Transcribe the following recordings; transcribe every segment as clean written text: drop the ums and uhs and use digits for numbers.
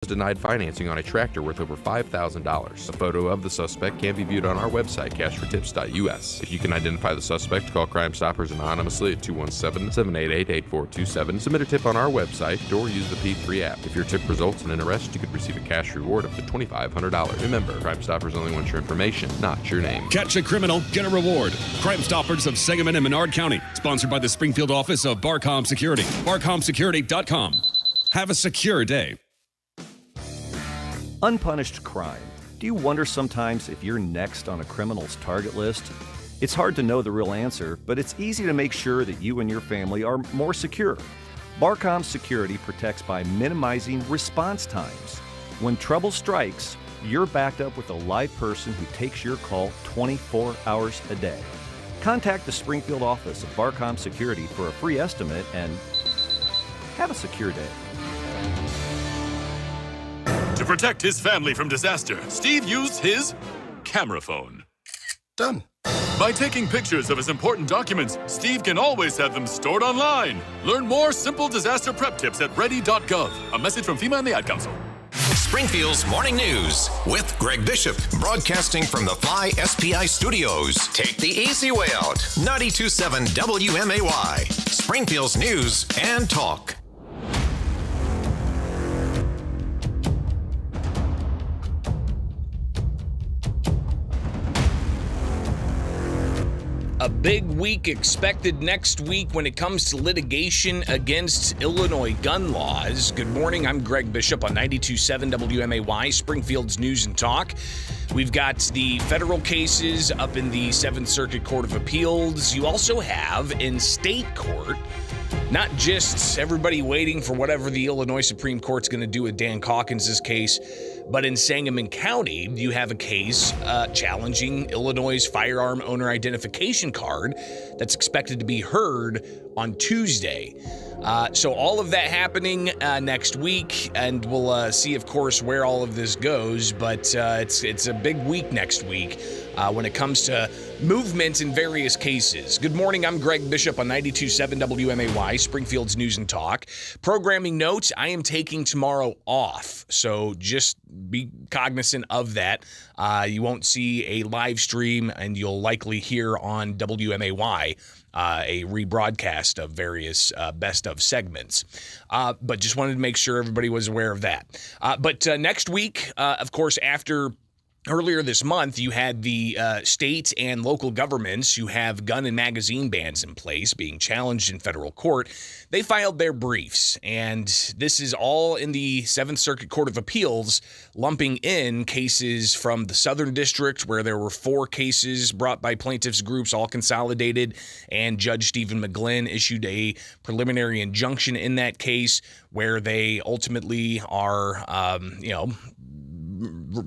denied financing on a tractor worth over $5,000. A photo of the suspect can be viewed on our website, cashfortips.us. If you can identify the suspect, call Crime Stoppers anonymously at 217-788-8427. Submit a tip on our website or use the P3 app. If your tip results in an arrest, you could receive a cash reward up to $2,500. Remember, Crime Stoppers only want your information, not your name. Catch a criminal, get a reward. Crime Stoppers of Sangamon and Menard County. Sponsored by the Springfield office of Barcom Security. BarcomSecurity.com. Have a secure day. Unpunished crime. Do you wonder sometimes if you're next on a criminal's target list? It's hard to know the real answer, but it's easy to make sure that you and your family are more secure. Barcom Security protects by minimizing response times. When trouble strikes, you're backed up with a live person who takes your call 24 hours a day. Contact the Springfield office of Barcom Security for a free estimate and have a secure day. To protect his family from disaster, Steve used his camera phone. Done. By taking pictures of his important documents, Steve can always have them stored online. Learn more simple disaster prep tips at ready.gov. A message from FEMA and the Ad Council. Springfield's Morning News with Greg Bishop, broadcasting from the Fly SPI studios. Take the easy way out. 92.7 WMAY, Springfield's News and Talk. A big week expected next week when it comes to litigation against Illinois gun laws. Good morning, I'm Greg Bishop on 92.7 WMAY, Springfield's News and Talk. We've got the federal cases up in the 7th Circuit Court of Appeals. You also have in state court, not just everybody waiting for whatever the Illinois Supreme Court's going to do with Dan Calkins' case, but in Sangamon County, you have a case challenging Illinois' firearm owner identification card that's expected to be heard on Tuesday. So all of that happening next week, and we'll see, of course, where all of this goes. But it's a big week next week when it comes to movement in various cases. Good morning, I'm Greg Bishop on 92.7 WMAY, Springfield's News and Talk. Programming notes, I am taking tomorrow off, so just be cognizant of that. You won't see a live stream, and you'll likely hear on WMAY a rebroadcast of various best of segments. But just wanted to make sure everybody was aware of that. But next week, of course, after earlier this month, you had the state and local governments who have gun and magazine bans in place being challenged in federal court. They filed their briefs, and this is all in the 7th Circuit Court of Appeals, lumping in cases from the Southern District, where there were 4 cases brought by plaintiffs' groups, all consolidated, and Judge Stephen McGlynn issued a preliminary injunction in that case where they ultimately are,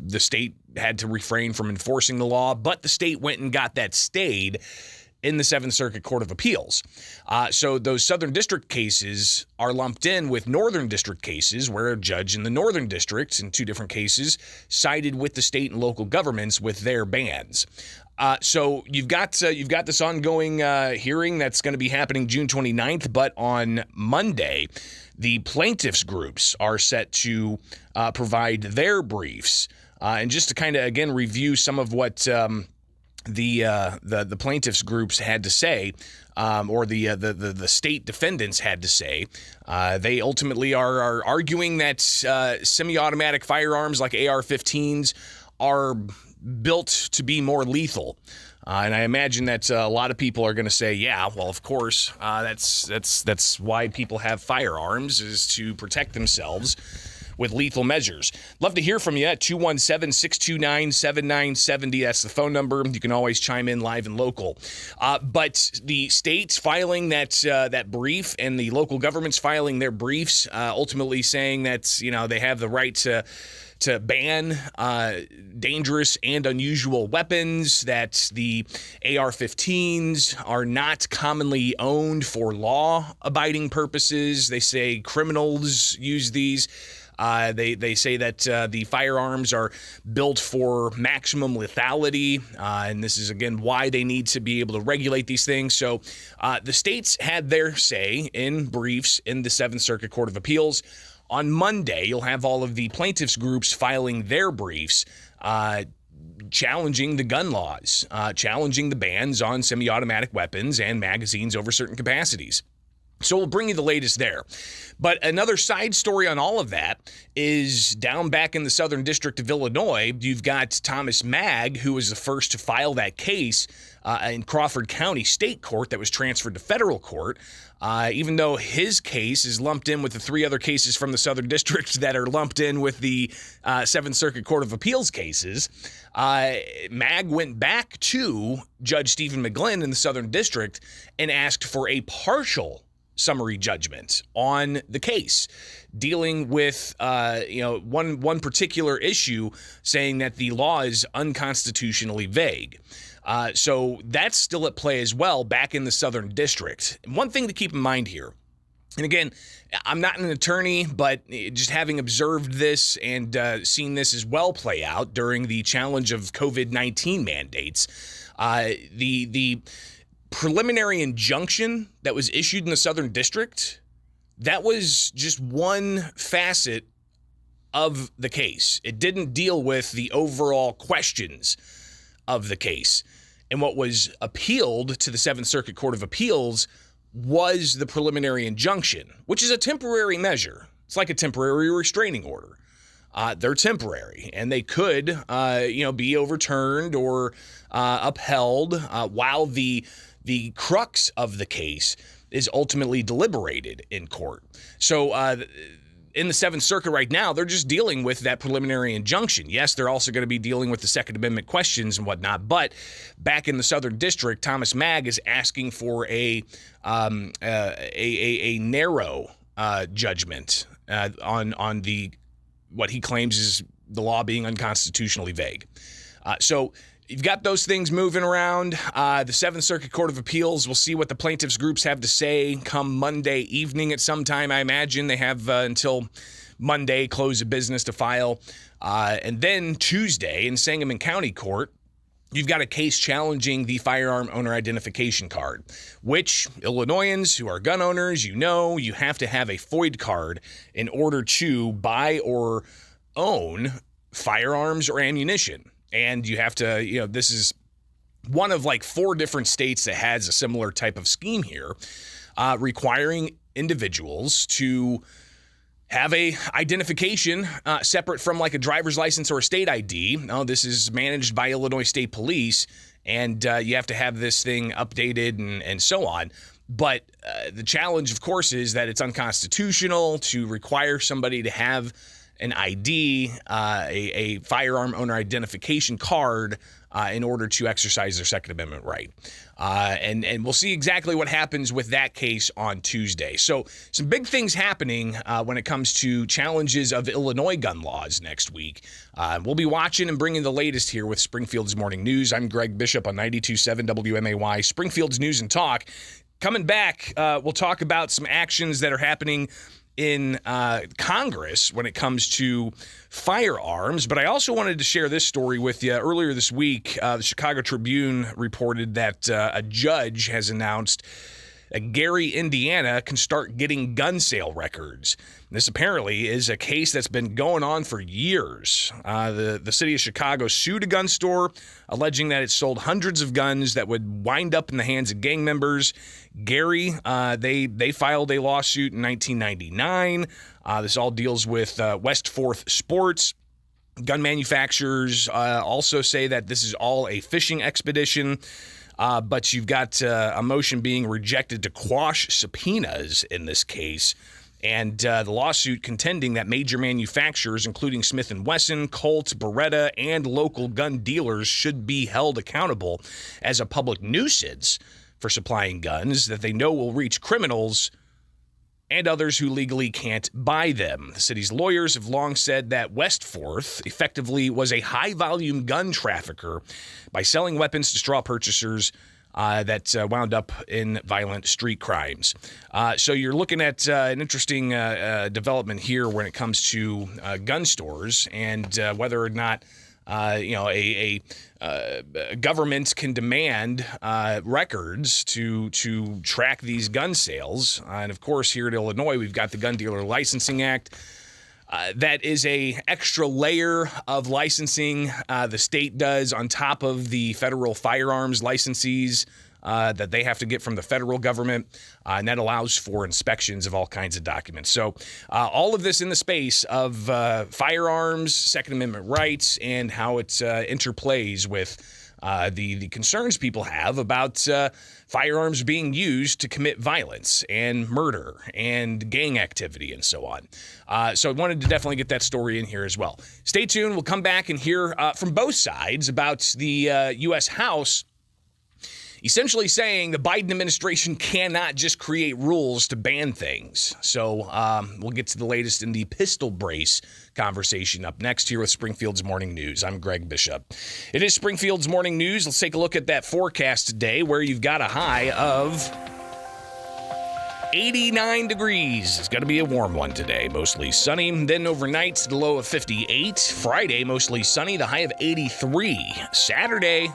the state had to refrain from enforcing the law, but the state went and got that stayed in the 7th Circuit Court of Appeals. So those Southern District cases are lumped in with Northern District cases where a judge in the Northern District, in 2 different cases, sided with the state and local governments with their bans. So you've got this ongoing hearing that's going to be happening June 29th, but on Monday, the plaintiffs' groups are set to provide their briefs. And just to kind of, again, review some of what the plaintiffs' groups had to say, or the state defendants had to say, they ultimately are arguing that semi-automatic firearms like AR-15s are built to be more lethal. And I imagine that a lot of people are going to say, yeah, well, of course, that's why people have firearms, is to protect themselves with lethal measures. Love to hear from you at 217-629-7970. That's the phone number. You can always chime in live and local. But the states filing that brief and the local governments filing their briefs, ultimately saying that, they have the right to ban dangerous and unusual weapons, that the AR-15s are not commonly owned for law-abiding purposes. They say criminals use these. They say that the firearms are built for maximum lethality, and this is, again, why they need to be able to regulate these things. So the states had their say in briefs in the 7th Circuit Court of Appeals. on Monday, you'll have all of the plaintiffs' groups filing their briefs, challenging the gun laws, challenging the bans on semi-automatic weapons and magazines over certain capacities. So we'll bring you the latest there. But another side story on all of that is down back in the Southern District of Illinois, you've got Thomas Magg, who was the first to file that case in Crawford County State Court that was transferred to federal court. Even though his case is lumped in with the three other cases from the Southern District that are lumped in with the Seventh Circuit Court of Appeals cases, Magg went back to Judge Stephen McGlynn in the Southern District and asked for a partial summary judgment on the case, dealing with one particular issue, saying that the law is unconstitutionally vague. So that's still at play as well back in the Southern District. And one thing to keep in mind here, and again, I'm not an attorney, but just having observed this and seen this as well play out during the challenge of COVID-19 mandates, the preliminary injunction that was issued in the Southern District, that was just one facet of the case. It didn't deal with the overall questions of the case. And what was appealed to the Seventh Circuit Court of Appeals was the preliminary injunction, which is a temporary measure. It's like a temporary restraining order. They're temporary, and they could, be overturned or upheld while the crux of the case is ultimately deliberated in court. So in the Seventh Circuit right now, they're just dealing with that preliminary injunction. Yes, they're also going to be dealing with the Second Amendment questions and whatnot, but back in the Southern District, Thomas Magg is asking for a narrow judgment on the what he claims is the law being unconstitutionally vague. So you've got those things moving around. The Seventh Circuit Court of Appeals, we'll see what the plaintiffs' groups have to say come Monday evening at some time. I imagine they have until Monday, close of business, to file. And then Tuesday in Sangamon County Court, you've got a case challenging the firearm owner identification card, which Illinoisans who are gun owners, you have to have a FOID card in order to buy or own firearms or ammunition. And you have to, this is one of like 4 different states that has a similar type of scheme here, requiring individuals to have a identification separate from like a driver's license or a state ID. Now, this is managed by Illinois State Police, and you have to have this thing updated and so on. But the challenge, of course, is that it's unconstitutional to require somebody to have an ID, a firearm owner identification card, in order to exercise their Second Amendment right. And we'll see exactly what happens with that case on Tuesday. So some big things happening when it comes to challenges of Illinois gun laws next week. We'll be watching and bringing the latest here with Springfield's Morning News. I'm Greg Bishop on 92.7 WMAY, Springfield's News and Talk. Coming back, we'll talk about some actions that are happening in Congress when it comes to firearms. But I also wanted to share this story with you. Earlier this week, the Chicago Tribune reported that a judge has announced that Gary, Indiana can start getting gun sale records. This apparently is a case that's been going on for years. The city of Chicago sued a gun store, alleging that it sold hundreds of guns that would wind up in the hands of gang members. Gary, they filed a lawsuit in 1999. This all deals with West Fourth Sports. Gun manufacturers also say that this is all a fishing expedition. But you've got a motion being rejected to quash subpoenas in this case, and the lawsuit contending that major manufacturers, including Smith & Wesson, Colt, Beretta, and local gun dealers, should be held accountable as a public nuisance for supplying guns that they know will reach criminals and others who legally can't buy them. The city's lawyers have long said that West Fourth effectively was a high-volume gun trafficker by selling weapons to straw purchasers that wound up in violent street crimes. So you're looking at an interesting development here when it comes to gun stores and whether or not governments can demand records to track these gun sales. And of course, here in Illinois, we've got the Gun Dealer Licensing Act. That is a extra layer of licensing the state does on top of the federal firearms licensees that they have to get from the federal government, and that allows for inspections of all kinds of documents. So all of this in the space of firearms, Second Amendment rights, and how it interplays with the concerns people have about firearms being used to commit violence and murder and gang activity and so on. So I wanted to definitely get that story in here as well. Stay tuned. We'll come back and hear from both sides about the U.S. House essentially saying the Biden administration cannot just create rules to ban things. So we'll get to the latest in the pistol brace conversation up next here with Springfield's Morning News. I'm Greg Bishop. It is Springfield's Morning News. Let's take a look at that forecast today, where you've got a high of 89 degrees. It's going to be a warm one today, mostly sunny. Then overnight, the low of 58. Friday, mostly sunny, the high of 83. Saturday,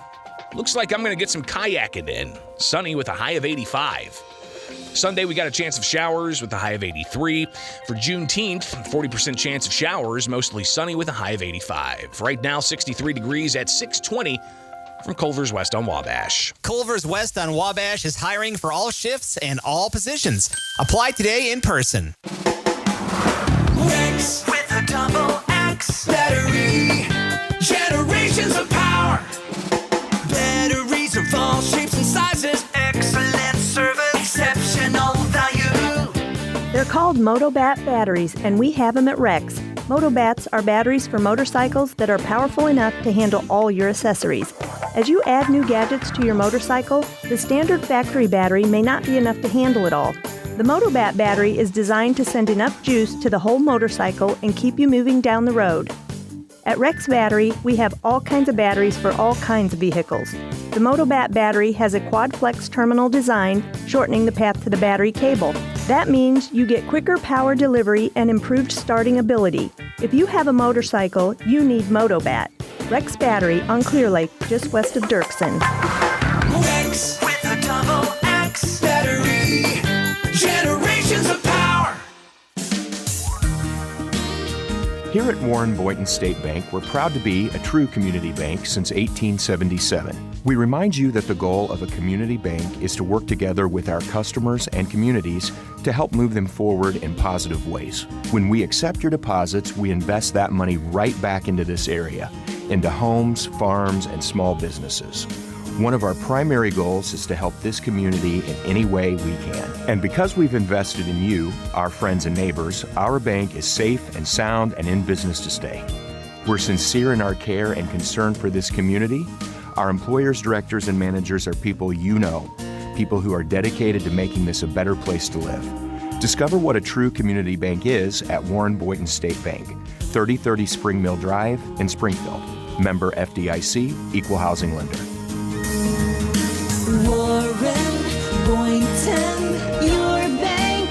looks like I'm going to get some kayaking in. Sunny with a high of 85. Sunday, we got a chance of showers with a high of 83. For Juneteenth, 40% chance of showers, mostly sunny with a high of 85. Right now, 63 degrees at 620 from Culver's West on Wabash. Culver's West on Wabash is hiring for all shifts and all positions. Apply today in person. X with a double X. Battery. Generations of power. Batteries of all shapes and sizes. Excellent service. Exceptional value. They're called Motobat batteries, and we have them at Rex. Motobats are batteries for motorcycles that are powerful enough to handle all your accessories. As you add new gadgets to your motorcycle, the standard factory battery may not be enough to handle it all. The Motobat battery is designed to send enough juice to the whole motorcycle and keep you moving down the road. At Rex Battery, we have all kinds of batteries for all kinds of vehicles. The Motobat battery has a quad flex terminal design, shortening the path to the battery cable. That means you get quicker power delivery and improved starting ability. If you have a motorcycle, you need Motobat. Rex Battery on Clear Lake, just west of Dirksen. X with a double X. Battery. Generations of power. Here at Warren Boynton State Bank, we're proud to be a true community bank since 1877. We remind you that the goal of a community bank is to work together with our customers and communities to help move them forward in positive ways. When we accept your deposits, we invest that money right back into this area, into homes, farms, and small businesses. One of our primary goals is to help this community in any way we can. And because we've invested in you, our friends and neighbors, our bank is safe and sound and in business to stay. We're sincere in our care and concern for this community. Our employers, directors, and managers are people you know, people who are dedicated to making this a better place to live. Discover what a true community bank is at Warren Boynton State Bank, 3030 Spring Mill Drive in Springfield. Member FDIC, Equal Housing Lender. Warren Boynton, your bank.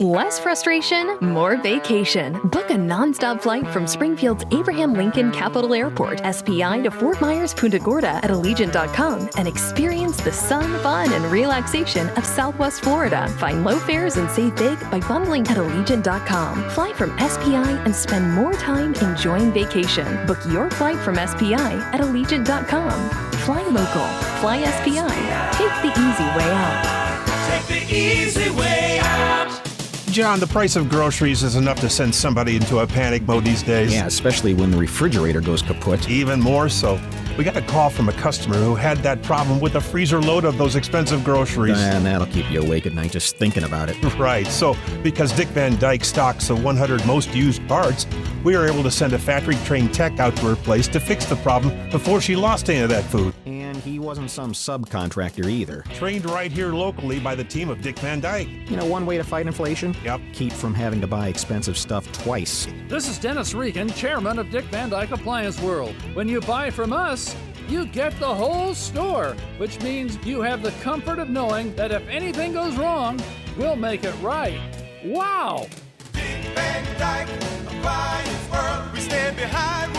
Less frustration, more vacation. Book a nonstop flight from Springfield's Abraham Lincoln Capitol Airport, SPI, to Fort Myers, Punta Gorda at Allegiant.com and experience the sun, fun, and relaxation of Southwest Florida. Find low fares and save big by bundling at Allegiant.com. Fly from SPI and spend more time enjoying vacation. Book your flight from SPI at Allegiant.com. Fly local. Fly SPI. Take the easy way out. Take the easy way out. John, the price of groceries is enough to send somebody into a panic mode these days. Yeah, especially when the refrigerator goes kaput. Even more so. We got a call from a customer who had that problem with a freezer load of those expensive groceries. And that'll keep you awake at night just thinking about it. Right. So, because Dick Van Dyke stocks the 100 most used parts, we were able to send a factory-trained tech out to her place to fix the problem before she lost any of that food. And he wasn't some subcontractor either. Trained right here locally by the team of Dick Van Dyke. You know, one way to fight inflation? Yep. Keep from having to buy expensive stuff twice. This is Dennis Regan, chairman of Dick Van Dyke Appliance World. When you buy from us, you get the whole store, which means you have the comfort of knowing that if anything goes wrong, we'll make it right. Wow! Dick Van Dyke Appliance World, we stand behind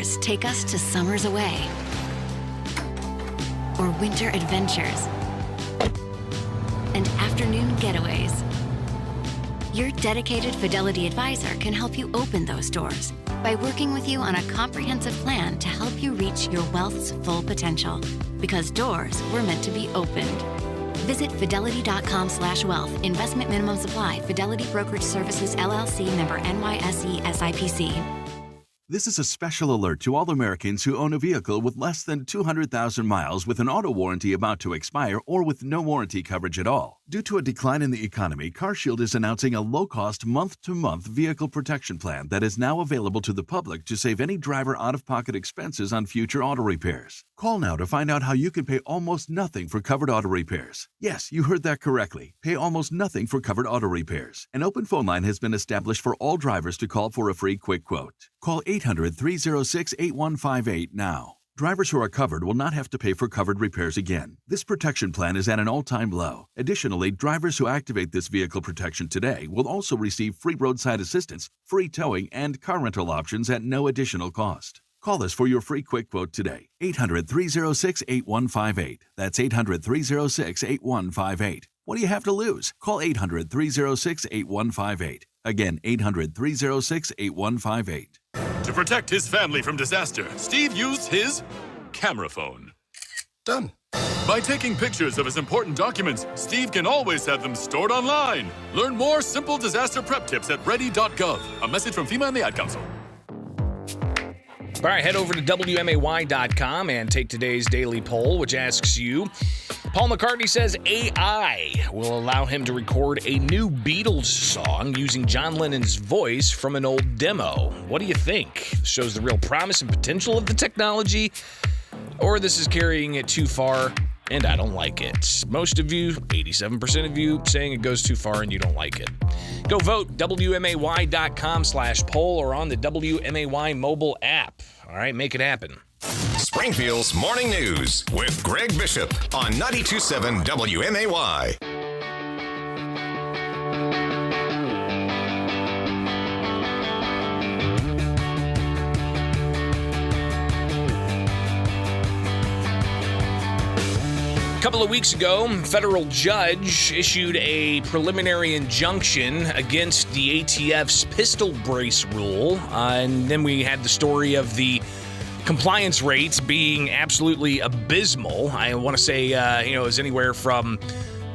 outdoors take us to summers away or winter adventures and afternoon getaways. Your dedicated Fidelity advisor can help you open those doors by working with you on a comprehensive plan to help you reach your wealth's full potential. Because doors were meant to be opened. Visit fidelity.com/wealth. Investment minimum supply. Fidelity Brokerage Services, LLC, member NYSE SIPC. This is a special alert to all Americans who own a vehicle with less than 200,000 miles with an auto warranty about to expire or with no warranty coverage at all. Due to a decline in the economy, CarShield is announcing a low-cost month-to-month vehicle protection plan that is now available to the public to save any driver out-of-pocket expenses on future auto repairs. Call now to find out how you can pay almost nothing for covered auto repairs. Yes, you heard that correctly. Pay almost nothing for covered auto repairs. An open phone line has been established for all drivers to call for a free quick quote. Call 800-306-8158 now. Drivers who are covered will not have to pay for covered repairs again. This protection plan is at an all-time low. Additionally, drivers who activate this vehicle protection today will also receive free roadside assistance, free towing, and car rental options at no additional cost. Call us for your free quick quote today. 800-306-8158. That's 800-306-8158. What do you have to lose? Call 800-306-8158. Again, 800-306-8158. To protect his family from disaster, Steve used his camera phone. Done. By taking pictures of his important documents, Steve can always have them stored online. Learn more simple disaster prep tips at ready.gov. A message from FEMA and the Ad Council. All right, head over to WMAY.com and take today's daily poll, which asks you, Paul McCartney says AI will allow him to record a new Beatles song using John Lennon's voice from an old demo. What do you think? Shows the real promise and potential of the technology, or this is carrying it too far and I don't like it? Most of you, 87% of you, saying it goes too far and you don't like it. Go vote, WMAY.com/poll or on the WMAY mobile app. All right, make it happen. Springfield's Morning News with Greg Bishop on 92.7 WMAY. A couple of weeks ago, a federal judge issued a preliminary injunction against the ATF's pistol brace rule. And then we had the story of the compliance rates being absolutely abysmal. I want to say, it was anywhere from,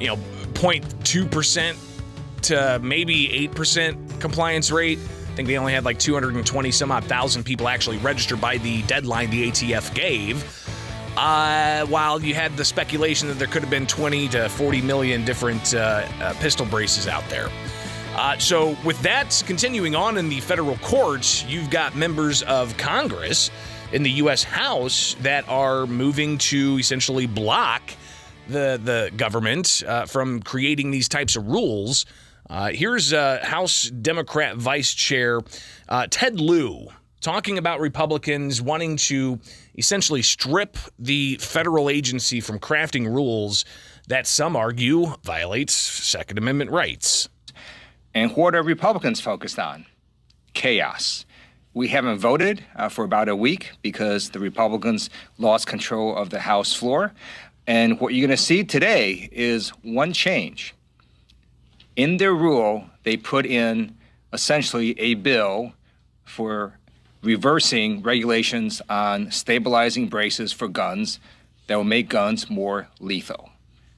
0.2% to maybe 8% compliance rate. I think they only had like 220 some odd thousand people actually registered by the deadline the ATF gave. While you had the speculation that there could have been 20 to 40 million different pistol braces out there. So with that continuing on in the federal courts, you've got members of Congress in the U.S. House that are moving to essentially block the government from creating these types of rules. Here's House Democrat Vice Chair Ted Lieu talking about Republicans wanting to essentially strip the federal agency from crafting rules that some argue violates Second Amendment rights. And what are Republicans focused on? Chaos. We haven't voted for about a week because the Republicans lost control of the House floor. And what you're going to see today is one change. In their rule, they put in essentially a bill for reversing regulations on stabilizing braces for guns that will make guns more lethal.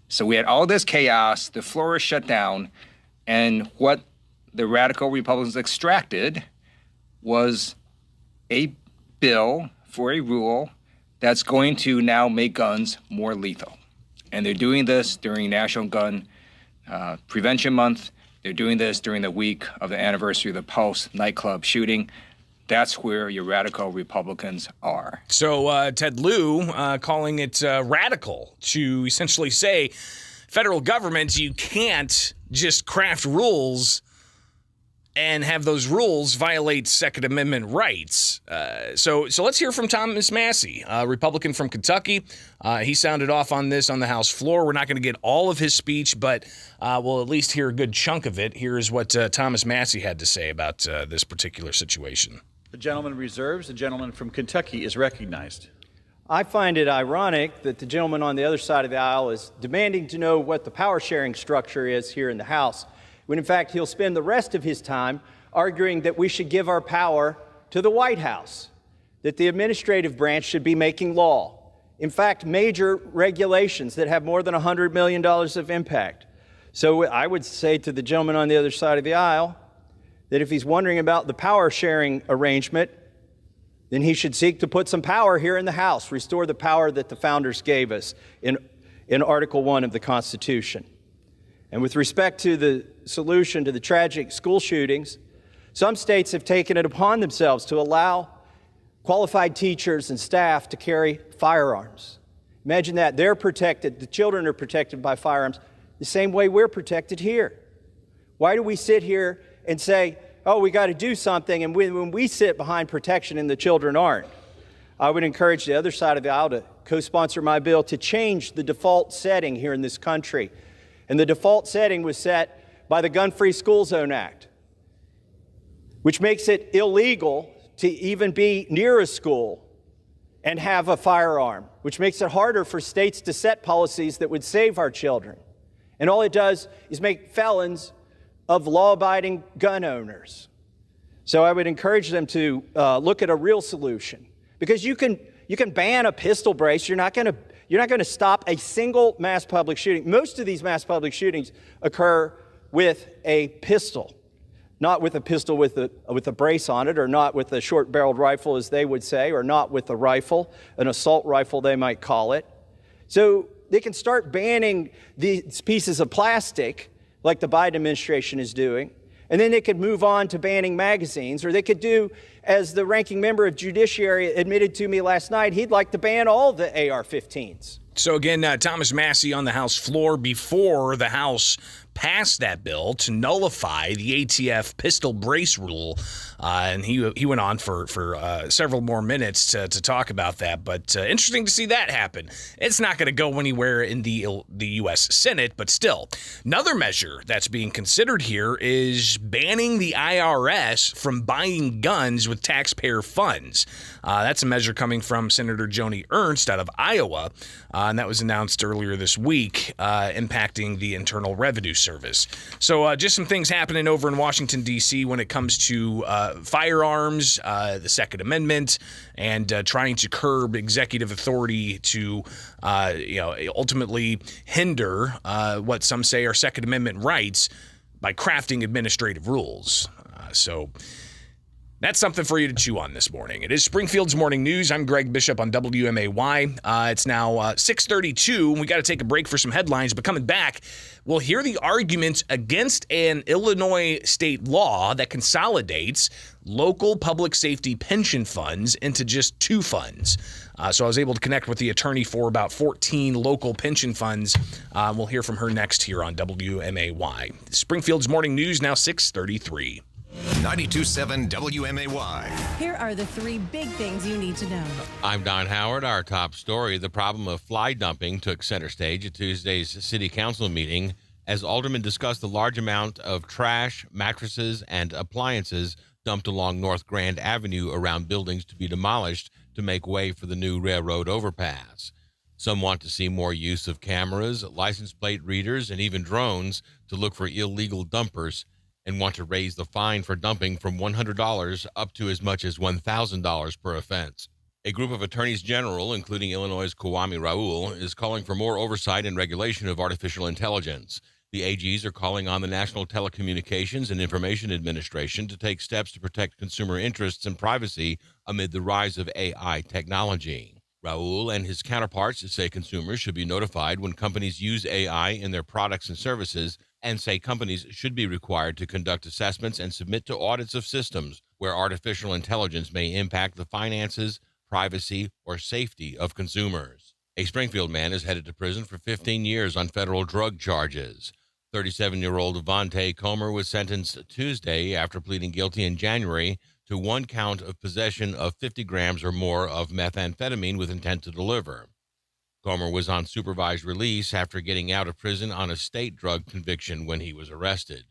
So we had all this chaos, the floor is shut down, and what the radical Republicans extracted was a bill for a rule that's going to now make guns more lethal. And they're doing this during National Gun Prevention Month. They're doing this during the week of the anniversary of the Pulse nightclub shooting. That's where your radical Republicans are. So Ted Lieu calling it radical to essentially say, federal government, you can't just craft rules and have those rules violate Second Amendment rights. So let's hear from Thomas Massey, a Republican from Kentucky. He sounded off on this on the House floor. We're not going to get all of his speech, but we'll at least hear a good chunk of it. Here's what Thomas Massey had to say about this particular situation. The gentleman reserves. The gentleman from Kentucky is recognized. I find it ironic that the gentleman on the other side of the aisle is demanding to know what the power sharing structure is here in the House, when in fact he'll spend the rest of his time arguing that we should give our power to the White House, that the administrative branch should be making law. In fact, major regulations that have more than $100 million of impact. So I would say to the gentleman on the other side of the aisle that if he's wondering about the power sharing arrangement, then he should seek to put some power here in the House, restore the power that the founders gave us in Article 1 of the Constitution. And with respect to the solution to the tragic school shootings, some states have taken it upon themselves to allow qualified teachers and staff to carry firearms. Imagine that. They're protected. The children are protected by firearms the same way we're protected here. Why do we sit here and say, oh, we got to do something, and when we sit behind protection and the children aren't? I would encourage the other side of the aisle to co-sponsor my bill to change the default setting here in this country. And the default setting was set by the Gun-Free School Zone Act, which makes it illegal to even be near a school and have a firearm, which makes it harder for states to set policies that would save our children. And all it does is make felons of law-abiding gun owners. So I would encourage them to look at a real solution, because you can ban a pistol brace. You're not going to stop a single mass public shooting. Most of these mass public shootings occur with a pistol. Not with a pistol with a brace on it, or not with a short-barreled rifle, as they would say, or not with a rifle, an assault rifle they might call it. So they can start banning these pieces of plastic, like the Biden administration is doing, and then they could move on to banning magazines, or they could do, as the ranking member of Judiciary admitted to me last night, he'd like to ban all the AR-15s. So again, Thomas Massey on the House floor before the House passed that bill to nullify the ATF pistol brace rule, and he went on for several more minutes to talk about that. But interesting to see that happen. It's not going to go anywhere in the U.S. Senate, but still, another measure that's being considered here is banning the IRS from buying guns with taxpayer funds. That's a measure coming from Senator Joni Ernst out of Iowa, and that was announced earlier this week, impacting the Internal Revenue Service. So just some things happening over in Washington, D.C. when it comes to firearms, the Second Amendment, and trying to curb executive authority to ultimately hinder what some say are Second Amendment rights by crafting administrative rules. So that's something for you to chew on this morning. It is Springfield's Morning News. I'm Greg Bishop on WMAY. It's now 6:32, and we got to take a break for some headlines. But coming back, we'll hear the arguments against an Illinois state law that consolidates local public safety pension funds into just two funds. So I was able to connect with the attorney for about 14 local pension funds. We'll hear from her next here on WMAY. Springfield's Morning News, now 6:33. 92.7 WMAY. Here are the three big things you need to know. I'm Don Howard. Our top story, the problem of fly dumping took center stage at Tuesday's city council meeting as aldermen discussed the large amount of trash, mattresses, and appliances dumped along North Grand Avenue around buildings to be demolished to make way for the new railroad overpass. Some want to see more use of cameras, license plate readers, and even drones to look for illegal dumpers, and want to raise the fine for dumping from $100 up to as much as $1,000 per offense. A group of attorneys general, including Illinois' Kwame Raoul, is calling for more oversight and regulation of artificial intelligence. The AGs are calling on the National Telecommunications and Information Administration to take steps to protect consumer interests and privacy amid the rise of AI technology. Raoul and his counterparts say consumers should be notified when companies use AI in their products and services, and say companies should be required to conduct assessments and submit to audits of systems where artificial intelligence may impact the finances, privacy, or safety of consumers. A Springfield man is headed to prison for 15 years on federal drug charges. 37-year-old Avante Comer was sentenced Tuesday after pleading guilty in January to one count of possession of 50 grams or more of methamphetamine with intent to deliver. Comer was on supervised release after getting out of prison on a state drug conviction when he was arrested.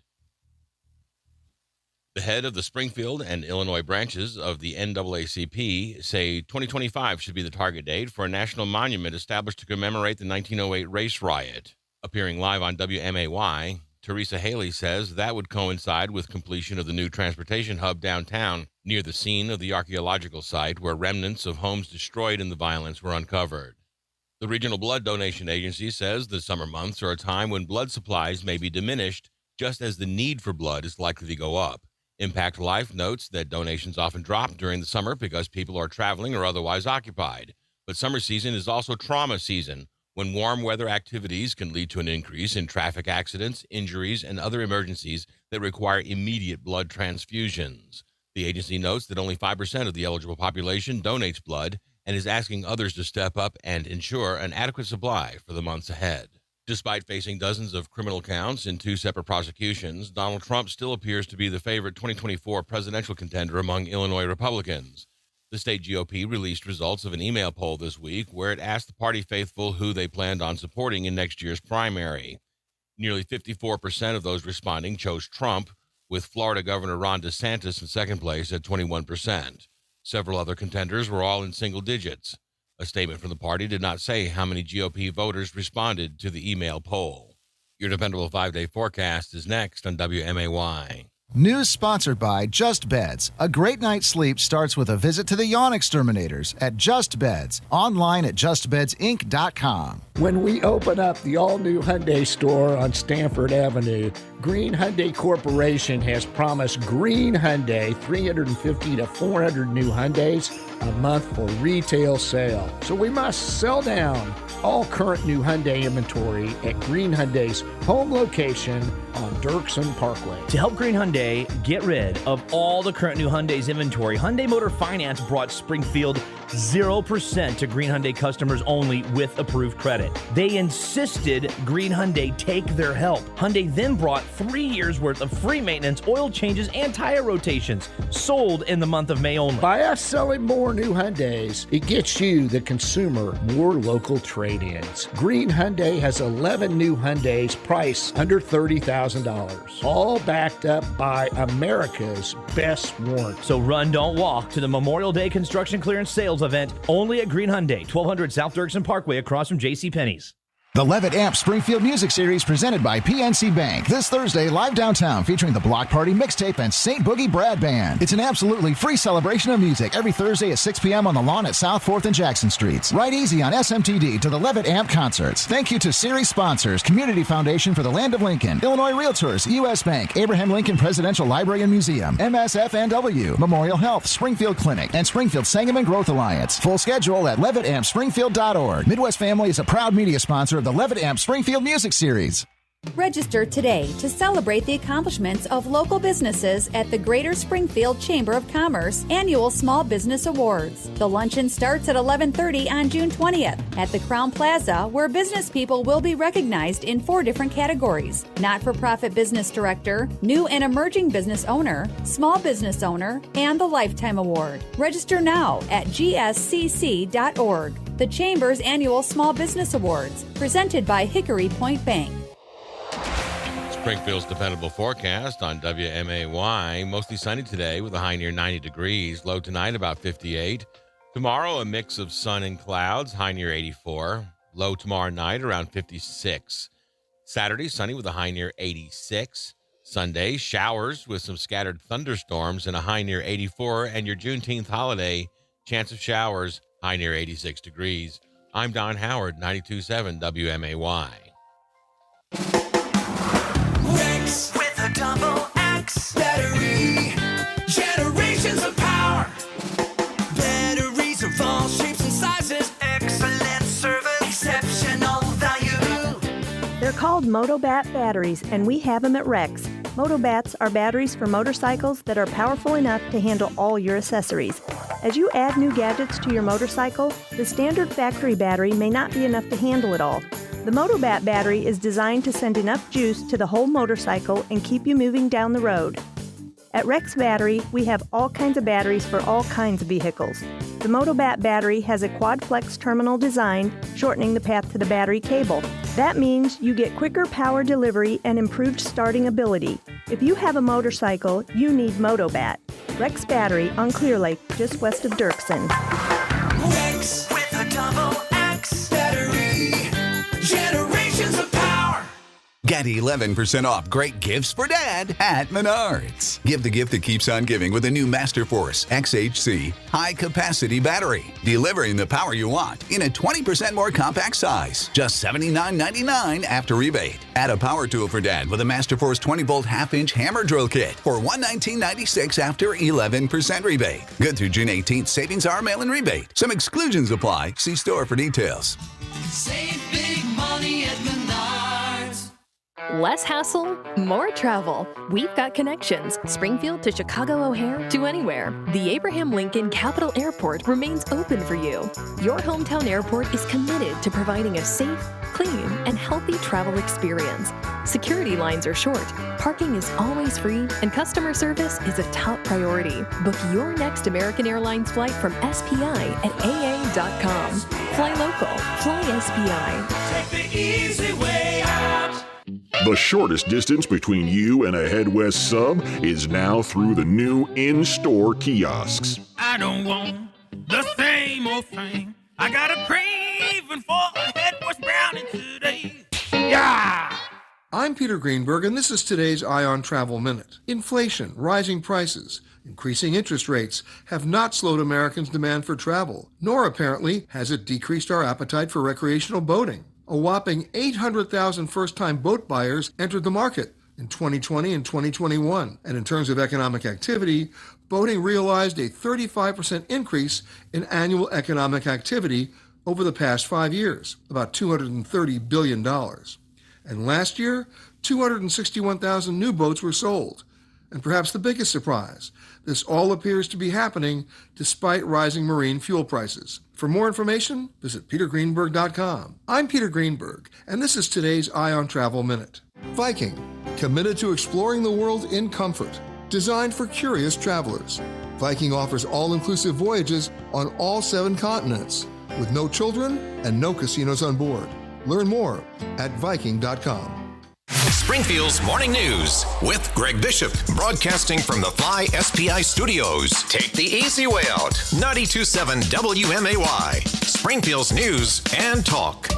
The head of the Springfield and Illinois branches of the NAACP say 2025 should be the target date for a national monument established to commemorate the 1908 race riot. Appearing live on WMAY, Teresa Haley says that would coincide with completion of the new transportation hub downtown near the scene of the archaeological site where remnants of homes destroyed in the violence were uncovered. The Regional Blood Donation Agency says the summer months are a time when blood supplies may be diminished, just as the need for blood is likely to go up. Impact Life notes that donations often drop during the summer because people are traveling or otherwise occupied. But summer season is also trauma season, when warm weather activities can lead to an increase in traffic accidents, injuries, and other emergencies that require immediate blood transfusions. The agency notes that only 5% of the eligible population donates blood and is asking others to step up and ensure an adequate supply for the months ahead. Despite facing dozens of criminal counts in 2 separate prosecutions, Donald Trump still appears to be the favorite 2024 presidential contender among Illinois Republicans. The state GOP released results of an email poll this week where it asked the party faithful who they planned on supporting in next year's primary. Nearly 54% of those responding chose Trump, with Florida Governor Ron DeSantis in second place at 21%. Several other contenders were all in single digits. A statement from the party did not say how many GOP voters responded to the email poll. Your dependable 5-day forecast is next on WMAY. News sponsored by Just Beds. A great night's sleep starts with a visit to the Yawn Exterminators at Just Beds. Online at justbedsinc.com. When we open up the all-new Hyundai store on Stanford Avenue, Green Hyundai Corporation has promised Green Hyundai 350 to 400 new Hyundais a month for retail sale. So we must sell down all current new Hyundai inventory at Green Hyundai's home location on Dirksen Parkway. To help Green Hyundai get rid of all the current new Hyundai's inventory, Hyundai Motor Finance brought Springfield 0% to Green Hyundai customers only with approved credit. They insisted Green Hyundai take their help. Hyundai then brought 3 years worth of free maintenance, oil changes, and tire rotations, sold in the month of May only. By us selling more new Hyundais, it gets you, the consumer, more local trade-ins. Green Hyundai has 11 new Hyundais priced under $30,000, all backed up by America's best warranty. So run, don't walk to the Memorial Day construction clearance sales event only at Green Hyundai, 1200 South Dirksen Parkway across from JCPenney's. The Levitt Amp Springfield Music Series presented by PNC Bank. This Thursday, live downtown, featuring the Block Party Mixtape and St. Boogie Brad Band. It's an absolutely free celebration of music every Thursday at 6 p.m. on the lawn at South 4th and Jackson Streets. Ride easy on SMTD to the Levitt Amp concerts. Thank you to series sponsors, Community Foundation for the Land of Lincoln, Illinois Realtors, U.S. Bank, Abraham Lincoln Presidential Library and Museum, MSFNW, Memorial Health, Springfield Clinic, and Springfield Sangamon Growth Alliance. Full schedule at levittampspringfield.org. Midwest Family is a proud media sponsor of the Levitt Amp Springfield Music Series. Register today to celebrate the accomplishments of local businesses at the Greater Springfield Chamber of Commerce Annual Small Business Awards. The luncheon starts at 11:30 on June 20th at the Crown Plaza, where business people will be recognized in 4 different categories: Not-for-Profit Business Director, New and Emerging Business Owner, Small Business Owner, and the Lifetime Award. Register now at gscc.org. The Chamber's Annual Small Business Awards, presented by Hickory Point Bank. Springfield's dependable forecast on WMAY. Mostly sunny today with a high near 90 degrees. Low tonight about 58. Tomorrow a mix of sun and clouds, high near 84. Low tomorrow night around 56. Saturday sunny with a high near 86. Sunday showers with some scattered thunderstorms and a high near 84. And your Juneteenth holiday, chance of showers, high near 86 degrees. I'm Don Howard, 92.7 WMAY. Rex with a double X battery. Generations of power. Batteries of all shapes and sizes. Excellent service. Exceptional value. They're called Motobat batteries, and we have them at Rex. Motobats are batteries for motorcycles that are powerful enough to handle all your accessories. As you add new gadgets to your motorcycle, the standard factory battery may not be enough to handle it all. The Motobat battery is designed to send enough juice to the whole motorcycle and keep you moving down the road. At Rex Battery, we have all kinds of batteries for all kinds of vehicles. The Motobat battery has a quad flex terminal design, shortening the path to the battery cable. That means you get quicker power delivery and improved starting ability. If you have a motorcycle, you need MotoBat. Rex Battery on Clear Lake, just west of Dirksen. Rex with a double X battery. Generations of power. Get 11% off great gifts for Dad at Menards. Give the gift that keeps on giving with a new Masterforce XHC high-capacity battery, delivering the power you want in a 20% more compact size. Just $79.99 after rebate. Add a power tool for Dad with a Masterforce 20-volt half-inch hammer drill kit for $119.96 after 11% rebate. Good through June 18th. Savings are mail-in rebate. Some exclusions apply. See store for details. Save big money at Menards. Less hassle, more travel. We've got connections. Springfield to Chicago O'Hare to anywhere. The Abraham Lincoln Capital Airport remains open for you. Your hometown airport is committed to providing a safe, clean, and healthy travel experience. Security lines are short, parking is always free, and customer service is a top priority. Book your next American Airlines flight from SPI at aa.com. Fly local. Fly SPI. Take the easy way out. The shortest distance between you and a Head West sub is now through the new in-store kiosks. I don't want the same old thing. I got a craving for a Head West brownie today. Yeah! I'm Peter Greenberg, and this is today's Eye on Travel Minute. Inflation, rising prices, increasing interest rates have not slowed Americans' demand for travel, nor apparently has it decreased our appetite for recreational boating. A whopping 800,000 first-time boat buyers entered the market in 2020 and 2021. And in terms of economic activity, boating realized a 35% increase in annual economic activity over the past 5 years, about $230 billion. And last year, 261,000 new boats were sold. And perhaps the biggest surprise, this all appears to be happening despite rising marine fuel prices. For more information, visit petergreenberg.com. I'm Peter Greenberg, and this is today's Eye on Travel Minute. Viking, committed to exploring the world in comfort, designed for curious travelers. Viking offers all-inclusive voyages on all 7 continents, with no children and no casinos on board. Learn more at Viking.com. Springfield's Morning News with Greg Bishop, broadcasting from the Fly SPI Studios. Take the easy way out. 92.7 WMAY, Springfield's News and Talk.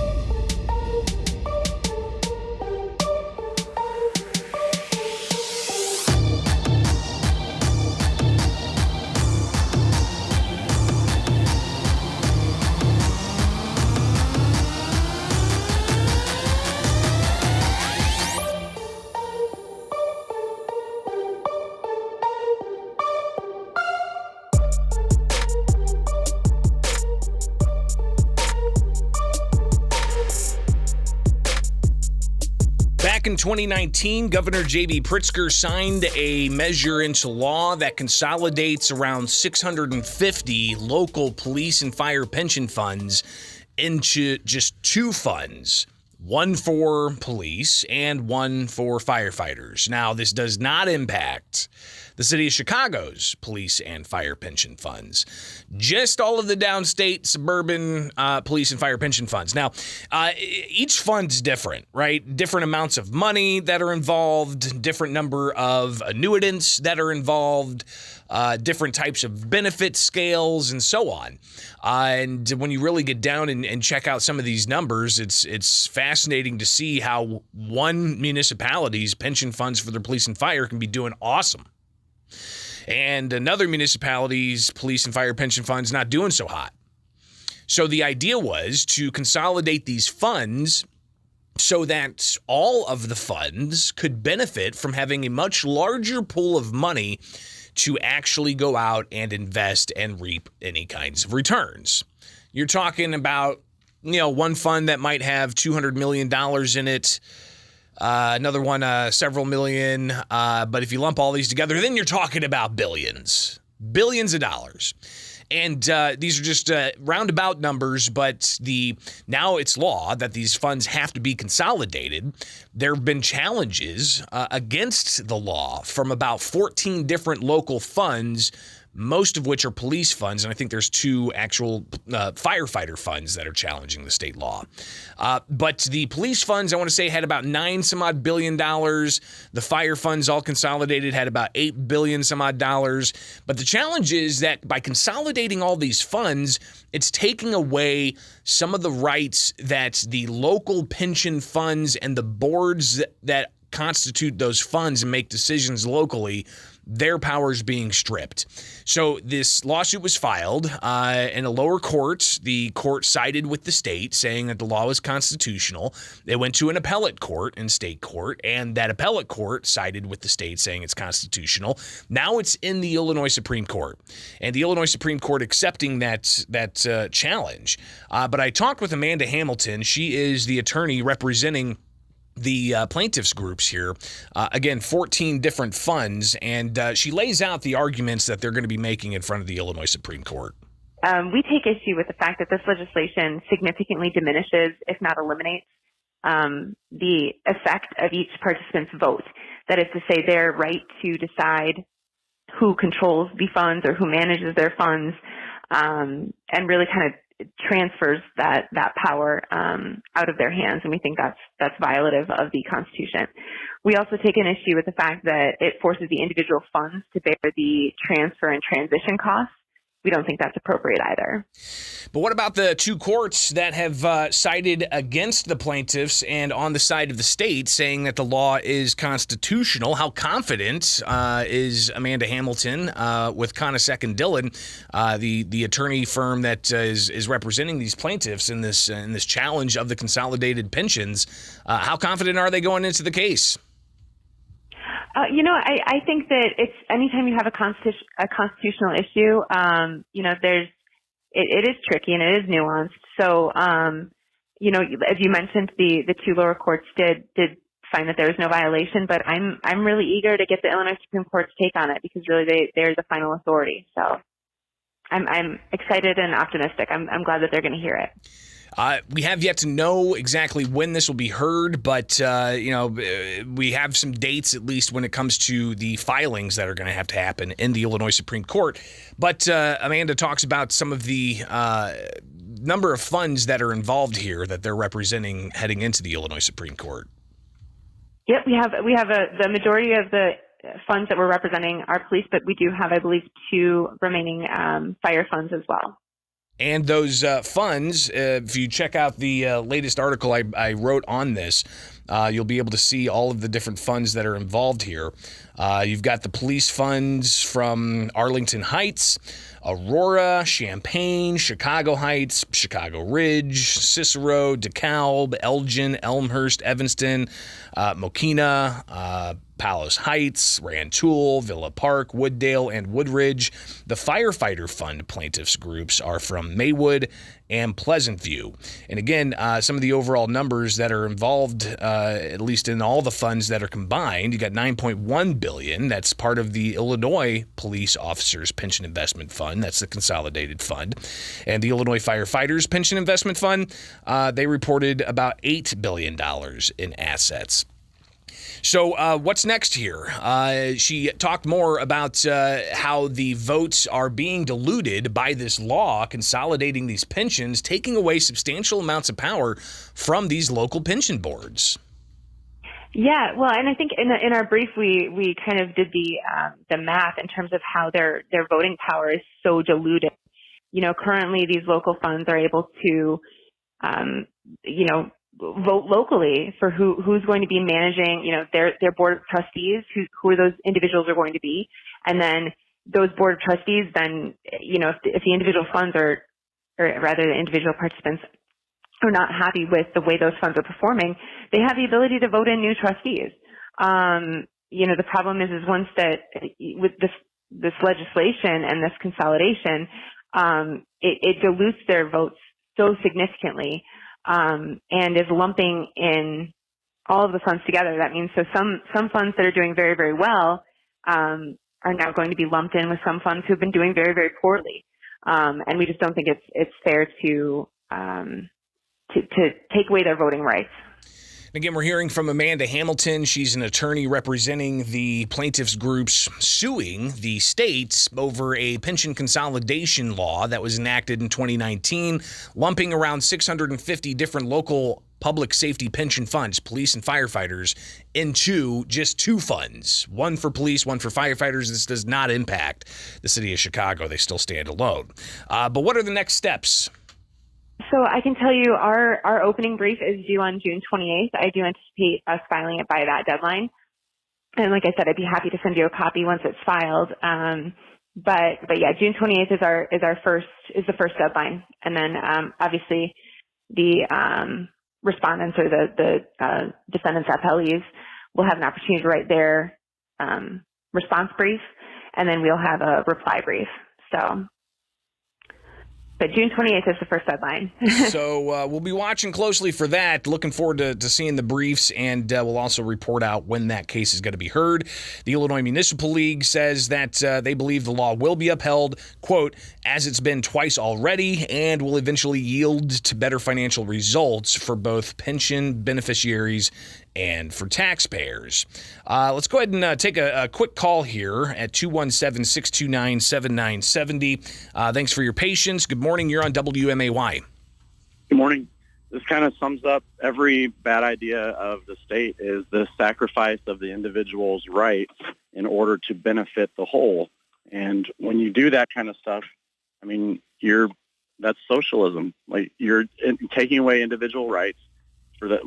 Back in 2019, Governor J.B. Pritzker signed a measure into law that consolidates around 650 local police and fire pension funds into just 2 funds, one for police and one for firefighters. Now, this does not impact the city of Chicago's police and fire pension funds, just all of the downstate suburban police and fire pension funds. Now, each fund's different, right? Different amounts of money that are involved, different number of annuitants that are involved, different types of benefit scales, and so on. And when you really get down and check out some of these numbers, it's fascinating to see how one municipality's pension funds for their police and fire can be doing awesome, and another municipality's police and fire pension funds not doing so hot. So the idea was to consolidate these funds so that all of the funds could benefit from having a much larger pool of money to actually go out and invest and reap any kinds of returns. You're talking about, one fund that might have $200 million in it, another one, several million. But if you lump all these together, then you're talking about billions of dollars. And these are just roundabout numbers, but now it's law that these funds have to be consolidated. There have been challenges against the law from about 14 different local funds most of which are police funds. And I think there's 2 actual firefighter funds that are challenging the state law. But the police funds, I want to say, had about $9 billion. The fire funds all consolidated had about $8 billion some odd dollars. But the challenge is that by consolidating all these funds, it's taking away some of the rights that the local pension funds and the boards that constitute those funds and make decisions locally, their powers being stripped. So this lawsuit was filed in a lower court. The court sided with the state, saying that the law was constitutional. It went to an appellate court in state court, and that appellate court sided with the state, saying it's constitutional. Now it's in the Illinois Supreme Court, and the Illinois Supreme Court accepting that challenge. But I talked with Amanda Hamilton. She is the attorney representing the plaintiffs groups here. Again, 14 different funds, and she lays out the arguments that they're going to be making in front of the Illinois Supreme Court. We take issue with the fact that this legislation significantly diminishes, if not eliminates, the effect of each participant's vote. That is to say, their right to decide who controls the funds or who manages their funds, and really kind of transfers that power out of their hands, and we think that's violative of the Constitution. We also take an issue with the fact that it forces the individual funds to bear the transfer and transition costs. We don't think that's appropriate either. But what about the 2 courts that have sided against the plaintiffs and on the side of the state, saying that the law is constitutional? How confident is Amanda Hamilton with Conasec and Dillon, the attorney firm that is representing these plaintiffs in this challenge of the consolidated pensions? How confident are they going into the case? I think that it's anytime you have a constitutional issue, it is tricky and it is nuanced. So, as you mentioned, the 2 lower courts did find that there was no violation, but I'm really eager to get the Illinois Supreme Court's take on it, because really they're the final authority. So I'm excited and optimistic. I'm glad that they're going to hear it. We have yet to know exactly when this will be heard, but, we have some dates, at least when it comes to the filings that are going to have to happen in the Illinois Supreme Court. But Amanda talks about some of the number of funds that are involved here that they're representing heading into the Illinois Supreme Court. Yep, we have the majority of the funds that we're representing are police, but we do have, I believe, 2 remaining fire funds as well. And those funds, if you check out the latest article I wrote on this, you'll be able to see all of the different funds that are involved here. You've got the police funds from Arlington Heights, Aurora, Champaign, Chicago Heights, Chicago Ridge, Cicero, DeKalb, Elgin, Elmhurst, Evanston, Mokina, Palos Heights, Rantoul, Villa Park, Wooddale, and Woodridge. The firefighter fund plaintiffs groups are from Maywood and Pleasant View. And again, some of the overall numbers that are involved, at least in all the funds that are combined, you got $9.1 billion. That's part of the Illinois Police Officers Pension Investment Fund. That's the consolidated fund. And the Illinois Firefighters Pension Investment Fund, they reported about $8 billion in assets. So what's next here? She talked more about how the votes are being diluted by this law, consolidating these pensions, taking away substantial amounts of power from these local pension boards. Yeah, well, and I think in our brief we kind of did the math in terms of how their voting power is so diluted. Currently these local funds are able to, vote locally for who's going to be managing, their board of trustees, who are those individuals are going to be. And then those board of trustees, then, if the individual funds or rather the individual participants are not happy with the way those funds are performing, they have the ability to vote in new trustees. The problem is once that with this legislation and this consolidation, it dilutes their votes so significantly. And is lumping in all of the funds together. That means some funds that are doing very, very well are now going to be lumped in with some funds who've been doing very, very poorly. And we just don't think it's fair to take away their voting rights. Again, we're hearing from Amanda Hamilton. She's an attorney representing the plaintiffs' groups suing the states over a pension consolidation law that was enacted in 2019, lumping around 650 different local public safety pension funds, police and firefighters, into just two funds, one for police, one for firefighters. This does not impact the city of Chicago. They still stand alone. But what are the next steps? So I can tell you our opening brief is due on June 28th. I do anticipate us filing it by that deadline. And like I said, I'd be happy to send you a copy once it's filed. But yeah, June 28th is the first deadline. And then, obviously the, respondents or the defendants appellees will have an opportunity to write their, response brief, and then we'll have a reply brief. So, but June 28th is the first deadline. So we'll be watching closely for that. Looking forward to seeing the briefs, and we'll also report out when that case is going to be heard. The Illinois Municipal League says that they believe the law will be upheld, quote, as it's been twice already, and will eventually yield to better financial results for both pension beneficiaries and for taxpayers. Let's go ahead and take a quick call here at 217-629-7970. Thanks for your patience. Good morning. You're on WMAY. Good morning. This kind of sums up every bad idea of the state is the sacrifice of the individual's rights in order to benefit the whole. And when you do that kind of stuff, I mean, that's socialism. Like, you're taking away individual rights. For the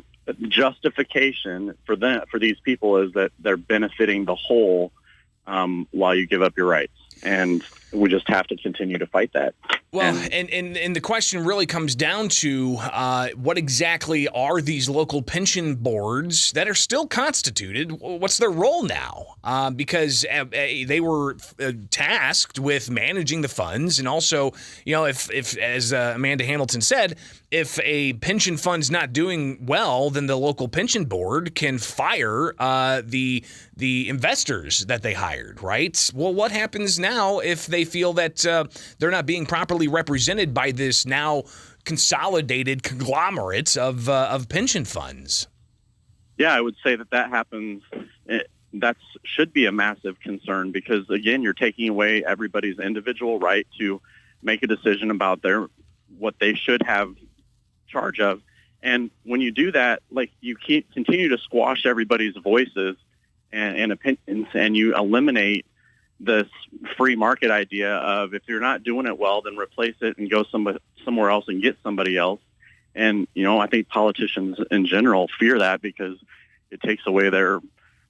justification for these people is that they're benefiting the whole while you give up your rights. And we just have to continue to fight that. Well, and the question really comes down to what exactly are these local pension boards that are still constituted? What's their role now? Because they were tasked with managing the funds, and also, if as Amanda Hamilton said, if a pension fund's not doing well, then the local pension board can fire the investors that they hired, right? Well, what happens now if they feel that they're not being properly represented by this now consolidated conglomerate of pension funds? Yeah, I would say that happens. That should be a massive concern because, again, you're taking away everybody's individual right to make a decision about what they should have charge of. And when you do that, like, you continue to squash everybody's voices and opinions, and you eliminate this free market idea of, if you're not doing it well, then replace it and go somewhere else and get somebody else. And, I think politicians in general fear that because it takes away their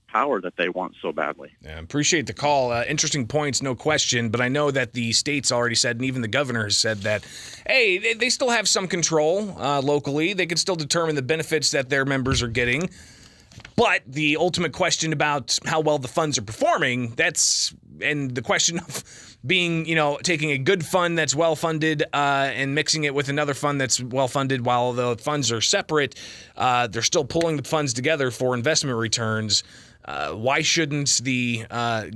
power that they want so badly. Yeah, appreciate the call. Interesting points, no question. But I know that the state's already said, and even the governor has said that, hey, they still have some control locally. They can still determine the benefits that their members are getting. But the ultimate question about how well the funds are performing, and the question of being, taking a good fund that's well-funded and mixing it with another fund that's well-funded while the funds are separate, they're still pulling the funds together for investment returns. Why shouldn't the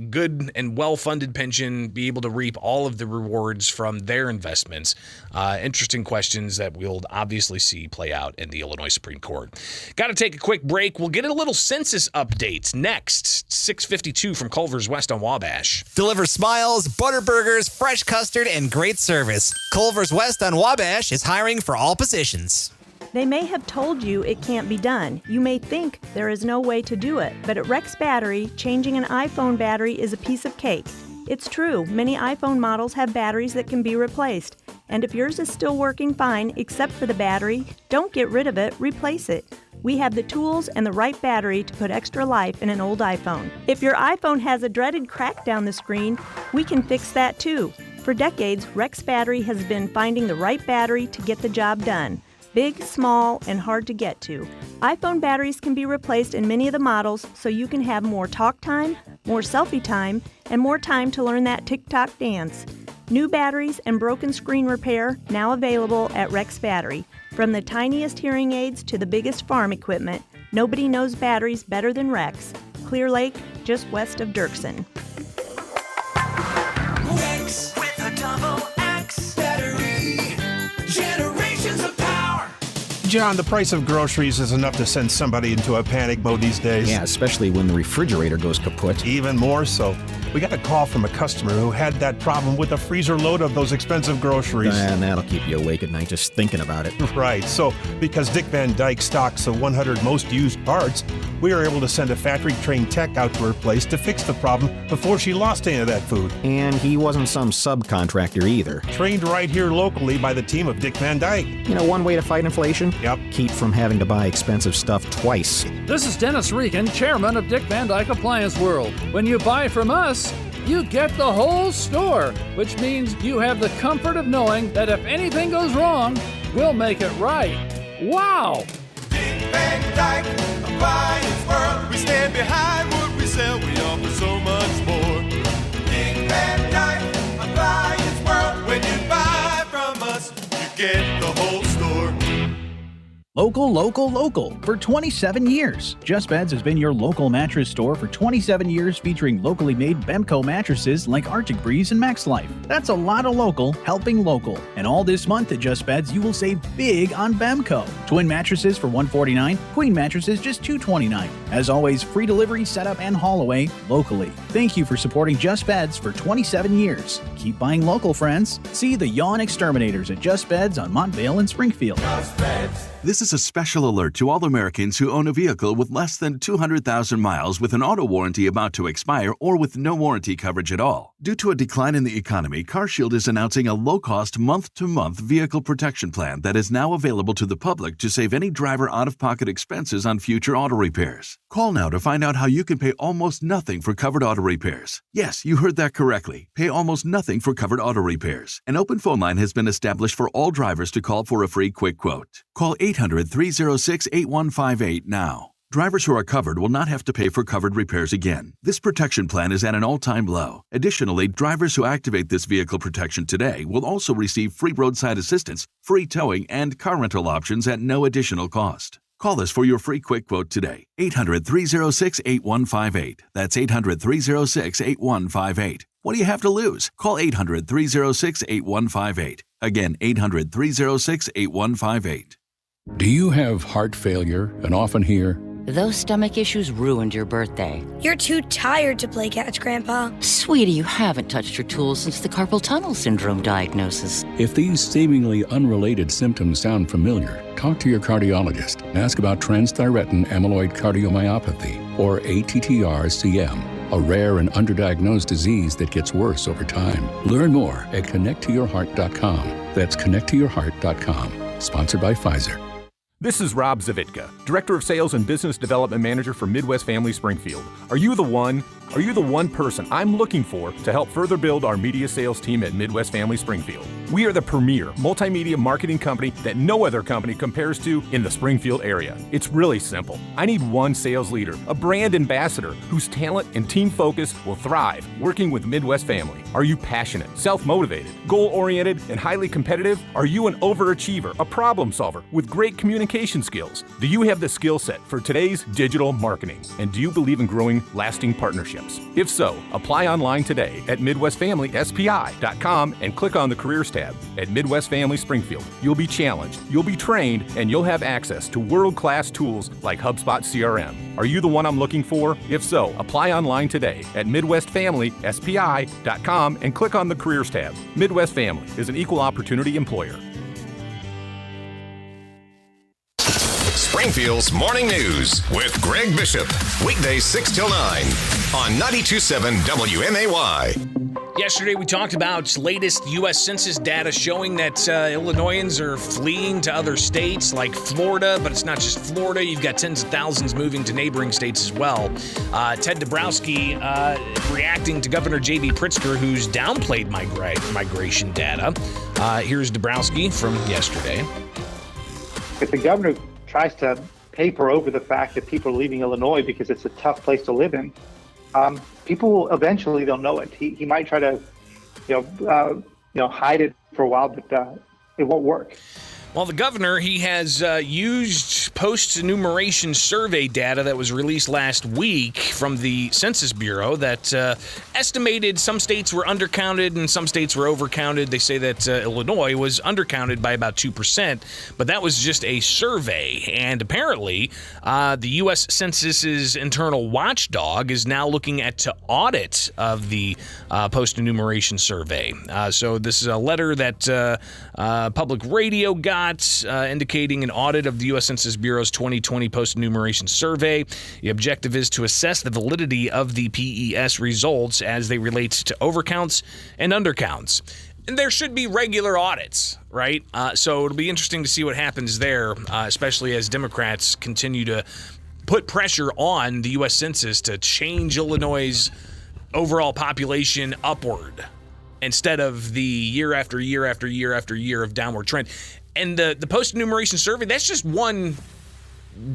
good and well-funded pension be able to reap all of the rewards from their investments? Interesting questions that we'll obviously see play out in the Illinois Supreme Court. Got to take a quick break. We'll get a little census update next. 6:52 from Culver's West on Wabash. Deliver smiles, butter burgers, fresh custard, and great service. Culver's West on Wabash is hiring for all positions. They may have told you it can't be done. You may think there is no way to do it, but at Rex Battery, changing an iPhone battery is a piece of cake. It's true, many iPhone models have batteries that can be replaced. And if yours is still working fine, except for the battery, don't get rid of it, replace it. We have the tools and the right battery to put extra life in an old iPhone. If your iPhone has a dreaded crack down the screen, we can fix that too. For decades, Rex Battery has been finding the right battery to get the job done. Big, small, and hard to get to. iPhone batteries can be replaced in many of the models so you can have more talk time, more selfie time, and more time to learn that TikTok dance. New batteries and broken screen repair now available at Rex Battery. From the tiniest hearing aids to the biggest farm equipment, nobody knows batteries better than Rex. Clear Lake, just west of Dirksen. Rex with a double X battery. Generations of power. John, the price of groceries is enough to send somebody into a panic mode these days. Yeah, especially when the refrigerator goes kaput. Even more so. We got a call from a customer who had that problem with a freezer load of those expensive groceries. And that'll keep you awake at night just thinking about it. Right. So, because Dick Van Dyke stocks the 100 most used parts, we were able to send a factory-trained tech out to her place to fix the problem before she lost any of that food. And he wasn't some subcontractor either. Trained right here locally by the team of Dick Van Dyke. You know, one way to fight inflation? Yep. Keep from having to buy expensive stuff twice. This is Dennis Regan, chairman of Dick Van Dyke Appliance World. When you buy from us, you get the whole store, which means you have the comfort of knowing that if anything goes wrong, we'll make it right. Wow! Dick Van Dyke Appliance World. We stand behind what we sell. We offer so much more. Dick Van Dyke Appliance World. When you buy from us, you get the whole store. Local, local, local. For 27 years, Just Beds has been your local mattress store for 27 years, featuring locally made Bemco mattresses like Arctic Breeze and Max Life. That's a lot of local helping local. And all this month at Just Beds, you will save big on Bemco. Twin mattresses for $149, queen mattresses just $229. As always, free delivery, setup, and haul away locally. Thank you for supporting Just Beds for 27 years. Keep buying local, friends. See the Yawn Exterminators at Just Beds on Montvale and Springfield. Just Beds. This is a special alert to all Americans who own a vehicle with less than 200,000 miles with an auto warranty about to expire or with no warranty coverage at all. Due to a decline in the economy, CarShield is announcing a low-cost month-to-month vehicle protection plan that is now available to the public to save any driver out-of-pocket expenses on future auto repairs. Call now to find out how you can pay almost nothing for covered auto repairs. Yes, you heard that correctly. Pay almost nothing for covered auto repairs. An open phone line has been established for all drivers to call for a free quick quote. Call 800-306-8158 now. Drivers who are covered will not have to pay for covered repairs again. This protection plan is at an all-time low. Additionally, drivers who activate this vehicle protection today will also receive free roadside assistance, free towing, and car rental options at no additional cost. Call us for your free quick quote today. 800-306-8158. That's 800-306-8158. What do you have to lose? Call 800-306-8158. Again, 800-306-8158. Do you have heart failure and often hear, "Those stomach issues ruined your birthday"? "You're too tired to play catch, Grandpa." Sweetie, you haven't touched your tools since the carpal tunnel syndrome diagnosis. If these seemingly unrelated symptoms sound familiar, talk to your cardiologist and ask about transthyretin amyloid cardiomyopathy, or ATTR-CM, a rare and underdiagnosed disease that gets worse over time. Learn more at connecttoyourheart.com. That's connecttoyourheart.com. Sponsored by Pfizer. This is Rob Zavitka, Director of Sales and Business Development Manager for Midwest Family Springfield. Are you the one person I'm looking for to help further build our media sales team at Midwest Family Springfield? We are the premier multimedia marketing company that no other company compares to in the Springfield area. It's really simple. I need one sales leader, a brand ambassador whose talent and team focus will thrive working with Midwest Family. Are you passionate, self-motivated, goal-oriented, and highly competitive? Are you an overachiever, a problem solver with great communication skills? Do you have the skill set for today's digital marketing? And do you believe in growing lasting partnerships? If so, apply online today at MidwestFamilySPI.com and click on the Careers tab. At Midwest Family Springfield, you'll be challenged, you'll be trained, and you'll have access to world-class tools like HubSpot CRM. Are you the one I'm looking for? If so, apply online today at MidwestFamilySPI.com and click on the Careers tab. Midwest Family is an equal opportunity employer. Springfield's Morning News with Greg Bishop. Weekdays 6 till 9 on 92.7 WMAY. Yesterday, we talked about latest U.S. Census data showing that Illinoisans are fleeing to other states like Florida, but it's not just Florida. You've got tens of thousands moving to neighboring states as well. Ted Dabrowski reacting to Governor J.B. Pritzker, who's downplayed migration data. Here's Dabrowski from yesterday. If the governor tries to paper over the fact that people are leaving Illinois because it's a tough place to live in, people will eventually, they'll know it. He might try to, hide it for a while, but it won't work. Well, the governor, he has used post-enumeration survey data that was released last week from the Census Bureau that estimated some states were undercounted and some states were overcounted. They say that Illinois was undercounted by about 2%, but that was just a survey. And apparently, the U.S. Census's internal watchdog is now looking at audit of the post-enumeration survey. So this is a letter that Public Radio got, indicating an audit of the U.S. Census Bureau's 2020 post-enumeration survey. The objective is to assess the validity of the PES results as they relate to overcounts and undercounts. And there should be regular audits, right? So it'll be interesting to see what happens there, especially as Democrats continue to put pressure on the U.S. Census to change Illinois' overall population upward instead of the year after year after year after year of downward trend. And the post-enumeration survey, that's just one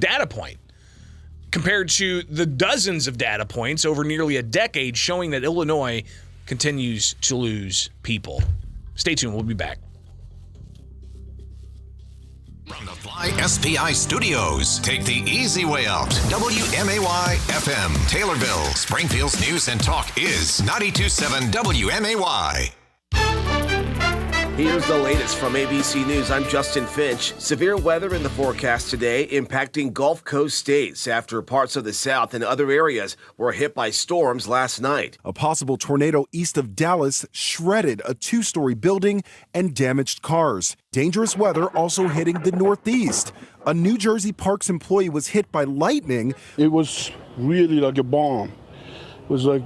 data point compared to the dozens of data points over nearly a decade showing that Illinois continues to lose people. Stay tuned. We'll be back. From the Fly SPI studios, take the easy way out. WMAY FM, Taylorville, Springfield's news and talk is 92.7 WMAY. Here's the latest from ABC News. I'm Justin Finch. Severe weather in the forecast today impacting Gulf Coast states after parts of the South and other areas were hit by storms last night. A possible tornado east of Dallas shredded a two-story building and damaged cars. Dangerous weather also hitting the Northeast. A New Jersey Parks employee was hit by lightning. It was really like a bomb. It was like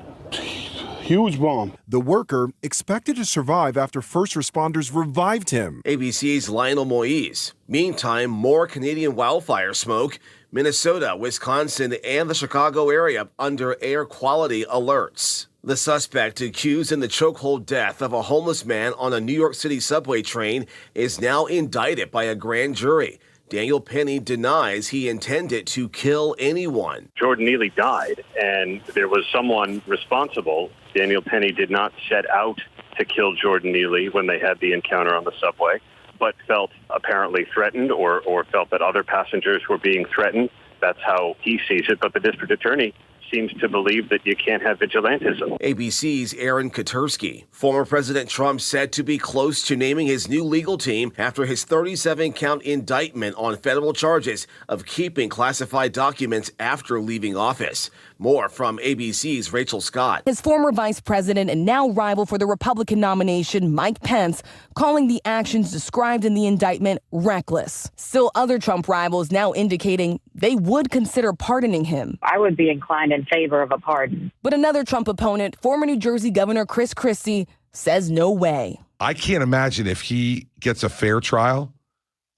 huge bomb. The worker expected to survive after first responders revived him. ABC's Lionel Moise. Meantime, more Canadian wildfire smoke. Minnesota, Wisconsin, and the Chicago area under air quality alerts. The suspect accused in the chokehold death of a homeless man on a New York City subway train is now indicted by a grand jury. Daniel Penny denies he intended to kill anyone. Jordan Neely died, and there was someone responsible. Daniel Penny did not set out to kill Jordan Neely when they had the encounter on the subway, but felt apparently threatened or felt that other passengers were being threatened. That's how he sees it, but the district attorney seems to believe that you can't have vigilantism. ABC's Aaron Katursky. Former President Trump said to be close to naming his new legal team after his 37-count indictment on federal charges of keeping classified documents after leaving office. More from ABC's Rachel Scott. His former vice president and now rival for the Republican nomination, Mike Pence, calling the actions described in the indictment reckless. Still, other Trump rivals now indicating they would consider pardoning him. I would be inclined in favor of a pardon. But another Trump opponent, former New Jersey Governor Chris Christie, says no way. I can't imagine if he gets a fair trial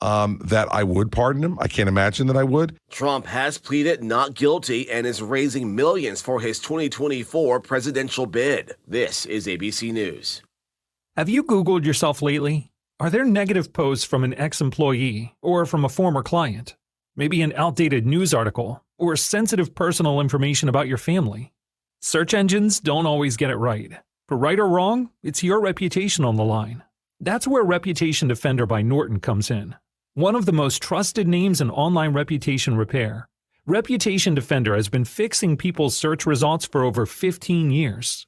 that I would pardon him. I can't imagine that I would. Trump has pleaded not guilty and is raising millions for his 2024 presidential bid. This is ABC News. Have you Googled yourself lately? Are there negative posts from an ex-employee or from a former client? Maybe an outdated news article or sensitive personal information about your family? Search engines don't always get it right. For right or wrong, it's your reputation on the line. That's where Reputation Defender by Norton comes in. One of the most trusted names in online reputation repair, Reputation Defender has been fixing people's search results for over 15 years.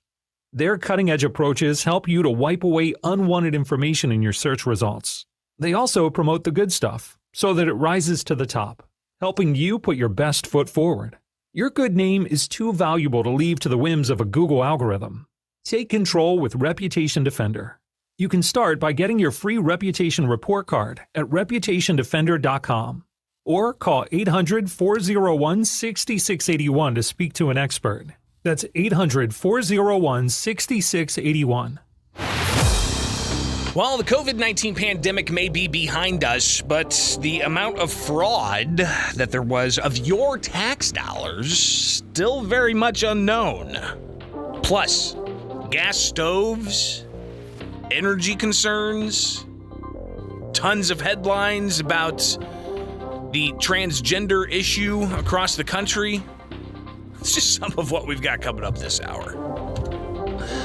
Their cutting-edge approaches help you to wipe away unwanted information in your search results. They also promote the good stuff so that it rises to the top, helping you put your best foot forward. Your good name is too valuable to leave to the whims of a Google algorithm. Take control with Reputation Defender. You can start by getting your free reputation report card at reputationdefender.com or call 800-401-6681 to speak to an expert. That's 800-401-6681. Well, the COVID-19 pandemic may be behind us, but the amount of fraud that there was of your tax dollars still very much unknown. Plus, gas stoves, energy concerns, tons of headlines about the transgender issue across the country. It's just some of what we've got coming up this hour.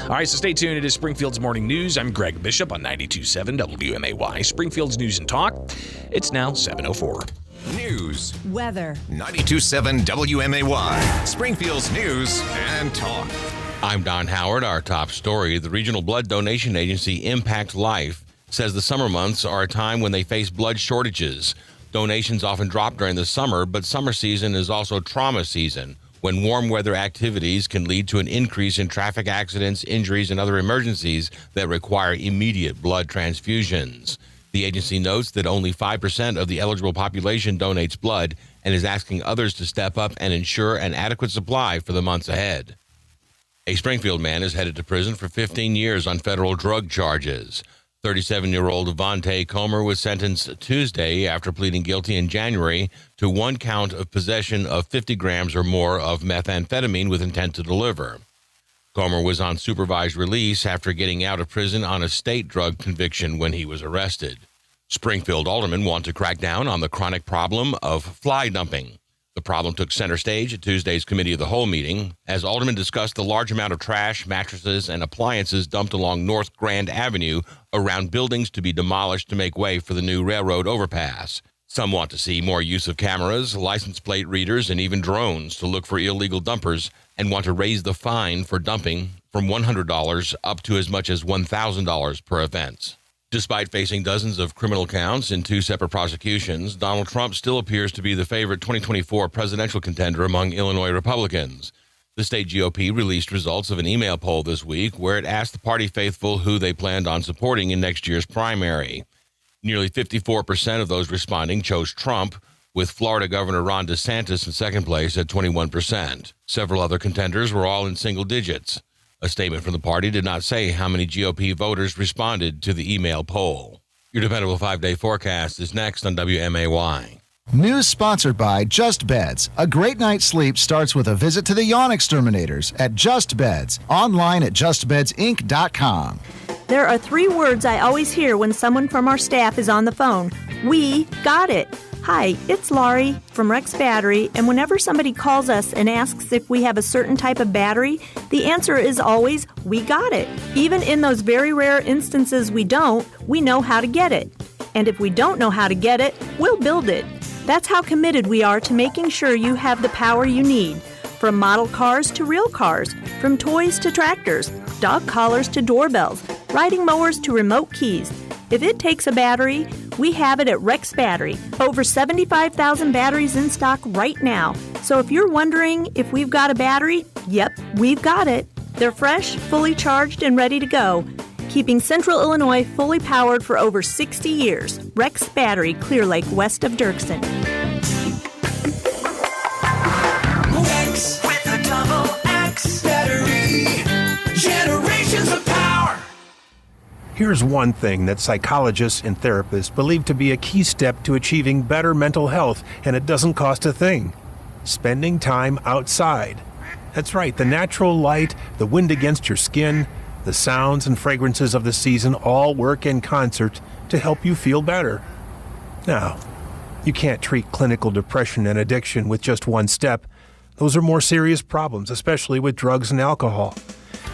All right, so stay tuned. It is Springfield's Morning News. I'm Greg Bishop on 92.7 WMAY, Springfield's News and Talk. It's now 7:04. News. Weather. 92.7 WMAY, Springfield's News and Talk. I'm Don Howard. Our top story, the regional blood donation agency Impact Life says the summer months are a time when they face blood shortages. Donations often drop during the summer, but summer season is also trauma season, when warm weather activities can lead to an increase in traffic accidents, injuries, and other emergencies that require immediate blood transfusions. The agency notes that only 5% of the eligible population donates blood and is asking others to step up and ensure an adequate supply for the months ahead. A Springfield man is headed to prison for 15 years on federal drug charges. 37-year-old Vontae Comer was sentenced Tuesday after pleading guilty in January to one count of possession of 50 grams or more of methamphetamine with intent to deliver. Comer was on supervised release after getting out of prison on a state drug conviction when he was arrested. Springfield aldermen want to crack down on the chronic problem of fly dumping. The problem took center stage at Tuesday's Committee of the Whole meeting as aldermen discussed the large amount of trash, mattresses, and appliances dumped along North Grand Avenue around buildings to be demolished to make way for the new railroad overpass. Some want to see more use of cameras, license plate readers, and even drones to look for illegal dumpers and want to raise the fine for dumping from $100 up to as much as $1,000 per offense. Despite facing dozens of criminal counts in two separate prosecutions, Donald Trump still appears to be the favorite 2024 presidential contender among Illinois Republicans. The state GOP released results of an email poll this week where it asked the party faithful who they planned on supporting in next year's primary. Nearly 54% of those responding chose Trump, with Florida Governor Ron DeSantis in second place at 21%. Several other contenders were all in single digits. A statement from the party did not say how many GOP voters responded to the email poll. Your dependable 5-day forecast is next on WMAY. News sponsored by Just Beds. A great night's sleep starts with a visit to the yawn exterminators at Just Beds. Online at justbedsinc.com. There are 3 words I always hear when someone from our staff is on the phone. We got it. Hi, it's Laurie from Rex Battery, and whenever somebody calls us and asks if we have a certain type of battery, the answer is always, we got it. Even in those very rare instances we don't, we know how to get it. And if we don't know how to get it, we'll build it. That's how committed we are to making sure you have the power you need. From model cars to real cars, from toys to tractors, dog collars to doorbells, riding mowers to remote keys. If it takes a battery, we have it at Rex Battery. Over 75,000 batteries in stock right now. So if you're wondering if we've got a battery, yep, we've got it. They're fresh, fully charged, and ready to go. Keeping Central Illinois fully powered for over 60 years. Rex Battery, Clear Lake, west of Dirksen. X with a double X battery. Generations of power. Here's one thing that psychologists and therapists believe to be a key step to achieving better mental health, and it doesn't cost a thing. Spending time outside. That's right, the natural light, the wind against your skin, the sounds and fragrances of the season all work in concert to help you feel better. Now, you can't treat clinical depression and addiction with just one step. Those are more serious problems, especially with drugs and alcohol.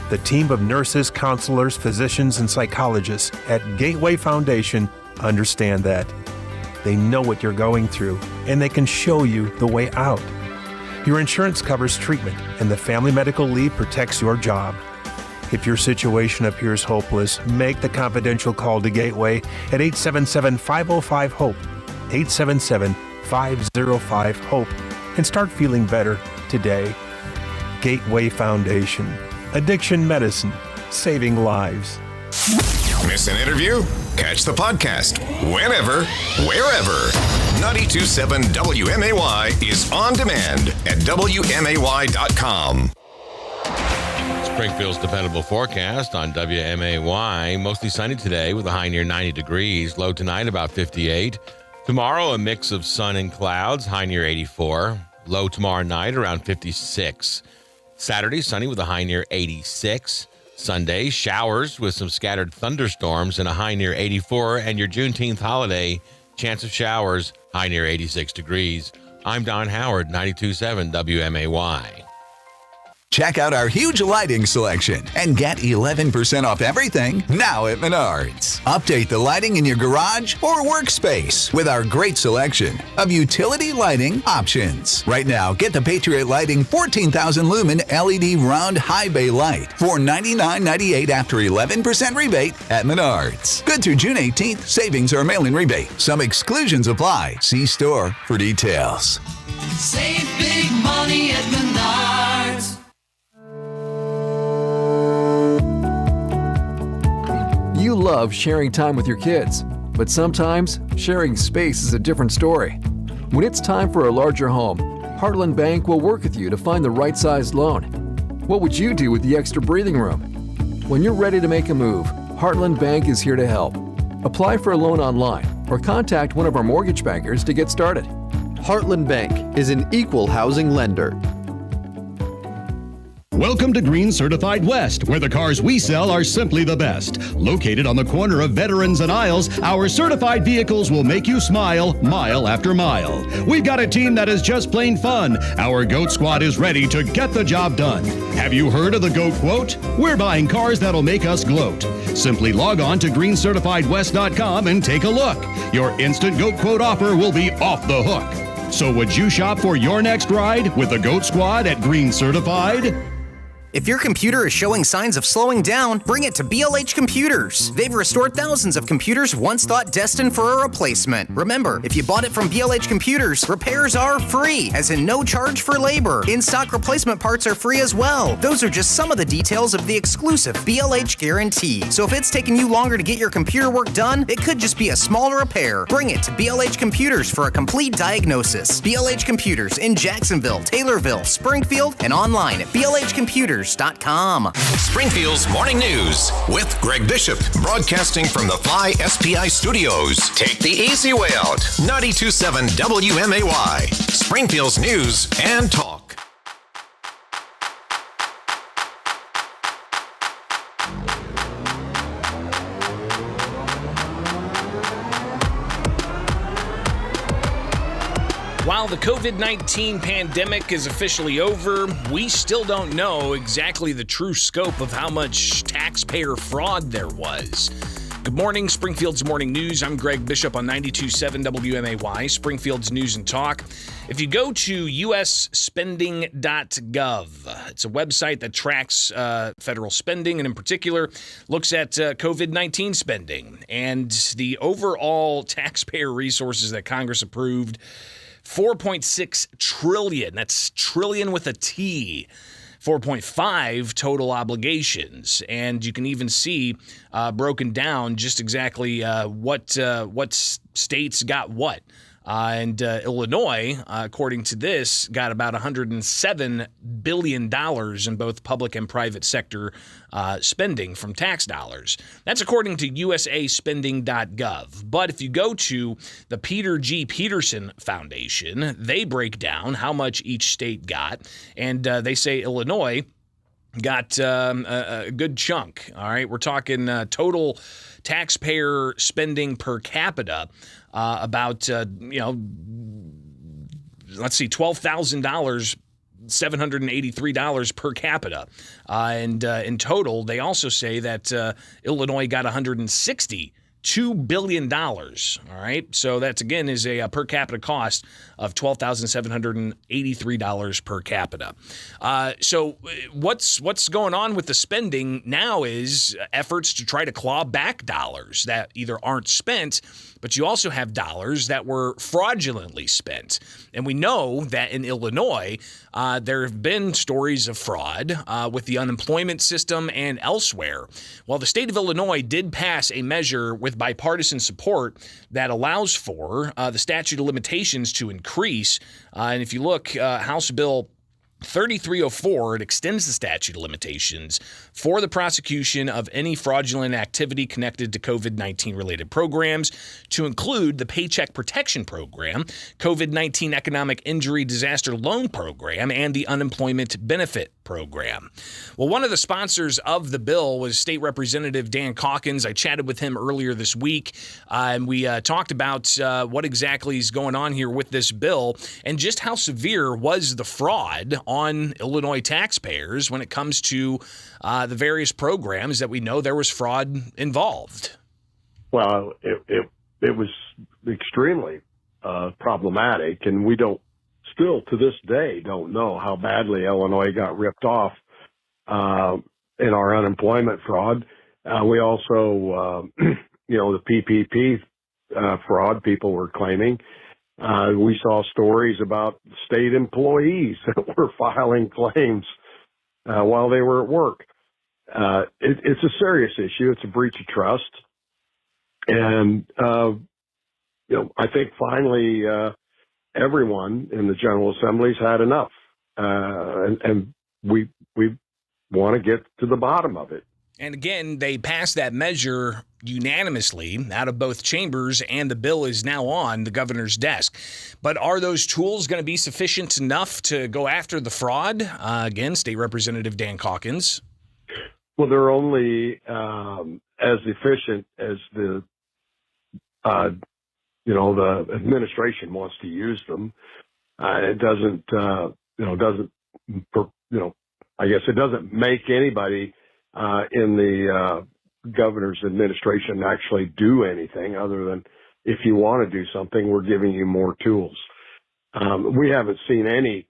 The team of nurses, counselors, physicians, and psychologists at Gateway Foundation understand that. They know what you're going through, and they can show you the way out. Your insurance covers treatment, and the Family Medical Leave protects your job. If your situation appears hopeless, make the confidential call to Gateway at 877-505-HOPE, 877-505-HOPE, and start feeling better today. Gateway Foundation. Addiction medicine, saving lives. Miss an interview? Catch the podcast whenever, wherever. 92.7 WMAY is on demand at WMAY.com. Springfield's dependable forecast on WMAY. Mostly sunny today with a high near 90 degrees. Low tonight about 58. Tomorrow a mix of sun and clouds, high near 84. Low tomorrow night around 56. Saturday, sunny with a high near 86. Sunday, showers with some scattered thunderstorms and a high near 84. And your Juneteenth holiday, chance of showers, high near 86 degrees. I'm Don Howard, 92.7 WMAY. Check out our huge lighting selection and get 11% off everything now at Menards. Update the lighting in your garage or workspace with our great selection of utility lighting options. Right now, get the Patriot Lighting 14,000 lumen LED round high bay light for $99.98 after 11% rebate at Menards. Good through June 18th. Savings or mail-in rebate. Some exclusions apply. See store for details. Save big money at Menards. You love sharing time with your kids, but sometimes sharing space is a different story. When it's time for a larger home, Heartland Bank will work with you to find the right-sized loan. What would you do with the extra breathing room? When you're ready to make a move, Heartland Bank is here to help. Apply for a loan online or contact one of our mortgage bankers to get started. Heartland Bank is an equal housing lender. Welcome to Green Certified West, where the cars we sell are simply the best. Located on the corner of Veterans and Isles, our certified vehicles will make you smile mile after mile. We've got a team that is just plain fun. Our GOAT Squad is ready to get the job done. Have you heard of the GOAT quote? We're buying cars that'll make us gloat. Simply log on to greencertifiedwest.com and take a look. Your instant GOAT quote offer will be off the hook. So would you shop for your next ride with the GOAT Squad at Green Certified? If your computer is showing signs of slowing down, bring it to BLH Computers. They've restored thousands of computers once thought destined for a replacement. Remember, if you bought it from BLH Computers, repairs are free, as in no charge for labor. In-stock replacement parts are free as well. Those are just some of the details of the exclusive BLH guarantee. So if it's taking you longer to get your computer work done, it could just be a small repair. Bring it to BLH Computers for a complete diagnosis. BLH Computers in Jacksonville, Taylorville, Springfield, and online at blhcomputers.com. Springfield's Morning News with Greg Bishop, broadcasting from the Fly SPI studios. Take the easy way out. 92.7 WMAY, Springfield's News and Talk. While the COVID-19 pandemic is officially over, we still don't know exactly the true scope of how much taxpayer fraud there was. Good morning, Springfield's Morning News. I'm Greg Bishop on 92.7 WMAY, Springfield's News and Talk. If you go to usspending.gov, it's a website that tracks federal spending and in particular looks at COVID-19 spending and the overall taxpayer resources that Congress approved. $4.6 trillion. That's trillion with a T. 4.5 total obligations. And you can even see broken down just exactly what states got what. And Illinois, according to this, got about $107 billion in both public and private sector spending from tax dollars. That's according to usaspending.gov. But if you go to the Peter G. Peterson Foundation, they break down how much each state got. And they say Illinois got a good chunk. All right, we're talking total taxpayer spending per capita about let's see, $12,000, $783 per capita, and in total, they also say that Illinois got $162 billion. All right, so that's again is a per capita cost of $12,783 per capita. So what's going on with the spending now is efforts to try to claw back dollars that either aren't spent, but you also have dollars that were fraudulently spent. And we know that in Illinois, there have been stories of fraud with the unemployment system and elsewhere. Well, the state of Illinois did pass a measure with bipartisan support that allows for the statute of limitations to increase. And if you look, House Bill 3304, it extends the statute of limitations for the prosecution of any fraudulent activity connected to COVID-19 related programs to include the Paycheck Protection Program, COVID-19 Economic Injury Disaster Loan Program, and the Unemployment Benefit program. Well, one of the sponsors of the bill was State Representative Dan Calkins. I chatted with him earlier this week, and we talked about what exactly is going on here with this bill and just how severe was the fraud on Illinois taxpayers when it comes to the various programs that we know there was fraud involved. Well, it was extremely problematic, and we still to this day don't know how badly Illinois got ripped off in our unemployment fraud. We also, the PPP fraud people were claiming. We saw stories about state employees that were filing claims while they were at work. It's a serious issue. It's a breach of trust. And, I think finally everyone in the General Assembly's had enough. And we want to get to the bottom of it. And again, they passed that measure unanimously out of both chambers, and the bill is now on the governor's desk. But are those tools going to be sufficient enough to go after the fraud? Again, State Representative Dan Calkins. Well, they're only as efficient as the administration wants to use them. It doesn't, I guess it doesn't make anybody in the governor's administration actually do anything other than if you want to do something, we're giving you more tools. We haven't seen any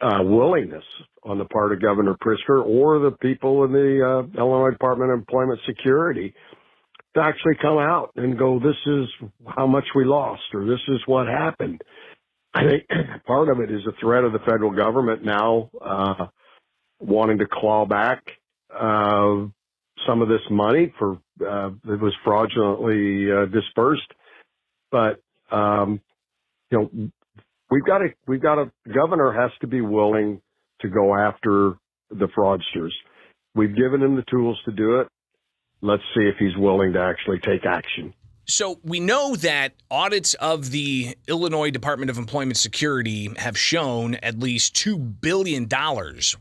willingness on the part of Governor Pritzker or the people in the Illinois Department of Employment Security to actually come out and go, this is how much we lost, or this is what happened. I think part of it is a threat of the federal government now wanting to claw back some of this money for that was fraudulently dispersed. But the governor has to be willing to go after the fraudsters. We've given him the tools to do it. Let's see if he's willing to actually take action. So we know that audits of the Illinois Department of Employment Security have shown at least $2 billion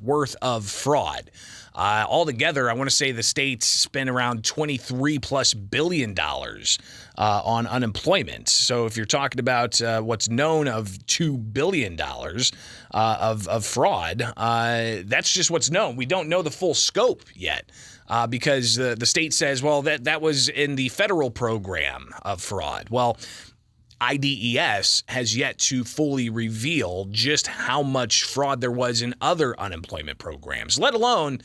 worth of fraud. Altogether, I want to say the state's spent around $23+ billion on unemployment. So if you're talking about what's known of $2 billion of fraud, that's just what's known. We don't know the full scope yet. Because the state says, well, that was in the federal program of fraud. Well, IDES has yet to fully reveal just how much fraud there was in other unemployment programs, let alone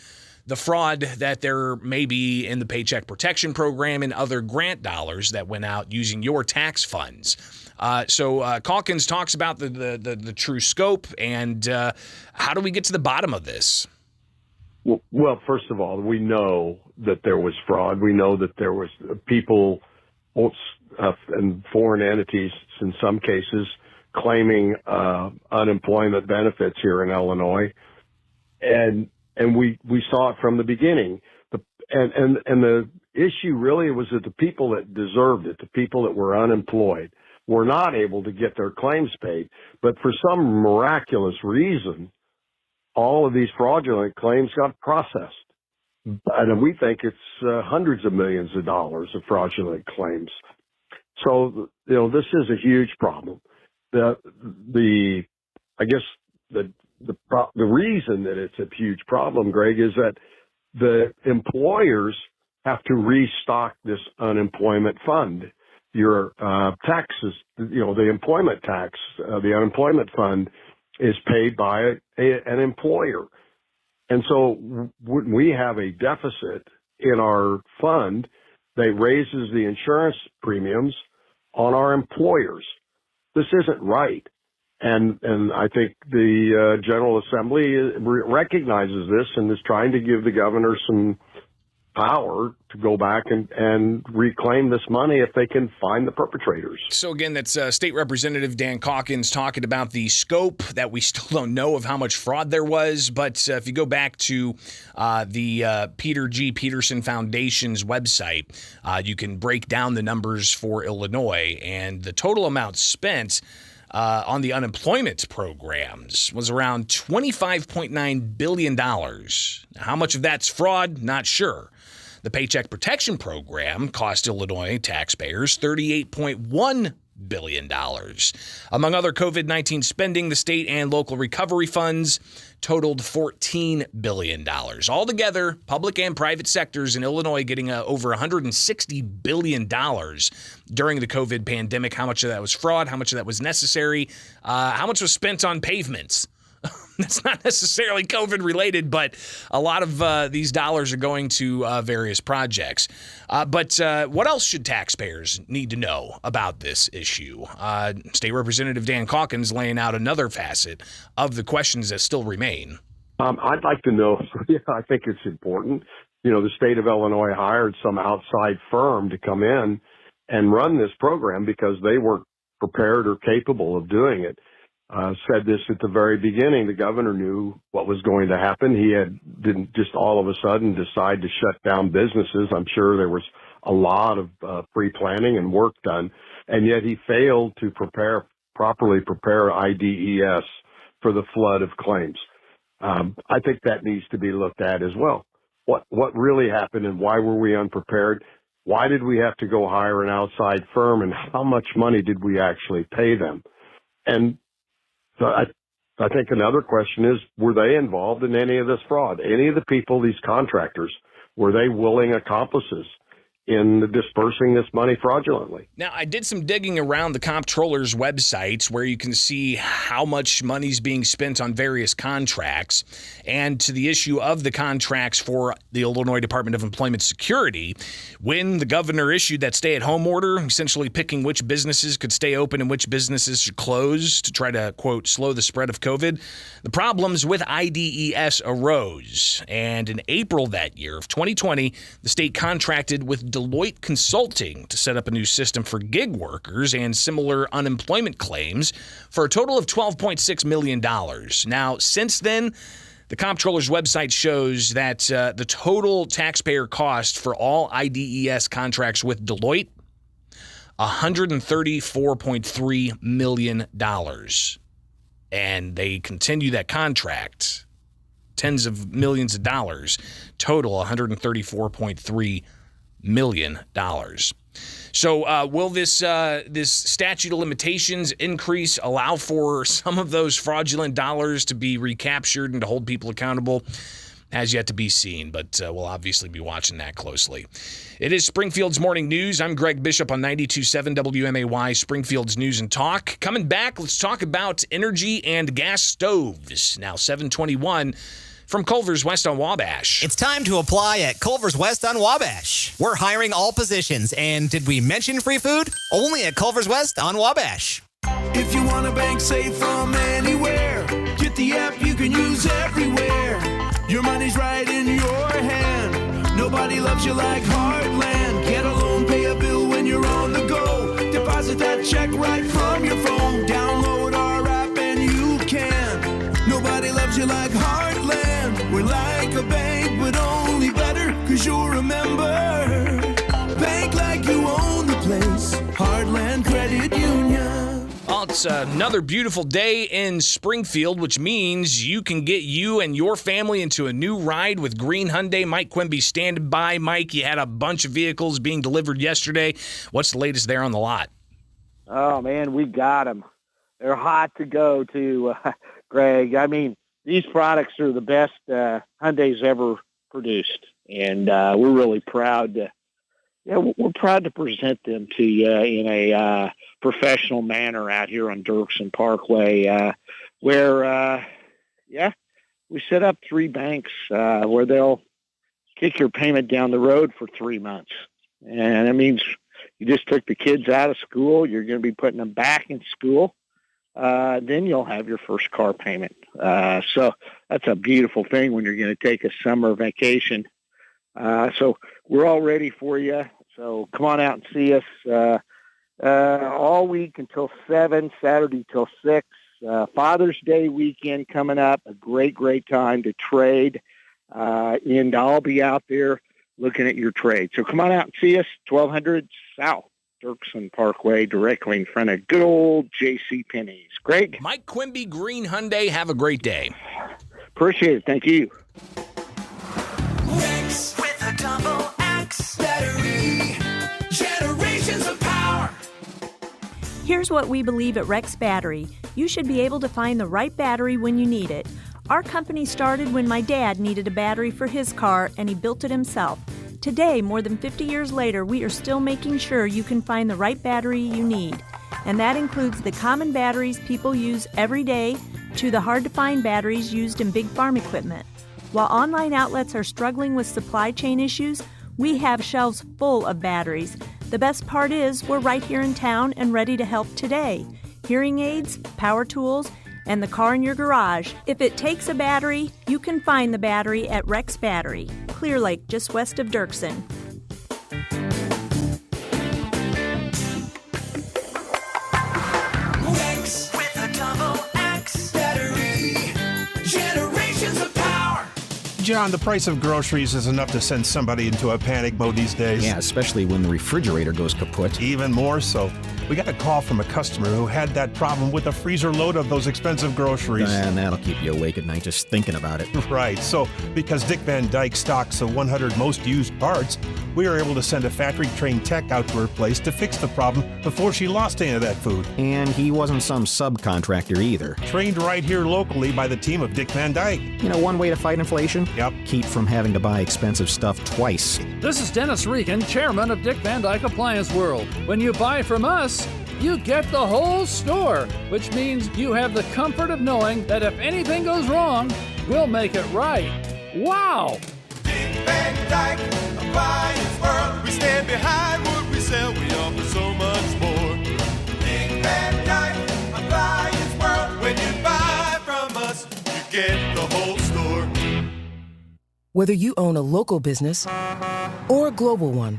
the fraud that there may be in the Paycheck Protection Program and other grant dollars that went out using your tax funds. So Calkins talks about the true scope and how do we get to the bottom of this? Well, first of all, we know that there was fraud. We know that there was people and foreign entities, in some cases, claiming unemployment benefits here in Illinois, and we saw it from the beginning. And the issue really was that the people that deserved it, the people that were unemployed, were not able to get their claims paid. But for some miraculous reason, all of these fraudulent claims got processed. And we think it's hundreds of millions of dollars of fraudulent claims. So, this is a huge problem. The reason that it's a huge problem, Greg, is that the employers have to restock this unemployment fund. Your taxes, the employment tax, the unemployment fund is paid by an employer. And so when we have a deficit in our fund that raises the insurance premiums on our employers, this isn't right. And I think the General Assembly recognizes this and is trying to give the governor some power to go back and reclaim this money if they can find the perpetrators. So again, that's State Representative Dan Calkins talking about the scope that we still don't know of how much fraud there was. But if you go back to the Peter G. Peterson Foundation's website, you can break down the numbers for Illinois, and the total amount spent on the unemployment programs was around $25.9 billion. Now, how much of that's fraud? Not sure. The Paycheck Protection Program cost Illinois taxpayers $38.1 billion. Among other COVID-19 spending, the state and local recovery funds totaled $14 billion. Altogether, public and private sectors in Illinois getting over $160 billion during the COVID pandemic. How much of that was fraud? How much of that was necessary? How much was spent on pavements? That's not necessarily COVID related, but a lot of these dollars are going to various projects. But what else should taxpayers need to know about this issue? State Representative Dan Calkins laying out another facet of the questions that still remain. I'd like to know, I think it's important. The state of Illinois hired some outside firm to come in and run this program because they weren't prepared or capable of doing it. Said this at the very beginning. The governor knew what was going to happen. He didn't just all of a sudden decide to shut down businesses. I'm sure there was a lot of pre-planning and work done, and yet he failed to properly prepare IDES for the flood of claims. I think that needs to be looked at as well. What really happened and why were we unprepared? Why did we have to go hire an outside firm, and how much money did we actually pay them? And so I think another question is, were they involved in any of this fraud? Any of the people, these contractors, were they willing accomplices in dispersing this money fraudulently? Now, I did some digging around the comptroller's website where you can see how much money's being spent on various contracts. And to the issue of the contracts for the Illinois Department of Employment Security, when the governor issued that stay-at-home order, essentially picking which businesses could stay open and which businesses should close to try to, quote, slow the spread of COVID, the problems with IDES arose. And in April that year of 2020, the state contracted with Deloitte Consulting to set up a new system for gig workers and similar unemployment claims for a total of $12.6 million. Now, since then, the comptroller's website shows that the total taxpayer cost for all IDES contracts with Deloitte, $134.3 million. And they continue that contract, tens of millions of dollars, total $134.3 million. So will this statute of limitations increase allow for some of those fraudulent dollars to be recaptured and to hold people accountable? Has yet to be seen, but we'll obviously be watching that closely. It is Springfield's Morning News. I'm Greg Bishop on 92.7 WMAY, Springfield's News and Talk. Coming back, let's talk about energy and gas stoves. Now 7:21. From Culver's West on Wabash. It's time to apply at Culver's West on Wabash. We're hiring all positions, and did we mention free food? Only at Culver's West on Wabash. If you want a bank safe from anywhere, get the app you can use everywhere. Your money's right in your hand. Nobody loves you like Heartland. Get a loan, pay a bill when you're on the go. Deposit that check right from your phone. Download our app and you can. Nobody loves you like Heartland. We're like a bank, but only better, 'cause you'll remember. Bank like you own the place. Heartland Credit Union. Well, it's another beautiful day in Springfield, which means you can get you and your family into a new ride with Green Hyundai. Mike Quimby standing by. Mike, you had a bunch of vehicles being delivered yesterday. What's the latest there on the lot? Oh, man, we got them. They're hot to go, too, Greg. I mean, these products are the best Hyundai's ever produced, and we're really proud to. Yeah, we're proud to present them to you in a professional manner out here on Dirksen Parkway, where we set up 3 banks where they'll kick your payment down the road for 3 months, and that means you just took the kids out of school. You're going to be putting them back in school. Then you'll have your first car payment. So that's a beautiful thing when you're going to take a summer vacation. So we're all ready for you. So come on out and see us all week until 7, Saturday till 6. Father's Day weekend coming up, a great time to trade. And I'll be out there looking at your trade. So come on out and see us, 1200 South Dirksen Parkway, directly in front of good old J.C. Penney's. Greg? Mike Quimby, Green Hyundai. Have a great day. Appreciate it. Thank you. Rex with a double X battery. Generations of power. Here's what we believe at Rex Battery. You should be able to find the right battery when you need it. Our company started when my dad needed a battery for his car, and he built it himself. Today, more than 50 years later, we are still making sure you can find the right battery you need. And that includes the common batteries people use every day to the hard-to-find batteries used in big farm equipment. While online outlets are struggling with supply chain issues, we have shelves full of batteries. The best part is we're right here in town and ready to help today. Hearing aids, power tools, and the car in your garage. If it takes a battery, you can find the battery at Rex Battery, Clear Lake, just west of Dirksen. Rex with a double X battery. Generations of power. John, the price of groceries is enough to send somebody into a panic mode these days. Yeah, especially when the refrigerator goes kaput. Even more so. We got a call from a customer who had that problem with a freezer load of those expensive groceries. And that'll keep you awake at night just thinking about it. Right. So, because Dick Van Dyke stocks the 100 most used parts, we were able to send a factory-trained tech out to her place to fix the problem before she lost any of that food. And he wasn't some subcontractor either. Trained right here locally by the team of Dick Van Dyke. You know, one way to fight inflation? Yep. Keep from having to buy expensive stuff twice. This is Dennis Regan, chairman of Dick Van Dyke Appliance World. When you buy from us, you get the whole store, which means you have the comfort of knowing that if anything goes wrong, we'll make it right. Wow! Dick Van Dyke Appliance World. We stand behind what we sell. We offer so much more. Dick Van Dyke Appliance World. When you buy from us, you get the whole store. Whether you own a local business or a global one,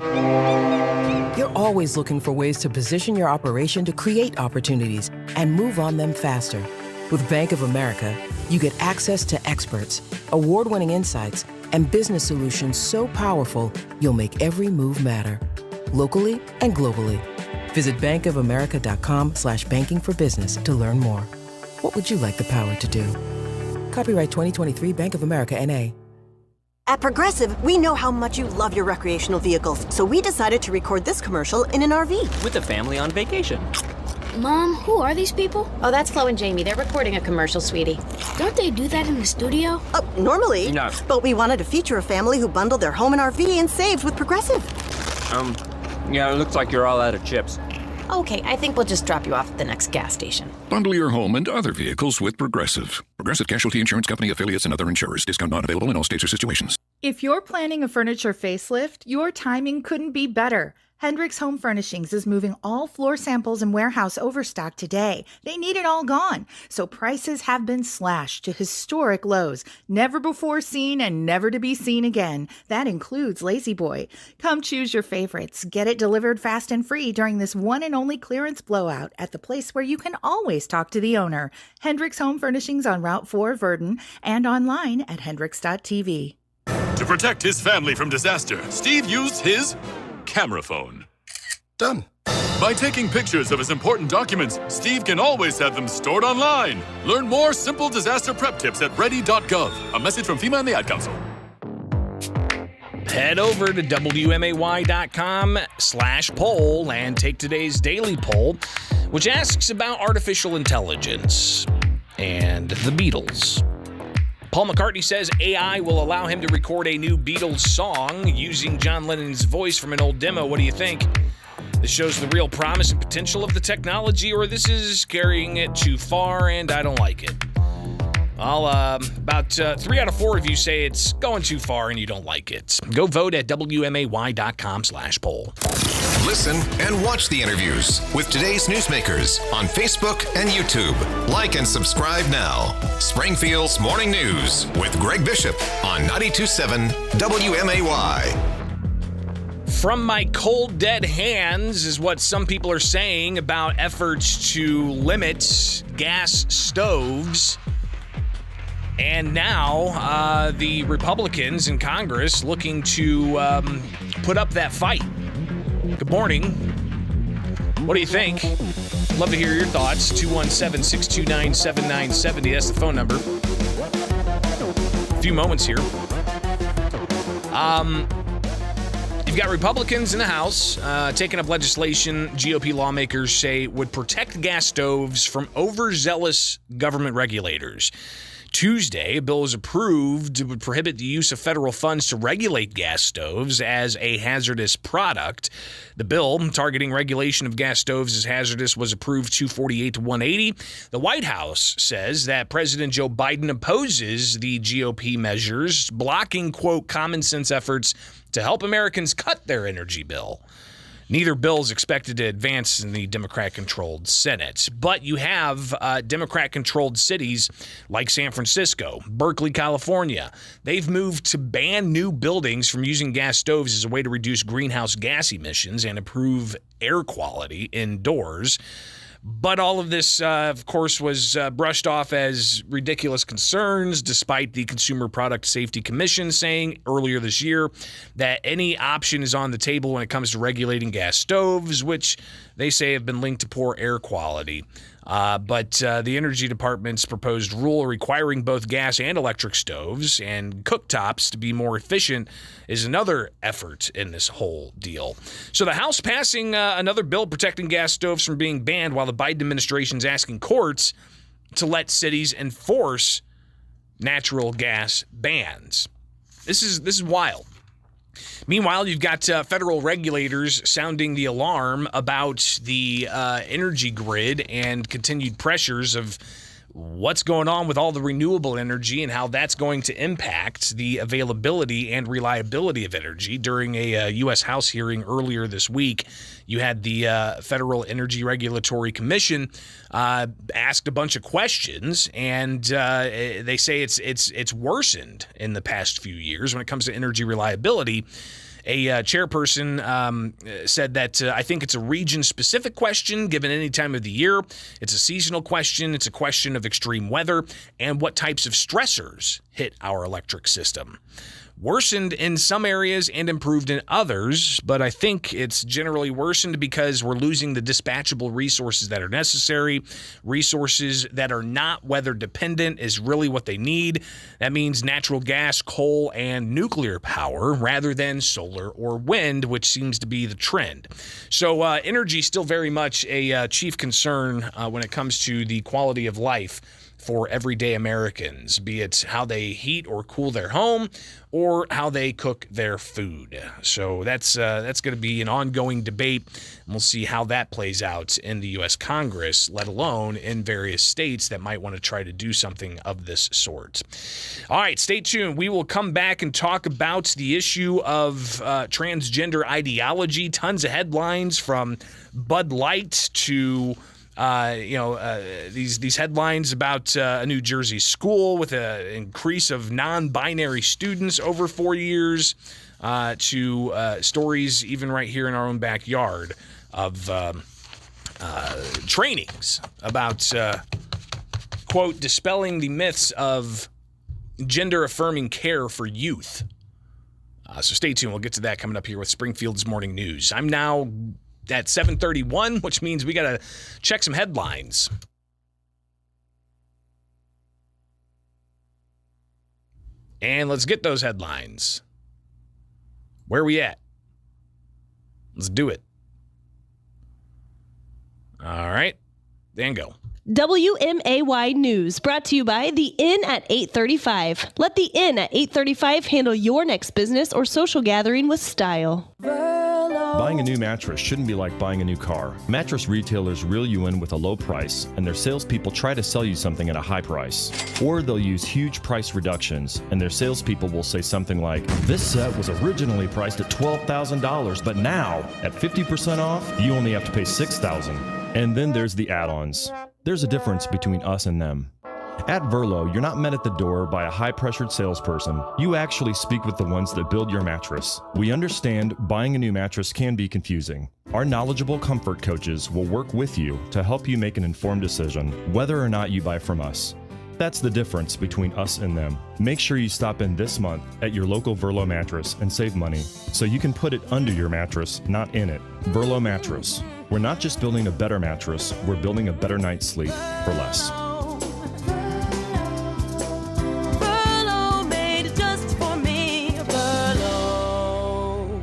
you're always looking for ways to position your operation to create opportunities and move on them faster. With Bank of America, you get access to experts, award-winning insights, and business solutions so powerful, you'll make every move matter. Locally and globally. Visit bankofamerica.com/banking for business to learn more. What would you like the power to do? Copyright 2023 Bank of America, N.A. At Progressive, we know how much you love your recreational vehicles, so we decided to record this commercial in an RV. With a family on vacation. Mom, who are these people? Oh, that's Flo and Jamie. They're recording a commercial, sweetie. Don't they do that in the studio? Normally. No. But we wanted to feature a family who bundled their home and RV and saved with Progressive. Yeah, it looks like you're all out of chips. Okay, I think we'll just drop you off at the next gas station. Bundle your home and other vehicles with Progressive. Progressive Casualty Insurance Company, affiliates, and other insurers. Discount not available in all states or situations. If you're planning a furniture facelift, your timing couldn't be better. Hendricks Home Furnishings is moving all floor samples and warehouse overstock today. They need it all gone. So prices have been slashed to historic lows, never before seen and never to be seen again. That includes Lazy Boy. Come choose your favorites. Get it delivered fast and free during this one and only clearance blowout at the place where you can always talk to the owner. Hendricks Home Furnishings on Route 4, Verdon, and online at hendricks.tv. To protect his family from disaster, Steve used his camera phone. Done. By taking pictures of his important documents, Steve can always have them stored online. Learn more simple disaster prep tips at ready.gov. A message from FEMA and the Ad Council. Head over to WMAY.com/poll and take today's daily poll, which asks about artificial intelligence and the Beatles. Paul McCartney says AI will allow him to record a new Beatles song using John Lennon's voice from an old demo. What do you think? This shows the real promise and potential of the technology, or this is carrying it too far, and I don't like it. About 3 out of 4 of you say it's going too far and you don't like it. Go vote at WMAY.com/poll. Listen and watch the interviews with today's newsmakers on Facebook and YouTube. Like and subscribe now. Springfield's Morning News with Greg Bishop on 92.7 WMAY. From my cold, dead hands is what some people are saying about efforts to limit gas stoves. And now the Republicans in Congress looking to put up that fight. Good morning. What do you think? Love to hear your thoughts. 217-629-7970. That's the phone number. A few moments here. You've got Republicans in the House taking up legislation GOP lawmakers say would protect gas stoves from overzealous government regulators. Tuesday, a bill was approved. It would prohibit the use of federal funds to regulate gas stoves as a hazardous product. The bill targeting regulation of gas stoves as hazardous was approved 248 to 180. The White House says that President Joe Biden opposes the GOP measures, blocking, quote, common sense efforts to help Americans cut their energy bill. Neither bill is expected to advance in the Democrat-controlled Senate. But you have Democrat-controlled cities like San Francisco, Berkeley, California. They've moved to ban new buildings from using gas stoves as a way to reduce greenhouse gas emissions and improve air quality indoors. But all of this, of course, was brushed off as ridiculous concerns, despite the Consumer Product Safety Commission saying earlier this year that any option is on the table when it comes to regulating gas stoves, which they say have been linked to poor air quality. But the Energy Department's proposed rule requiring both gas and electric stoves and cooktops to be more efficient is another effort in this whole deal. So the House passing another bill protecting gas stoves from being banned, while the Biden administration is asking courts to let cities enforce natural gas bans. This is wild. Meanwhile, you've got federal regulators sounding the alarm about the energy grid and continued pressures of what's going on with all the renewable energy and how that's going to impact the availability and reliability of energy. During a U.S. House hearing earlier this week, you had the Federal Energy Regulatory Commission asked a bunch of questions, and they say it's worsened in the past few years when it comes to energy reliability. A chairperson said that I think it's a region-specific question given any time of the year. It's a seasonal question. It's a question of extreme weather and what types of stressors hit our electric system. Worsened in some areas and improved in others, but I think it's generally worsened because we're losing the dispatchable resources that are necessary. Resources that are not weather dependent is really what they need. That means natural gas, coal, and nuclear power rather than solar or wind, which seems to be the trend. So energy is still very much a chief concern when it comes to the quality of life for everyday Americans, be it how they heat or cool their home or how they cook their food. So that's going to be an ongoing debate, and we'll see how that plays out in the U.S. Congress, let alone in various states that might want to try to do something of this sort. All right, stay tuned. We will come back and talk about the issue of transgender ideology. Tons of headlines from Bud Light to these headlines about a New Jersey school with an increase of non-binary students over 4 years to stories even right here in our own backyard of trainings about, quote, dispelling the myths of gender-affirming care for youth. So stay tuned. We'll get to that coming up here with Springfield's Morning News. I'm now at 7:31, which means we got to check some headlines. And let's get those headlines. Where are we at? Let's do it. All right. Then go. WMAY News, brought to you by The Inn at 835. Let The Inn at 835 handle your next business or social gathering with style. Buying a new mattress shouldn't be like buying a new car. Mattress retailers reel you in with a low price, and their salespeople try to sell you something at a high price. Or they'll use huge price reductions, and their salespeople will say something like, "This set was originally priced at $12,000, but now, at 50% off, you only have to pay $6,000. And then there's the add-ons. There's a difference between us and them. At Verlo, you're not met at the door by a high-pressured salesperson. You actually speak with the ones that build your mattress. We understand buying a new mattress can be confusing. Our knowledgeable comfort coaches will work with you to help you make an informed decision, whether or not you buy from us. That's the difference between us and them. Make sure you stop in this month at your local Verlo mattress and save money, so you can put it under your mattress, not in it. Verlo Mattress. We're not just building a better mattress, we're building a better night's sleep for less. Furlough made just for me. Furlough.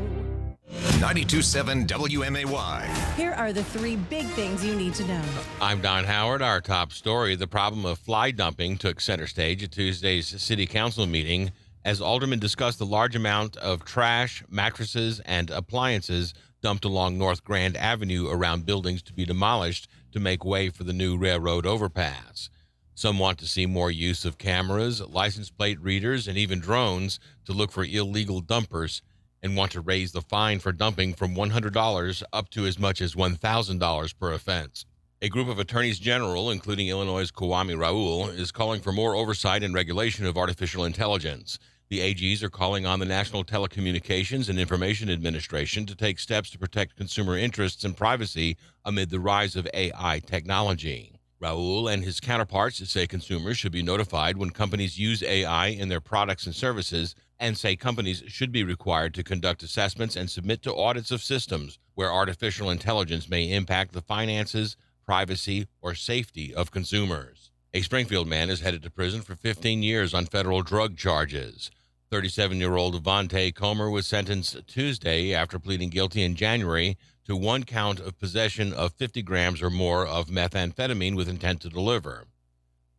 92.7 WMAY. Here are the three big things you need to know. I'm Don Howard. Our top story, the problem of fly dumping took center stage at Tuesday's city council meeting as aldermen discussed the large amount of trash, mattresses, and appliances dumped along North Grand Avenue around buildings to be demolished to make way for the new railroad overpass. Some want to see more use of cameras, license plate readers, and even drones to look for illegal dumpers, and want to raise the fine for dumping from $100 up to as much as $1,000 per offense. A group of attorneys general, including Illinois' Kwame Raoul, is calling for more oversight and regulation of artificial intelligence. The AGs are calling on the National Telecommunications and Information Administration to take steps to protect consumer interests and privacy amid the rise of AI technology. Raoul and his counterparts say consumers should be notified when companies use AI in their products and services, and say companies should be required to conduct assessments and submit to audits of systems where artificial intelligence may impact the finances, privacy, or safety of consumers. A Springfield man is headed to prison for 15 years on federal drug charges. 37-year-old Devontae Comer was sentenced Tuesday after pleading guilty in January to one count of possession of 50 grams or more of methamphetamine with intent to deliver.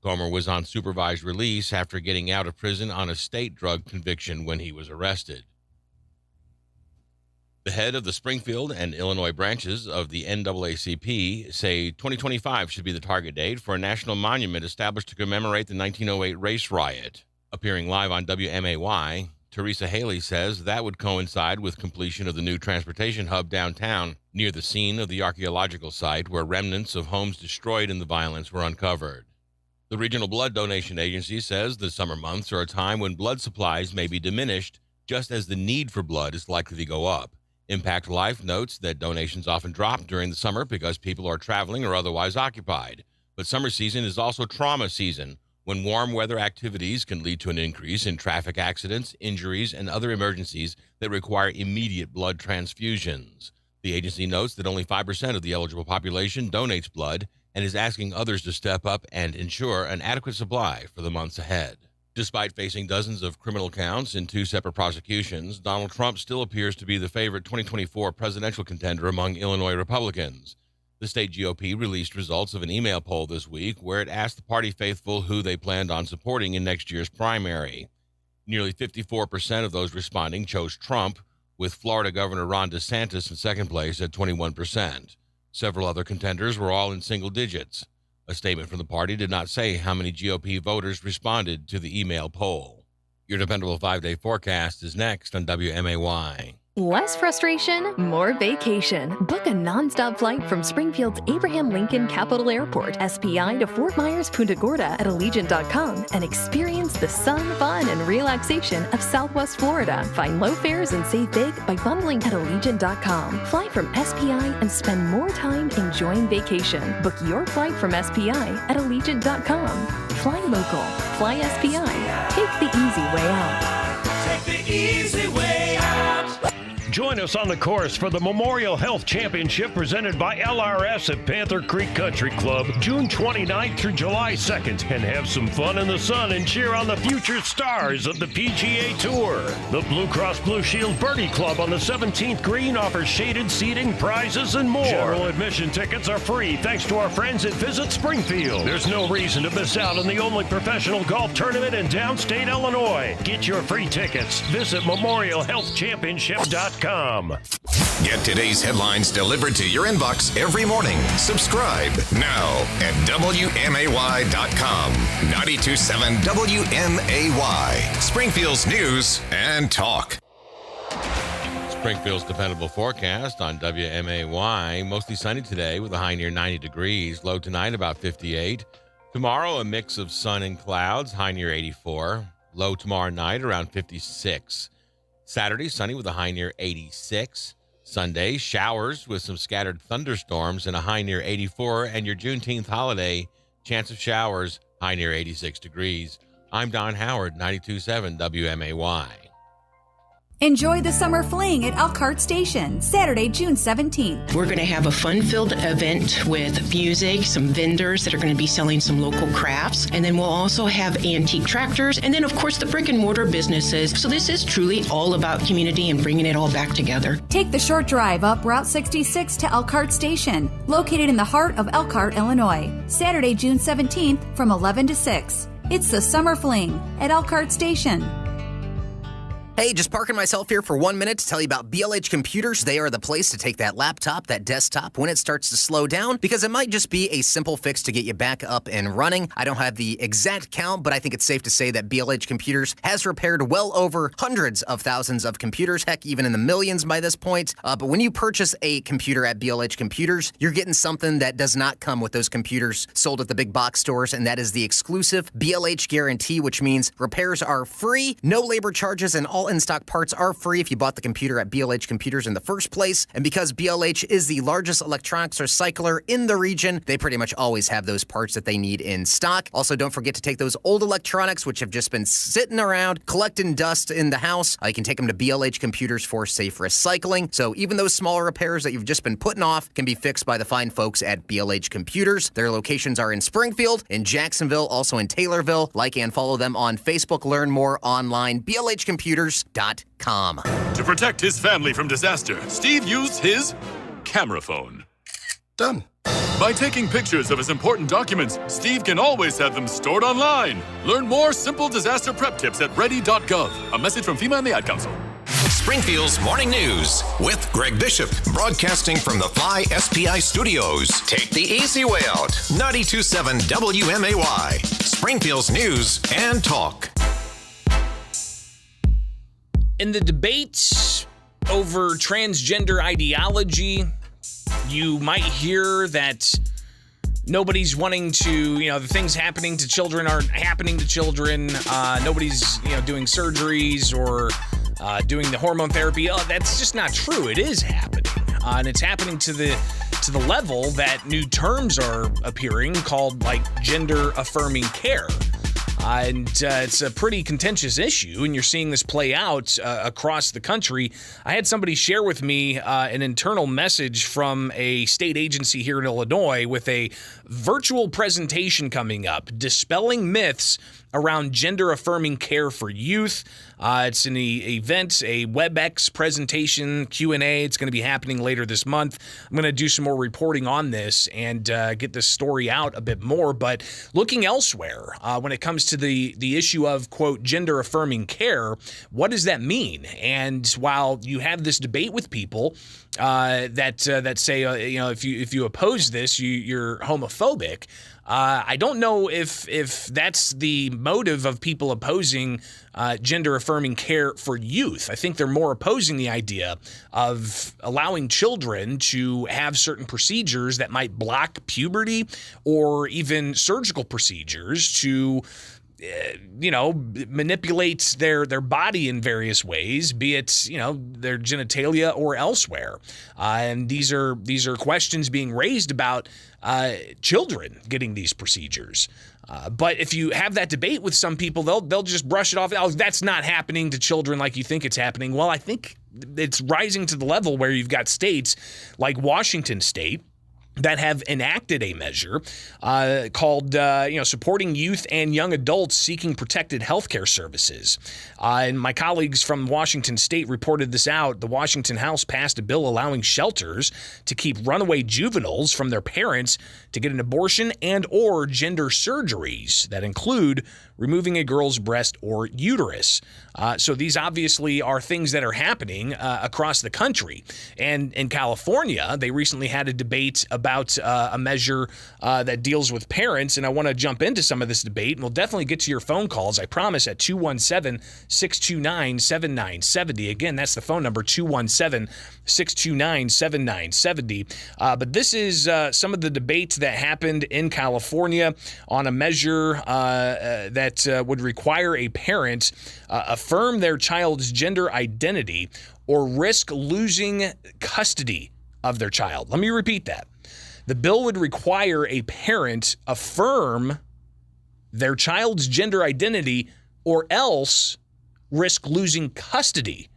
Comer was on supervised release after getting out of prison on a state drug conviction when he was arrested. The head of the Springfield and Illinois branches of the NAACP say 2025 should be the target date for a national monument established to commemorate the 1908 race riot. Appearing live on WMAY, Teresa Haley says that would coincide with completion of the new transportation hub downtown near the scene of the archaeological site where remnants of homes destroyed in the violence were uncovered. The Regional Blood Donation Agency says the summer months are a time when blood supplies may be diminished, just as the need for blood is likely to go up. Impact Life notes that donations often drop during the summer because people are traveling or otherwise occupied. But summer season is also trauma season, when warm weather activities can lead to an increase in traffic accidents, injuries, and other emergencies that require immediate blood transfusions. The agency notes that only 5% of the eligible population donates blood and is asking others to step up and ensure an adequate supply for the months ahead. Despite facing dozens of criminal counts in two separate prosecutions, Donald Trump still appears to be the favorite 2024 presidential contender among Illinois Republicans. The state GOP released results of an email poll this week where it asked the party faithful who they planned on supporting in next year's primary. Nearly 54% of those responding chose Trump, with Florida Governor Ron DeSantis in second place at 21%. Several other contenders were all in single digits. A statement from the party did not say how many GOP voters responded to the email poll. Your dependable 5-day forecast is next on WMAY. Less frustration, more vacation. Book a nonstop flight from Springfield's Abraham Lincoln Capitol Airport, SPI, to Fort Myers, Punta Gorda at Allegiant.com and experience the sun, fun, and relaxation of Southwest Florida. Find low fares and save big by bundling at Allegiant.com. Fly from SPI and spend more time enjoying vacation. Book your flight from SPI at Allegiant.com. Fly local. Fly SPI. Take the easy way out. Take the easy way out. Join us on the course for the Memorial Health Championship presented by LRS at Panther Creek Country Club, June 29th through July 2nd, and have some fun in the sun and cheer on the future stars of the PGA Tour. The Blue Cross Blue Shield Birdie Club on the 17th green offers shaded seating, prizes, and more. General admission tickets are free thanks to our friends at Visit Springfield. There's no reason to miss out on the only professional golf tournament in downstate Illinois. Get your free tickets. Visit memorialhealthchampionship.com. Get today's headlines delivered to your inbox every morning. Subscribe now at WMAY.com. 92.7 WMAY. Springfield's News and Talk. Springfield's dependable forecast on WMAY. Mostly sunny today with a high near 90 degrees. Low tonight about 58. Tomorrow a mix of sun and clouds, high near 84. Low tomorrow night around 56. Saturday, sunny with a high near 86. Sunday, showers with some scattered thunderstorms and a high near 84. And your Juneteenth holiday, chance of showers, high near 86 degrees. I'm Don Howard, 92.7 WMAY. Enjoy the summer fling at Elkhart Station, Saturday, June 17th. We're going to have a fun-filled event with music, some vendors that are going to be selling some local crafts, and then we'll also have antique tractors, and then, of course, the brick-and-mortar businesses. So this is truly all about community and bringing it all back together. Take the short drive up Route 66 to Elkhart Station, located in the heart of Elkhart, Illinois. Saturday, June 17th from 11 to 6. It's the Summer Fling at Elkhart Station. Hey, just parking myself here for 1 minute to tell you about BLH Computers. They are the place to take that laptop, that desktop, when it starts to slow down, because it might just be a simple fix to get you back up and running. I don't have the exact count, but I think it's safe to say that BLH Computers has repaired well over hundreds of thousands of computers, heck, even in the millions by this point. But when you purchase a computer at BLH Computers, you're getting something that does not come with those computers sold at the big box stores, and that is the exclusive BLH guarantee, which means repairs are free, no labor charges, and all in-stock parts are free if you bought the computer at BLH Computers in the first place. And because BLH is the largest electronics recycler in the region, they pretty much always have those parts that they need in stock. Also, don't forget to take those old electronics, which have just been sitting around, collecting dust in the house. You can take them to BLH Computers for safe recycling. So even those smaller repairs that you've just been putting off can be fixed by the fine folks at BLH Computers. Their locations are in Springfield, in Jacksonville, also in Taylorville. Like and follow them on Facebook. Learn more online, blhcomputers.com. To protect his family from disaster, Steve used his camera phone. Done. By taking pictures of his important documents, Steve can always have them stored online. Learn more simple disaster prep tips at ready.gov. A message from FEMA and the Ad Council. Springfield's Morning News with Greg Bishop, broadcasting from the Fly SPI Studios. Take the easy way out. 92.7 WMAY, Springfield's News and Talk. In the debate over transgender ideology, you might hear that nobody's wanting to, the things happening to children aren't happening to children. Nobody's, doing surgeries or doing the hormone therapy. Oh, that's just not true. It is happening. And it's happening to the level that new terms are appearing called gender affirming care. And it's a pretty contentious issue, and you're seeing this play out across the country. I had somebody share with me an internal message from a state agency here in Illinois with a virtual presentation coming up, dispelling myths around gender-affirming care for youth. It's an event, a WebEx presentation, Q&A. It's going to be happening later this month. I'm going to do some more reporting on this and get this story out a bit more. But looking elsewhere, when it comes to the issue of, quote, gender-affirming care, what does that mean? And while you have this debate with people that say, if you oppose this, you're homophobic, I don't know if that's the motive of people opposing gender-affirming care for youth. I think they're more opposing the idea of allowing children to have certain procedures that might block puberty or even surgical procedures to manipulate their body in various ways, be it, their genitalia or elsewhere. And these are questions being raised about children getting these procedures. But if you have that debate with some people, they'll just brush it off. Oh, that's not happening to children like you think it's happening. Well, I think it's rising to the level where you've got states like Washington State that have enacted a measure called, supporting youth and young adults seeking protected healthcare services. And my colleagues from Washington State reported this out. The Washington House passed a bill allowing shelters to keep runaway juveniles from their parents to get an abortion and or gender surgeries that include removing a girl's breast or uterus. So these obviously are things that are happening across the country. And in California, they recently had a debate about a measure that deals with parents. And I want to jump into some of this debate, and we'll definitely get to your phone calls, I promise, at 217-629-7970. Again, that's the phone number, 217-629-7970. But this is some of the debate that happened in California on a measure that would require a parent affirm their child's gender identity or risk losing custody of their child. Let me repeat that. The bill would require a parent affirm their child's gender identity or else risk losing custody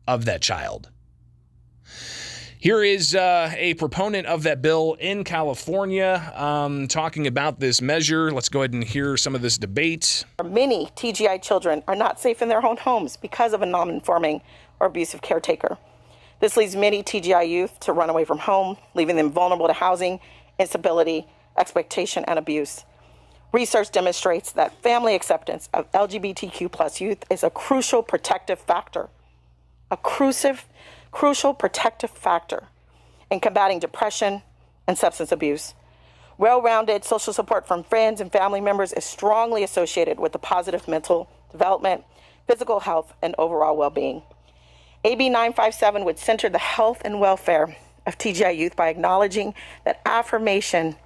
of that child. Here is a proponent of that bill in California talking about this measure. Let's go ahead and hear some of this debate. Many TGI children are not safe in their own homes because of a non-informing or abusive caretaker. This leads many TGI youth to run away from home, leaving them vulnerable to housing, instability, exploitation, and abuse. Research demonstrates that family acceptance of LGBTQ+ youth is a crucial protective factor. Crucial protective factor in combating depression and substance abuse. Well-rounded social support from friends and family members is strongly associated with the positive mental development, physical health, and overall well-being. AB 957 would center the health and welfare of TGI youth by acknowledging that affirmation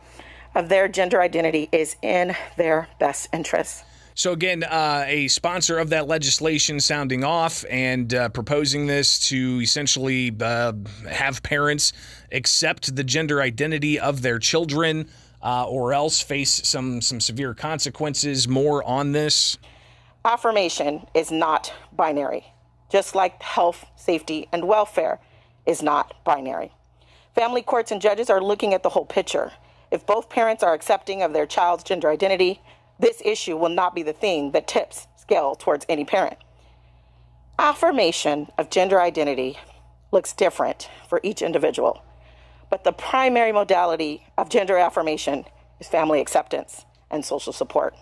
of their gender identity is in their best interests. So again, a sponsor of that legislation sounding off and proposing this to essentially have parents accept the gender identity of their children or else face some severe consequences. More on this. Affirmation is not binary, just like health, safety, and welfare is not binary. Family courts and judges are looking at the whole picture. If both parents are accepting of their child's gender identity, this issue will not be the thing that tips scale towards any parent. Affirmation of gender identity looks different for each individual, but the primary modality of gender affirmation is family acceptance and social support.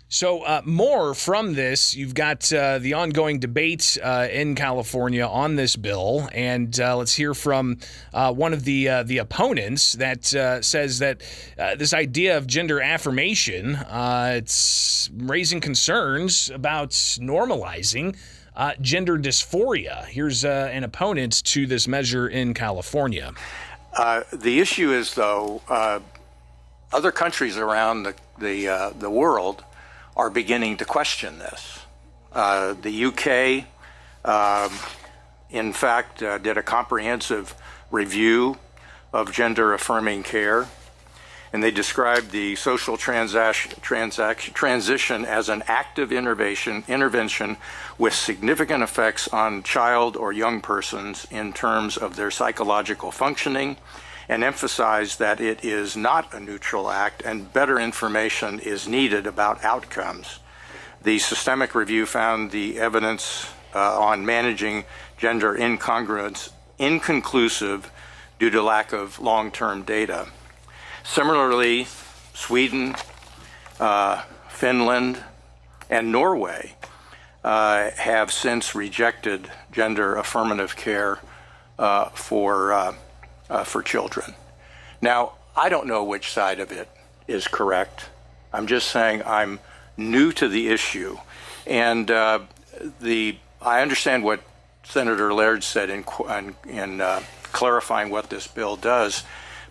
So more from this. You've got the ongoing debate in California on this bill, and let's hear from one of the opponents that says that this idea of gender affirmation, it's raising concerns about normalizing gender dysphoria. Here's an opponent to this measure in California. The issue is, though, other countries around the world are beginning to question this. The UK, in fact, did a comprehensive review of gender-affirming care, and they described the social transition as an active intervention with significant effects on child or young persons in terms of their psychological functioning, and emphasized that it is not a neutral act and better information is needed about outcomes. The systemic review found the evidence on managing gender incongruence inconclusive due to lack of long-term data. Similarly, Sweden, Finland, and Norway have since rejected gender affirmative care for children. Now, I don't know which side of it is correct. I'm just saying I'm new to the issue. And I understand what Senator Laird said in clarifying what this bill does,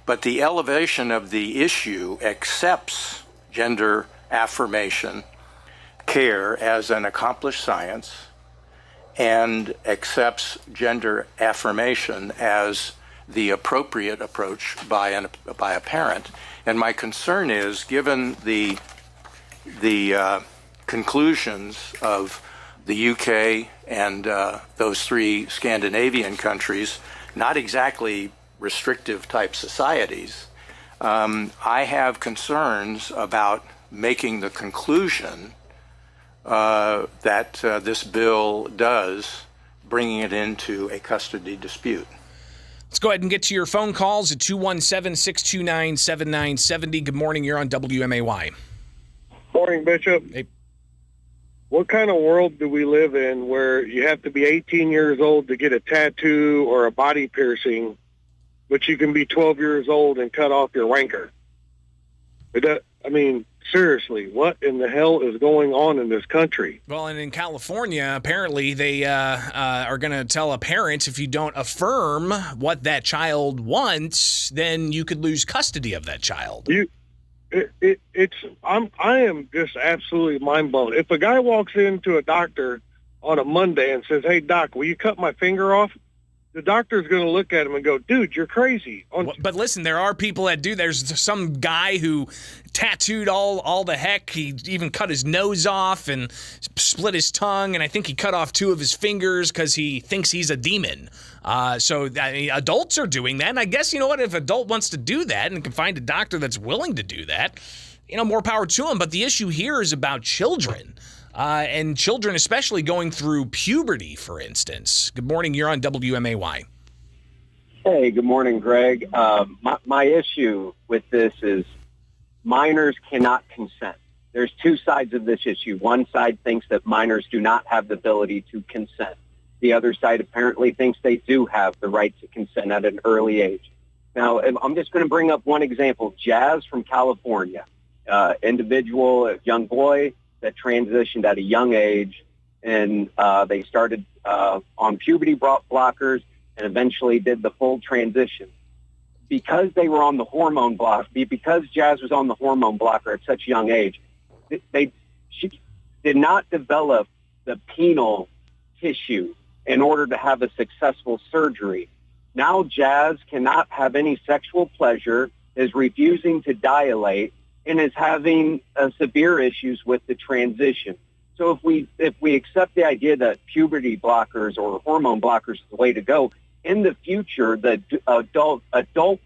but the elevation of the issue accepts gender affirmation care as an accomplished science and accepts gender affirmation as the appropriate approach by a parent. And my concern is, given the conclusions of the UK and those three Scandinavian countries, not exactly restrictive type societies, I have concerns about making the conclusion that this bill does, bringing it into a custody dispute. Let's go ahead and get to your phone calls at 217-629-7970. Good morning. You're on WMAY. Morning, Bishop. Hey. What kind of world do we live in where you have to be 18 years old to get a tattoo or a body piercing, but you can be 12 years old and cut off your wanker? Seriously, what in the hell is going on in this country? Well, and in California, apparently they are going to tell a parent, if you don't affirm what that child wants, then you could lose custody of that child. I am just absolutely mind blown. If a guy walks into a doctor on a Monday and says, "Hey, doc, will you cut my finger off?" the doctor's going to look at him and go, "Dude, you're crazy." But listen, there are people that do. There's some guy who tattooed all the heck. He even cut his nose off and split his tongue, and I think he cut off 2 of his fingers because he thinks he's a demon. So adults are doing that, and I guess, you know what, if an adult wants to do that and can find a doctor that's willing to do that, more power to him. But the issue here is about children, and children especially going through puberty, for instance. Good morning, you're on WMAY. Hey, good morning, Greg. My issue with this is minors cannot consent. There's 2 sides of this issue. One side thinks that minors do not have the ability to consent. The other side apparently thinks they do have the right to consent at an early age. Now, I'm just going to bring up one example. Jazz from California, individual, a young boy that transitioned at a young age, and they started on puberty blockers and eventually did the full transition. Because they were on the hormone block, because Jazz was on the hormone blocker at such a young age, she did not develop the penile tissue in order to have a successful surgery. Now Jazz cannot have any sexual pleasure, is refusing to dilate, and is having severe issues with the transition. So if we accept the idea that puberty blockers or hormone blockers is the way to go, in the future, the adult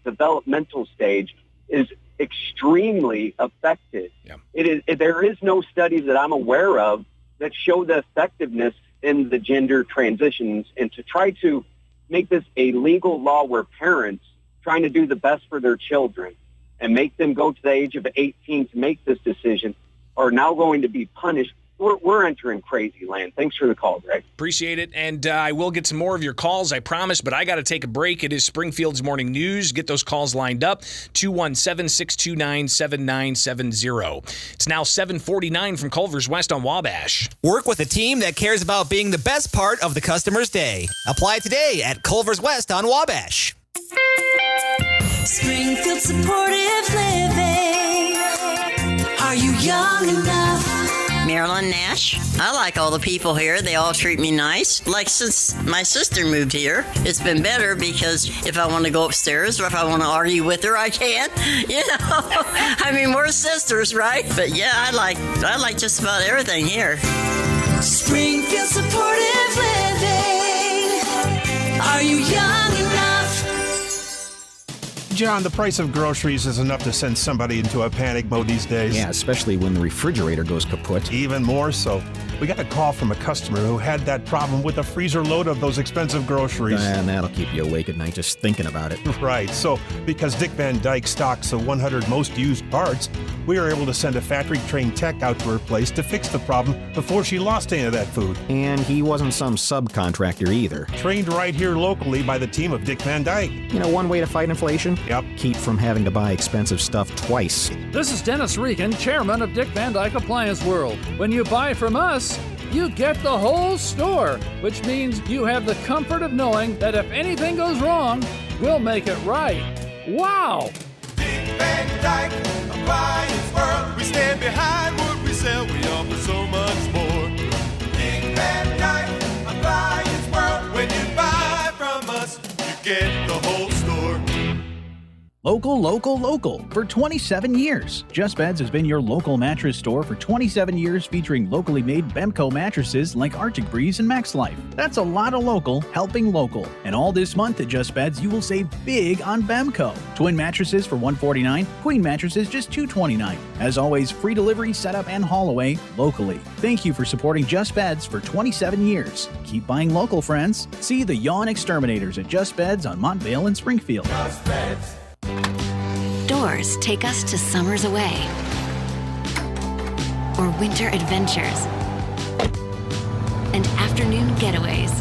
developmental stage is extremely affected. Yeah. There is no studies that I'm aware of that show the effectiveness in the gender transitions, and to try to make this a legal law where parents trying to do the best for their children and make them go to the age of 18 to make this decision are now going to be punished. We're entering crazy land. Thanks for the call, Greg. Appreciate it. And I will get some more of your calls, I promise, but I got to take a break. It is Springfield's Morning News. Get those calls lined up. 217-629-7970. It's now 7:49 from Culver's West on Wabash. Work with a team that cares about being the best part of the customer's day. Apply today at Culver's West on Wabash. Springfield Supportive Living. Are you young enough? Marilyn Nash. I like all the people here. They all treat me nice. Like since my sister moved here, it's been better because if I want to go upstairs or if I want to argue with her, I can. I mean, we're sisters, right? But yeah, I like just about everything here. Springfield Supportive Living. Are you young enough? John, the price of groceries is enough to send somebody into a panic mode these days. Yeah, especially when the refrigerator goes kaput. Even more so. We got a call from a customer who had that problem with a freezer load of those expensive groceries. And that'll keep you awake at night just thinking about it. Right. So, because Dick Van Dyke stocks the 100 most used parts, we were able to send a factory-trained tech out to her place to fix the problem before she lost any of that food. And he wasn't some subcontractor either. Trained right here locally by the team of Dick Van Dyke. You know, one way to fight inflation? Yep. Keep from having to buy expensive stuff twice. This is Dennis Regan, chairman of Dick Van Dyke Appliance World. When you buy from us, you get the whole store, which means you have the comfort of knowing that if anything goes wrong, we'll make it right. Wow! Dick Van Dyke Appliance World. We stand behind what we sell. We offer so much more. Dick Van Dyke Appliance World. When you buy from us, you get the whole store. Local, local, local. For 27 years, Just Beds has been your local mattress store for 27 years, featuring locally made Bemco mattresses like Arctic Breeze and Max Life. That's a lot of local helping local. And all this month at Just Beds, you will save big on Bemco. Twin mattresses for $149, queen mattresses just $229. As always, free delivery, setup, and haul away locally. Thank you for supporting Just Beds for 27 years. Keep buying local, friends. See the Yawn Exterminators at Just Beds on Montvale and Springfield. Just Beds. Doors take us to summers away or winter adventures and afternoon getaways.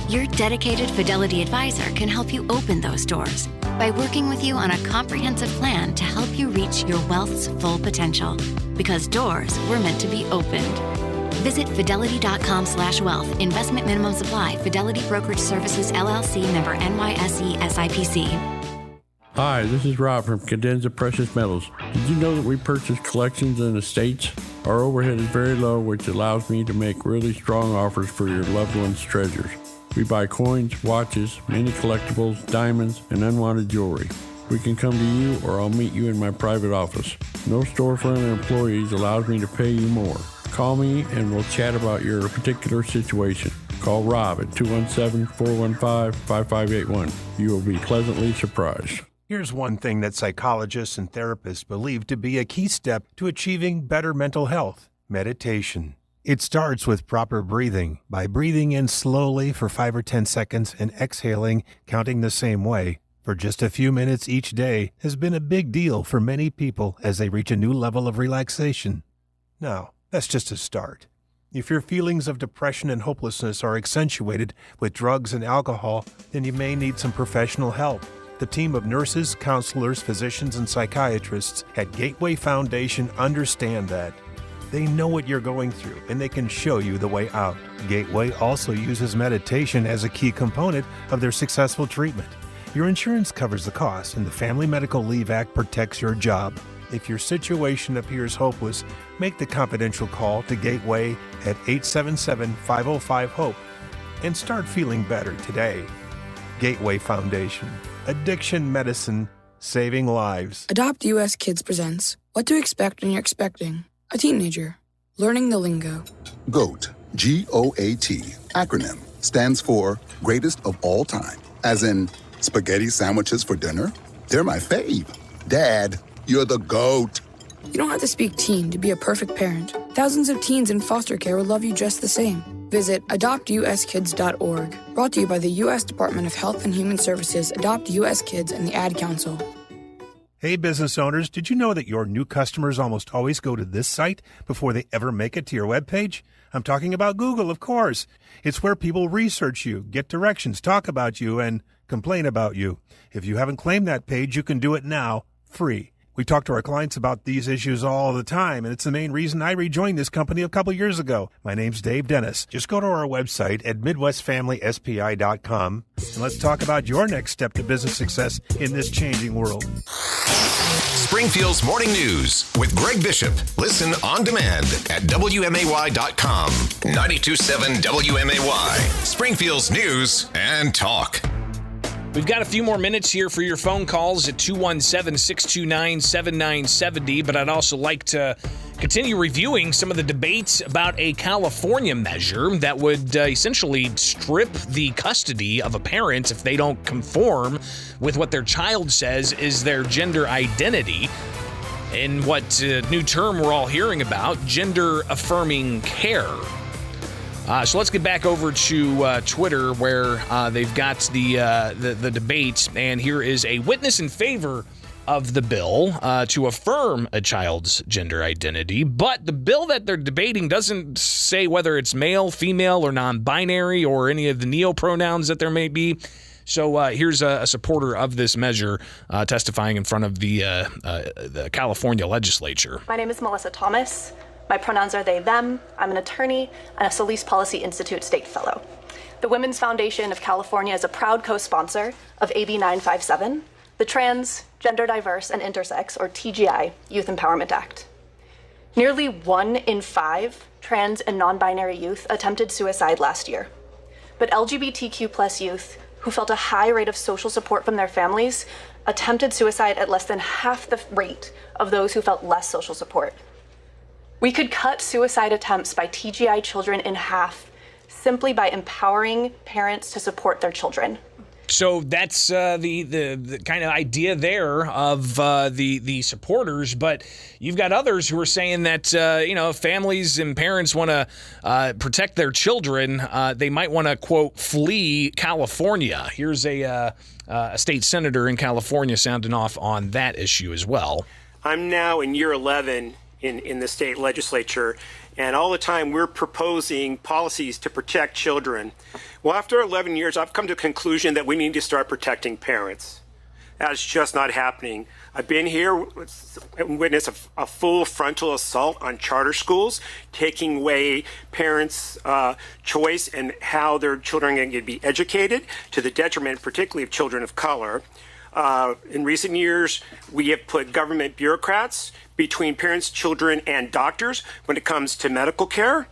Your dedicated Fidelity advisor can help you open those doors by working with you on a comprehensive plan to help you reach your wealth's full potential. Because doors were meant to be opened. Visit fidelity.com/wealth. Investment minimum supply. Fidelity Brokerage Services, LLC, member NYSE SIPC. Hi, this is Rob from Cadenza Precious Metals. Did you know that we purchase collections and estates? Our overhead is very low, which allows me to make really strong offers for your loved ones' treasures. We buy coins, watches, many collectibles, diamonds, and unwanted jewelry. We can come to you or I'll meet you in my private office. No storefront or employees allows me to pay you more. Call me and we'll chat about your particular situation. Call Rob at 217-415-5581. You will be pleasantly surprised. Here's one thing that psychologists and therapists believe to be a key step to achieving better mental health: meditation. It starts with proper breathing. By breathing in slowly for 5 or 10 seconds and exhaling, counting the same way, for just a few minutes each day has been a big deal for many people as they reach a new level of relaxation. Now, that's just a start. If your feelings of depression and hopelessness are accentuated with drugs and alcohol, then you may need some professional help. The team of nurses, counselors, physicians, and psychiatrists at Gateway Foundation understand that. They know what you're going through, and they can show you the way out. Gateway also uses meditation as a key component of their successful treatment. Your insurance covers the cost, and the Family Medical Leave Act protects your job. If your situation appears hopeless, make the confidential call to Gateway at 877-505-HOPE and start feeling better today. Gateway Foundation. Addiction medicine, saving lives. Adopt US Kids presents What to Expect When You're Expecting a Teenager. Learning the lingo. GOAT, G-O-A-T, acronym, stands for Greatest of All Time. As in, spaghetti sandwiches for dinner? They're my fave. Dad, you're the GOAT. You don't have to speak teen to be a perfect parent. Thousands of teens in foster care would love you just the same. Visit adoptuskids.org. Brought to you by the U.S. Department of Health and Human Services, Adopt U.S. Kids, and the Ad Council. Hey, business owners, did you know that your new customers almost always go to this site before they ever make it to your webpage? I'm talking about Google, of course. It's where people research you, get directions, talk about you, and complain about you. If you haven't claimed that page, you can do it now, free. We talk to our clients about these issues all the time, and it's the main reason I rejoined this company a couple years ago. My name's Dave Dennis. Just go to our website at MidwestFamilySPI.com, and let's talk about your next step to business success in this changing world. Springfield's Morning News with Greg Bishop. Listen on demand at WMAY.com. 92.7 WMAY. Springfield's News and Talk. We've got a few more minutes here for your phone calls at 217-629-7970, but I'd also like to continue reviewing some of the debates about a California measure that would essentially strip the custody of a parent if they don't conform with what their child says is their gender identity. In what new term we're all hearing about, gender affirming care. So let's get back over to Twitter where they've got the debate, and here is a witness in favor of the bill to affirm a child's gender identity. But the bill that they're debating doesn't say whether it's male, female, or non-binary, or any of the neopronouns that there may be. So here's a supporter of this measure testifying in front of the California legislature. My name is Melissa Thomas. My pronouns are they, them. I'm an attorney and a Solis Policy Institute State Fellow. The Women's Foundation of California is a proud co-sponsor of AB 957, the Trans, Gender Diverse, and Intersex, or TGI, Youth Empowerment Act. Nearly 1 in 5 trans and non-binary youth attempted suicide last year. But LGBTQ+ youth who felt a high rate of social support from their families attempted suicide at less than half the rate of those who felt less social support. We could cut suicide attempts by TGI children in half simply by empowering parents to support their children. So that's the kind of idea there of the supporters, but you've got others who are saying that if families and parents want to protect their children, they might want to, quote, flee California. Here's a state senator in California sounding off on that issue as well. I'm now in year 11 in the state legislature, and all the time we're proposing policies to protect children. Well, after 11 years, I've come to the conclusion that we need to start protecting parents. That's just not happening. I've been here and witnessed a full frontal assault on charter schools, taking away parents' choice and how their children are going to be educated, to the detriment particularly of children of color. In recent years, we have put government bureaucrats between parents, children, and doctors when it comes to medical care.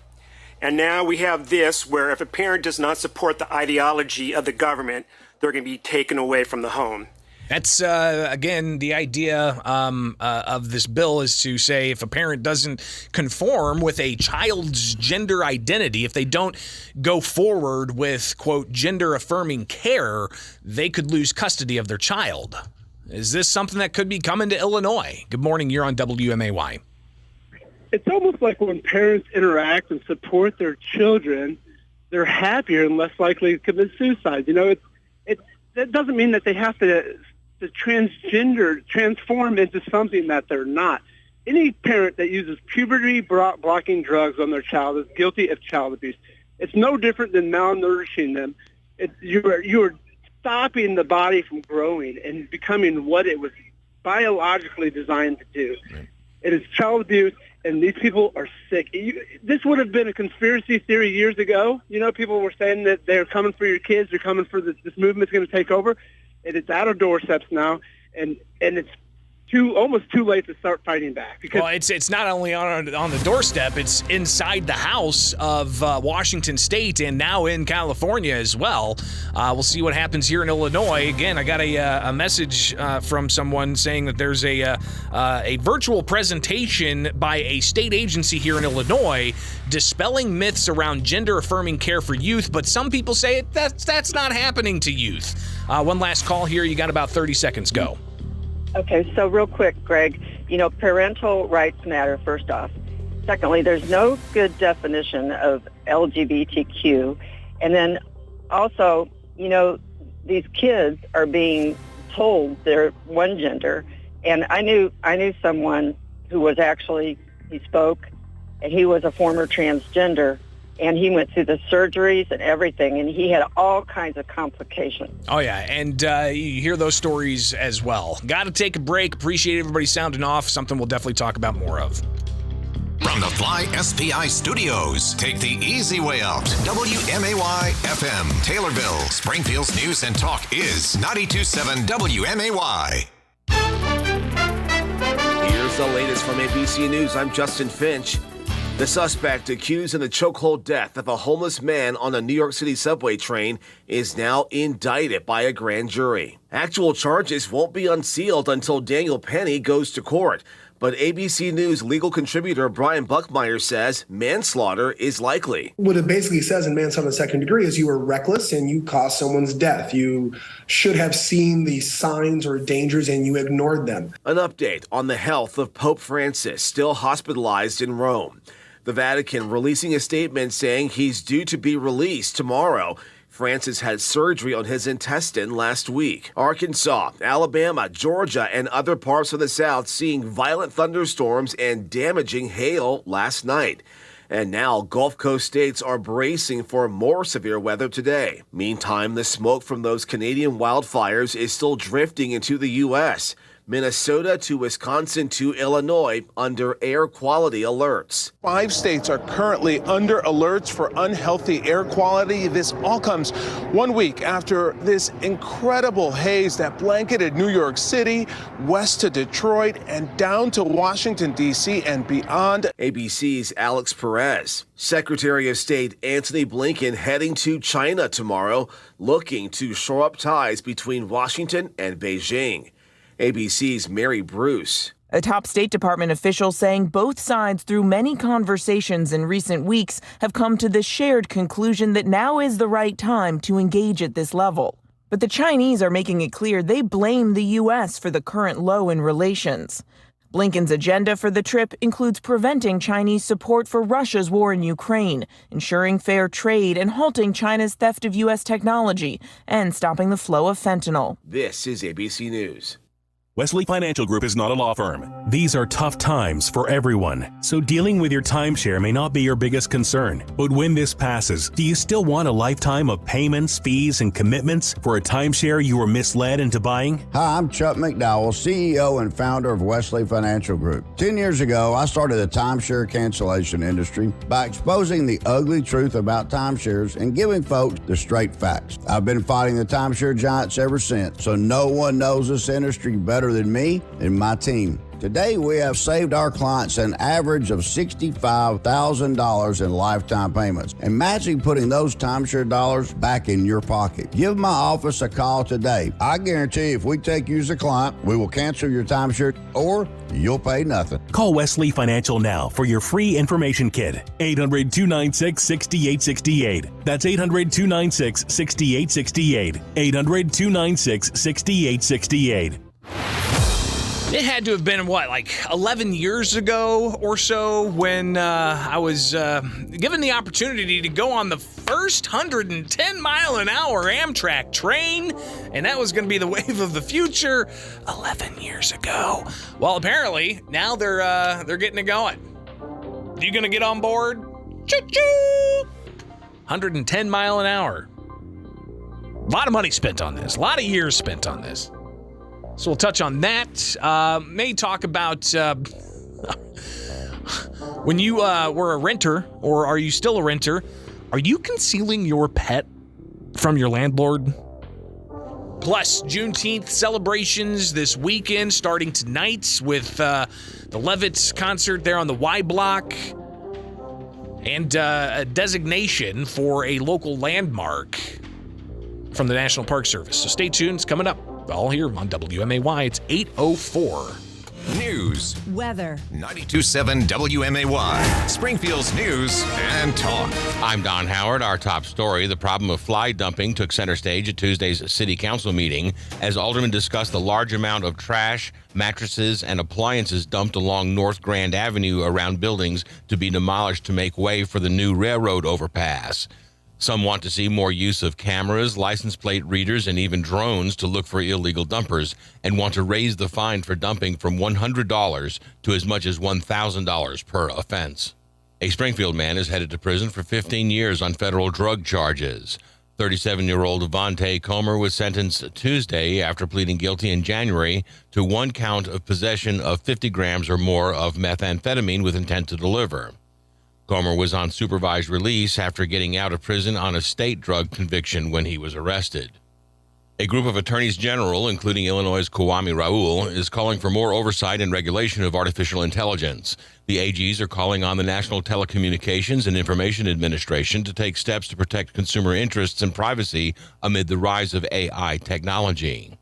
And now we have this, where if a parent does not support the ideology of the government, they're going to be taken away from the home. That's, again, the idea of this bill is to say if a parent doesn't conform with a child's gender identity, if they don't go forward with, quote, gender-affirming care, they could lose custody of their child. Is this something that could be coming to Illinois? Good morning. You're on WMAY. It's almost like when parents interact and support their children, they're happier and less likely to commit suicide. That doesn't mean that they have to transform into something that they're not. Any parent that uses puberty-blocking drugs on their child is guilty of child abuse. It's no different than malnourishing them. You're stopping the body from growing and becoming what it was biologically designed to do. It is child abuse, and these people are sick. This would have been a conspiracy theory years ago. People were saying that they're coming for your kids, they're coming for this movement's going to take over. And it's out of doorsteps now, and it's almost too late to start fighting back. Because it's not only on the doorstep, it's inside the House of Washington State and now in California as well. We'll see what happens here in Illinois. Again, I got a message from someone saying that there's a virtual presentation by a state agency here in Illinois dispelling myths around gender-affirming care for youth, but some people say that's not happening to youth. One last call here. You got about 30 seconds. Go. Okay, so real quick, Greg, parental rights matter, first off. Secondly, there's no good definition of LGBTQ. And then also, these kids are being told they're one gender. And I knew someone who was he spoke, and he was a former transgender. And he went through the surgeries and everything, and he had all kinds of complications. Oh, yeah, and you hear those stories as well. Got to take a break. Appreciate everybody sounding off. Something we'll definitely talk about more of. From the Fly SPI studios, take the easy way out. WMAY FM, Taylorville, Springfield's News and Talk is 92.7 WMAY. Here's the latest from ABC News. I'm Justin Finch. The suspect accused in the chokehold death of a homeless man on a New York City subway train is now indicted by a grand jury. Actual charges won't be unsealed until Daniel Penny goes to court. But ABC News legal contributor Brian Buckmeyer says manslaughter is likely. What it basically says in manslaughter in the second degree is you were reckless and you caused someone's death. You should have seen the signs or dangers and you ignored them. An update on the health of Pope Francis, still hospitalized in Rome. The Vatican releasing a statement saying he's due to be released tomorrow. Francis had surgery on his intestine last week. Arkansas, Alabama, Georgia, and other parts of the South seeing violent thunderstorms and damaging hail last night. And now Gulf Coast states are bracing for more severe weather today. Meantime, the smoke from those Canadian wildfires is still drifting into the U.S. Minnesota to Wisconsin to Illinois under air quality alerts. 5 states are currently under alerts for unhealthy air quality. This all comes 1 week after this incredible haze that blanketed New York City, west to Detroit, and down to Washington, D.C. and beyond. ABC's Alex Perez. Secretary of State Antony Blinken heading to China tomorrow, looking to shore up ties between Washington and Beijing. ABC's Mary Bruce. A top State Department official saying both sides, through many conversations in recent weeks, have come to the shared conclusion that now is the right time to engage at this level. But the Chinese are making it clear they blame the U.S. for the current low in relations. Blinken's agenda for the trip includes preventing Chinese support for Russia's war in Ukraine, ensuring fair trade and halting China's theft of U.S. technology, and stopping the flow of fentanyl. This is ABC News. Wesley Financial Group is not a law firm. These are tough times for everyone, so dealing with your timeshare may not be your biggest concern. But when this passes, do you still want a lifetime of payments, fees, and commitments for a timeshare you were misled into buying? Hi, I'm Chuck McDowell, CEO and founder of Wesley Financial Group. 10 years ago, I started the timeshare cancellation industry by exposing the ugly truth about timeshares and giving folks the straight facts. I've been fighting the timeshare giants ever since, so no one knows this industry better than me and my team. Today, we have saved our clients an average of $65,000 in lifetime payments. Imagine putting those timeshare dollars back in your pocket. Give my office a call today. I guarantee if we take you as a client, we will cancel your timeshare or you'll pay nothing. Call Wesley Financial now for your free information kit. 800-296-6868. That's 800-296-6868. 800-296-6868. It had to have been, like 11 years ago or so when I was given the opportunity to go on the first 110-mile-an-hour Amtrak train, and that was going to be the wave of the future 11 years ago. Well, apparently, now they're getting it going. You going to get on board? Choo-choo! 110 mile an hour. A lot of money spent on this. A lot of years spent on this. So we'll touch on that. May talk about when you were a renter, or are you still a renter, are you concealing your pet from your landlord? Plus, Juneteenth celebrations this weekend, starting tonight with the Levitts concert there on the Y Block, and a designation for a local landmark from the National Park Service. So stay tuned. It's coming up. All here on WMAY. It's 8:04. News. Weather. 92.7 WMAY. Springfield's news and talk. I'm Don Howard. Our top story, the problem of fly dumping took center stage at Tuesday's city council meeting as aldermen discussed the large amount of trash, mattresses, and appliances dumped along North Grand Avenue around buildings to be demolished to make way for the new railroad overpass. Some want to see more use of cameras, license plate readers, and even drones to look for illegal dumpers, and want to raise the fine for dumping from $100 to as much as $1,000 per offense. A Springfield man is headed to prison for 15 years on federal drug charges. 37-year-old Devontae Comer was sentenced Tuesday after pleading guilty in January to one count of possession of 50 grams or more of methamphetamine with intent to deliver. Comer was on supervised release after getting out of prison on a state drug conviction when he was arrested. A group of attorneys general, including Illinois' Kwame Raoul, is calling for more oversight and regulation of artificial intelligence. The AGs are calling on the National Telecommunications and Information Administration to take steps to protect consumer interests and privacy amid the rise of AI technology.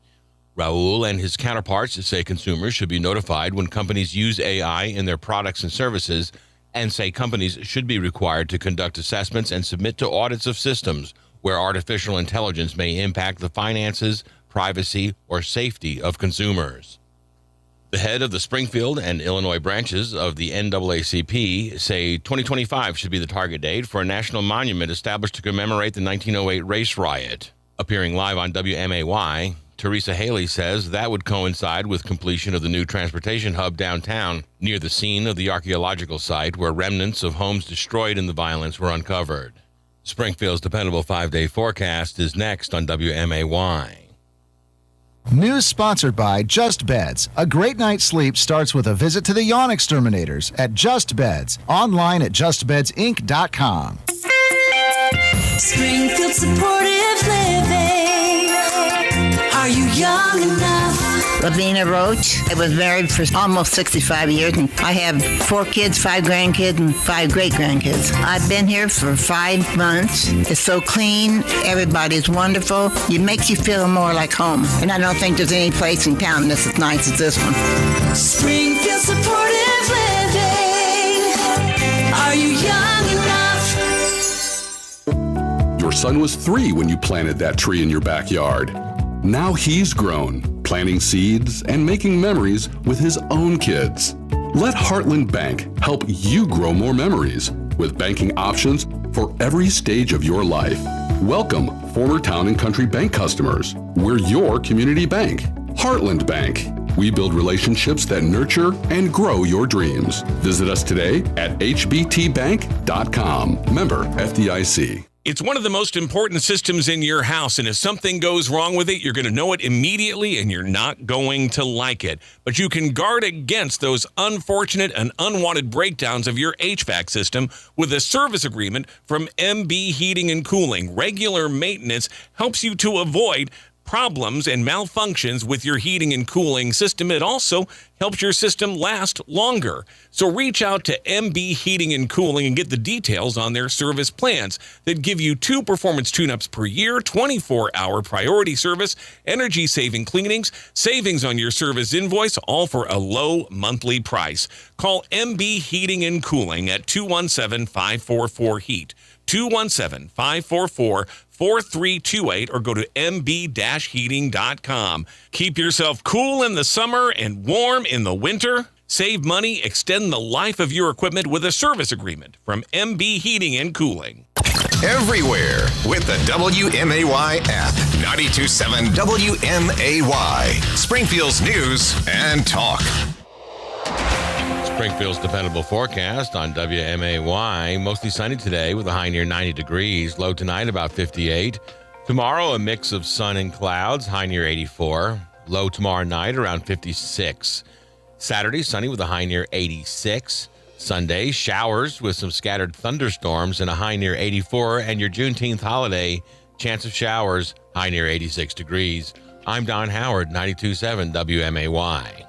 Raoul and his counterparts say consumers should be notified when companies use AI in their products and services, and say companies should be required to conduct assessments and submit to audits of systems where artificial intelligence may impact the finances, privacy, or safety of consumers. The head of the Springfield and Illinois branches of the NAACP say 2025 should be the target date for a national monument established to commemorate the 1908 race riot. Appearing live on WMAY, Teresa Haley says that would coincide with completion of the new transportation hub downtown near the scene of the archaeological site where remnants of homes destroyed in the violence were uncovered. Springfield's dependable 5-day forecast is next on WMAY. News sponsored by Just Beds. A great night's sleep starts with a visit to the yawn exterminators at Just Beds. Online at justbedsinc.com. Springfield Supportive Living. Are you young enough? Lavina Roach. I was married for almost 65 years, and I have 4 kids, 5 grandkids, and 5 great-grandkids. I've been here for 5 months. It's so clean. Everybody's wonderful. It makes you feel more like home. And I don't think there's any place in town that's as nice as this one. Springfield Supportive Living. Are you young enough? Your son was 3 when you planted that tree in your backyard. Now he's grown, planting seeds and making memories with his own kids. Let Heartland Bank help you grow more memories with banking options for every stage of your life. Welcome, former Town and Country Bank customers. We're your community bank. Heartland Bank. We build relationships that nurture and grow your dreams. Visit us today at hbtbank.com. Member FDIC. It's one of the most important systems in your house, and if something goes wrong with it, you're going to know it immediately, and you're not going to like it. But you can guard against those unfortunate and unwanted breakdowns of your HVAC system with a service agreement from MB Heating and Cooling. Regular maintenance helps you to avoid problems and malfunctions with your heating and cooling system. It also helps your system last longer. So reach out to MB Heating and Cooling and get the details on their service plans that give you 2 performance tune-ups per year, 24-hour priority service, energy-saving cleanings, savings on your service invoice, all for a low monthly price. Call MB Heating and Cooling at 217-544-HEAT. 217-544-4328 or go to mb-heating.com. Keep yourself cool in the summer and warm in the winter. Save money, extend the life of your equipment with a service agreement from MB Heating and Cooling. Everywhere with the WMAY app. 92.7 WMAY. Springfield's news and talk. Springfield's dependable forecast on WMAY. Mostly sunny today with a high near 90 degrees. Low tonight about 58. Tomorrow a mix of sun and clouds, high near 84. Low tomorrow night around 56. Saturday sunny with a high near 86. Sunday showers with some scattered thunderstorms and a high near 84. And your Juneteenth holiday, chance of showers, high near 86 degrees. I'm Don Howard, 92.7 WMAY.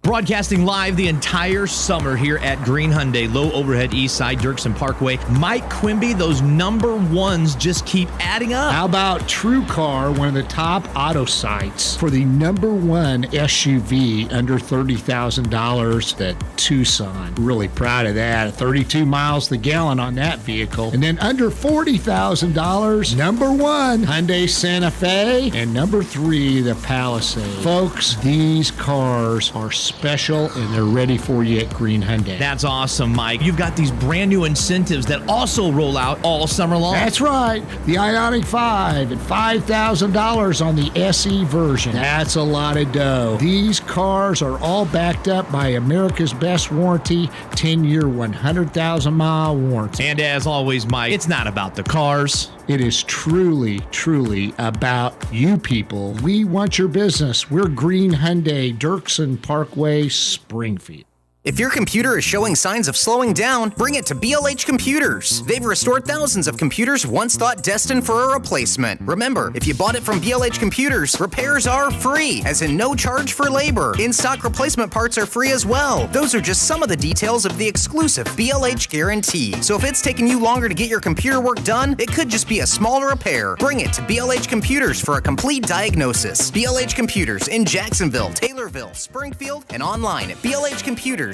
Broadcasting live the entire summer here at Green Hyundai, low overhead east side, Dirksen Parkway. Mike Quimby, those number ones just keep adding up. How about TrueCar, one of the top auto sites for the number one SUV under $30,000, that Tucson. Really proud of that. 32 miles the gallon on that vehicle. And then under $40,000, number one, Hyundai Santa Fe, and number 3, the Palisade. Folks, these cars are special and they're ready for you at Green Hyundai. That's awesome, Mike. You've got these brand new incentives that also roll out all summer long. That's right. The Ioniq 5 and $5,000 on the SE version. That's a lot of dough. These cars are all backed up by America's best warranty, 10-year, 100,000-mile warranty. And as always, Mike, it's not about the cars. It is truly, truly about you people. We want your business. We're Green Hyundai, Dirksen Parkway, Springfield. If your computer is showing signs of slowing down, bring it to BLH Computers. They've restored thousands of computers once thought destined for a replacement. Remember, if you bought it from BLH Computers, repairs are free, as in no charge for labor. In-stock replacement parts are free as well. Those are just some of the details of the exclusive BLH guarantee. So if it's taking you longer to get your computer work done, it could just be a small repair. Bring it to BLH Computers for a complete diagnosis. BLH Computers in Jacksonville, Taylorville, Springfield, and online at blhcomputers.com.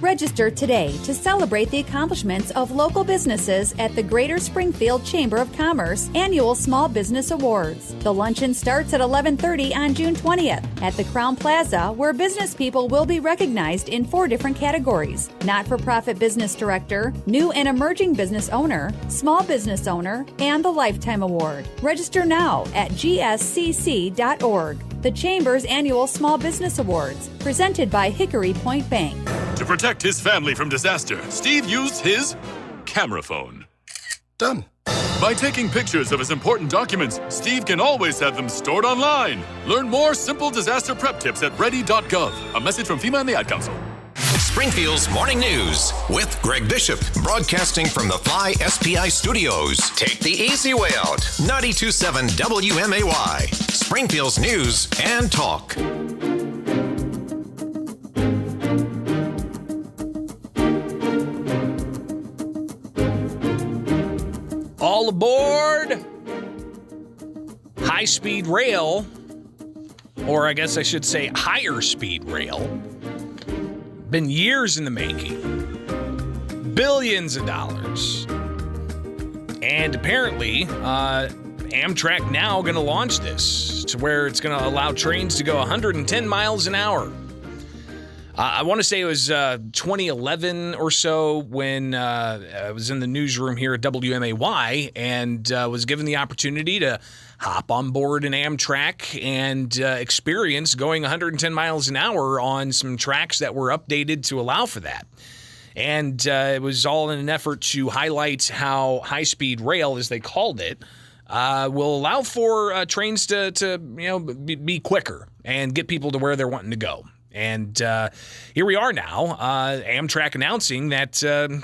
Register today to celebrate the accomplishments of local businesses at the Greater Springfield Chamber of Commerce Annual Small Business Awards. The luncheon starts at 11:30 on June 20th at the Crown Plaza, where business people will be recognized in 4 different categories: Not-for-Profit Business Director, New and Emerging Business Owner, Small Business Owner, and the Lifetime Award. Register now at gscc.org. The Chamber's Annual Small Business Awards, presented by Hickory Point Bank. To protect his family from disaster, Steve used his camera phone. Done. By taking pictures of his important documents, Steve can always have them stored online. Learn more simple disaster prep tips at ready.gov. A message from FEMA and the Ad Council. Springfield's Morning News with Greg Bishop, broadcasting from the Fly SPI Studios. Take the easy way out. 92.7 WMAY. Springfield's news and talk. All aboard high-speed rail, or I guess I should say higher speed rail. Been years in the making. Billions of dollars. And apparently, Amtrak now going to launch this to where it's going to allow trains to go 110 miles an hour. I want to say it was 2011 or so when I was in the newsroom here at WMAY and was given the opportunity to hop on board an Amtrak and experience going 110 miles an hour on some tracks that were updated to allow for that. And it was all in an effort to highlight how high-speed rail, as they called it, will allow for trains to be quicker and get people to where they're wanting to go. And here we are now, Amtrak announcing that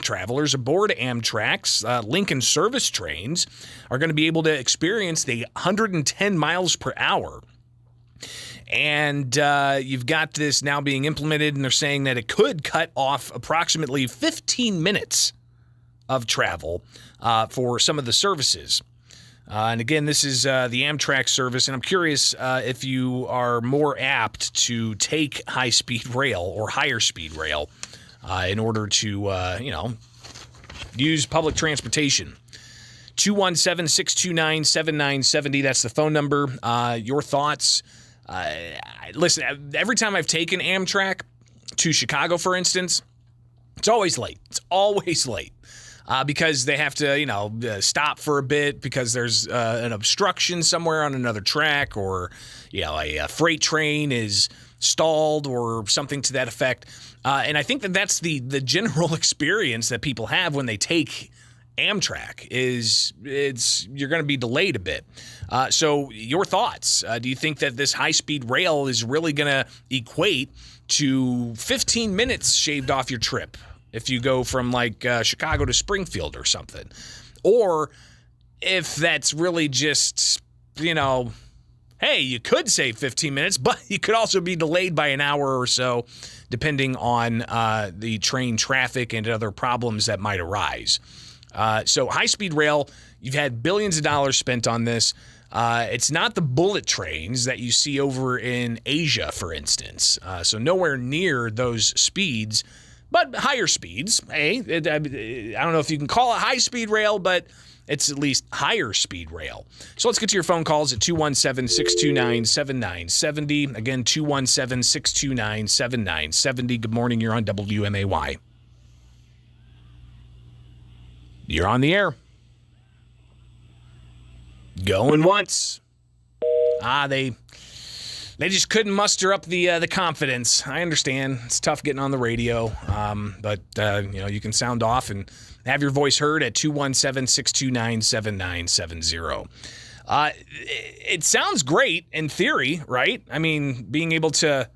travelers aboard Amtrak's Lincoln service trains are going to be able to experience the 110 miles per hour. And you've got this now being implemented, and they're saying that it could cut off approximately 15 minutes of travel for some of the services. And again, this is the Amtrak service, and I'm curious if you are more apt to take high-speed rail or higher-speed rail in order to, use public transportation. 217-629-7970, that's the phone number. Your thoughts? Listen, every time I've taken Amtrak to Chicago, for instance, it's always late. It's always late. Because they have to, stop for a bit because there's an obstruction somewhere on another track, or, a freight train is stalled or something to that effect. And I think that's the general experience that people have when they take Amtrak is you're going to be delayed a bit. So your thoughts? Do you think that this high-speed rail is really going to equate to 15 minutes shaved off your trip if you go from Chicago to Springfield or something? Or if that's really just, hey, you could save 15 minutes, but you could also be delayed by an hour or so, depending on the train traffic and other problems that might arise. So high-speed rail, you've had billions of dollars spent on this. It's not the bullet trains that you see over in Asia, for instance. So nowhere near those speeds, but higher speeds. I don't know if you can call it high-speed rail, but it's at least higher speed rail. So let's get to your phone calls at 217-629-7970. Again, 217-629-7970. Good morning. You're on WMAY. You're on the air. Going once. They just couldn't muster up the confidence. I understand. It's tough getting on the radio, but you can sound off and have your voice heard at 217-629-7970. It sounds great in theory, right? I mean, being able to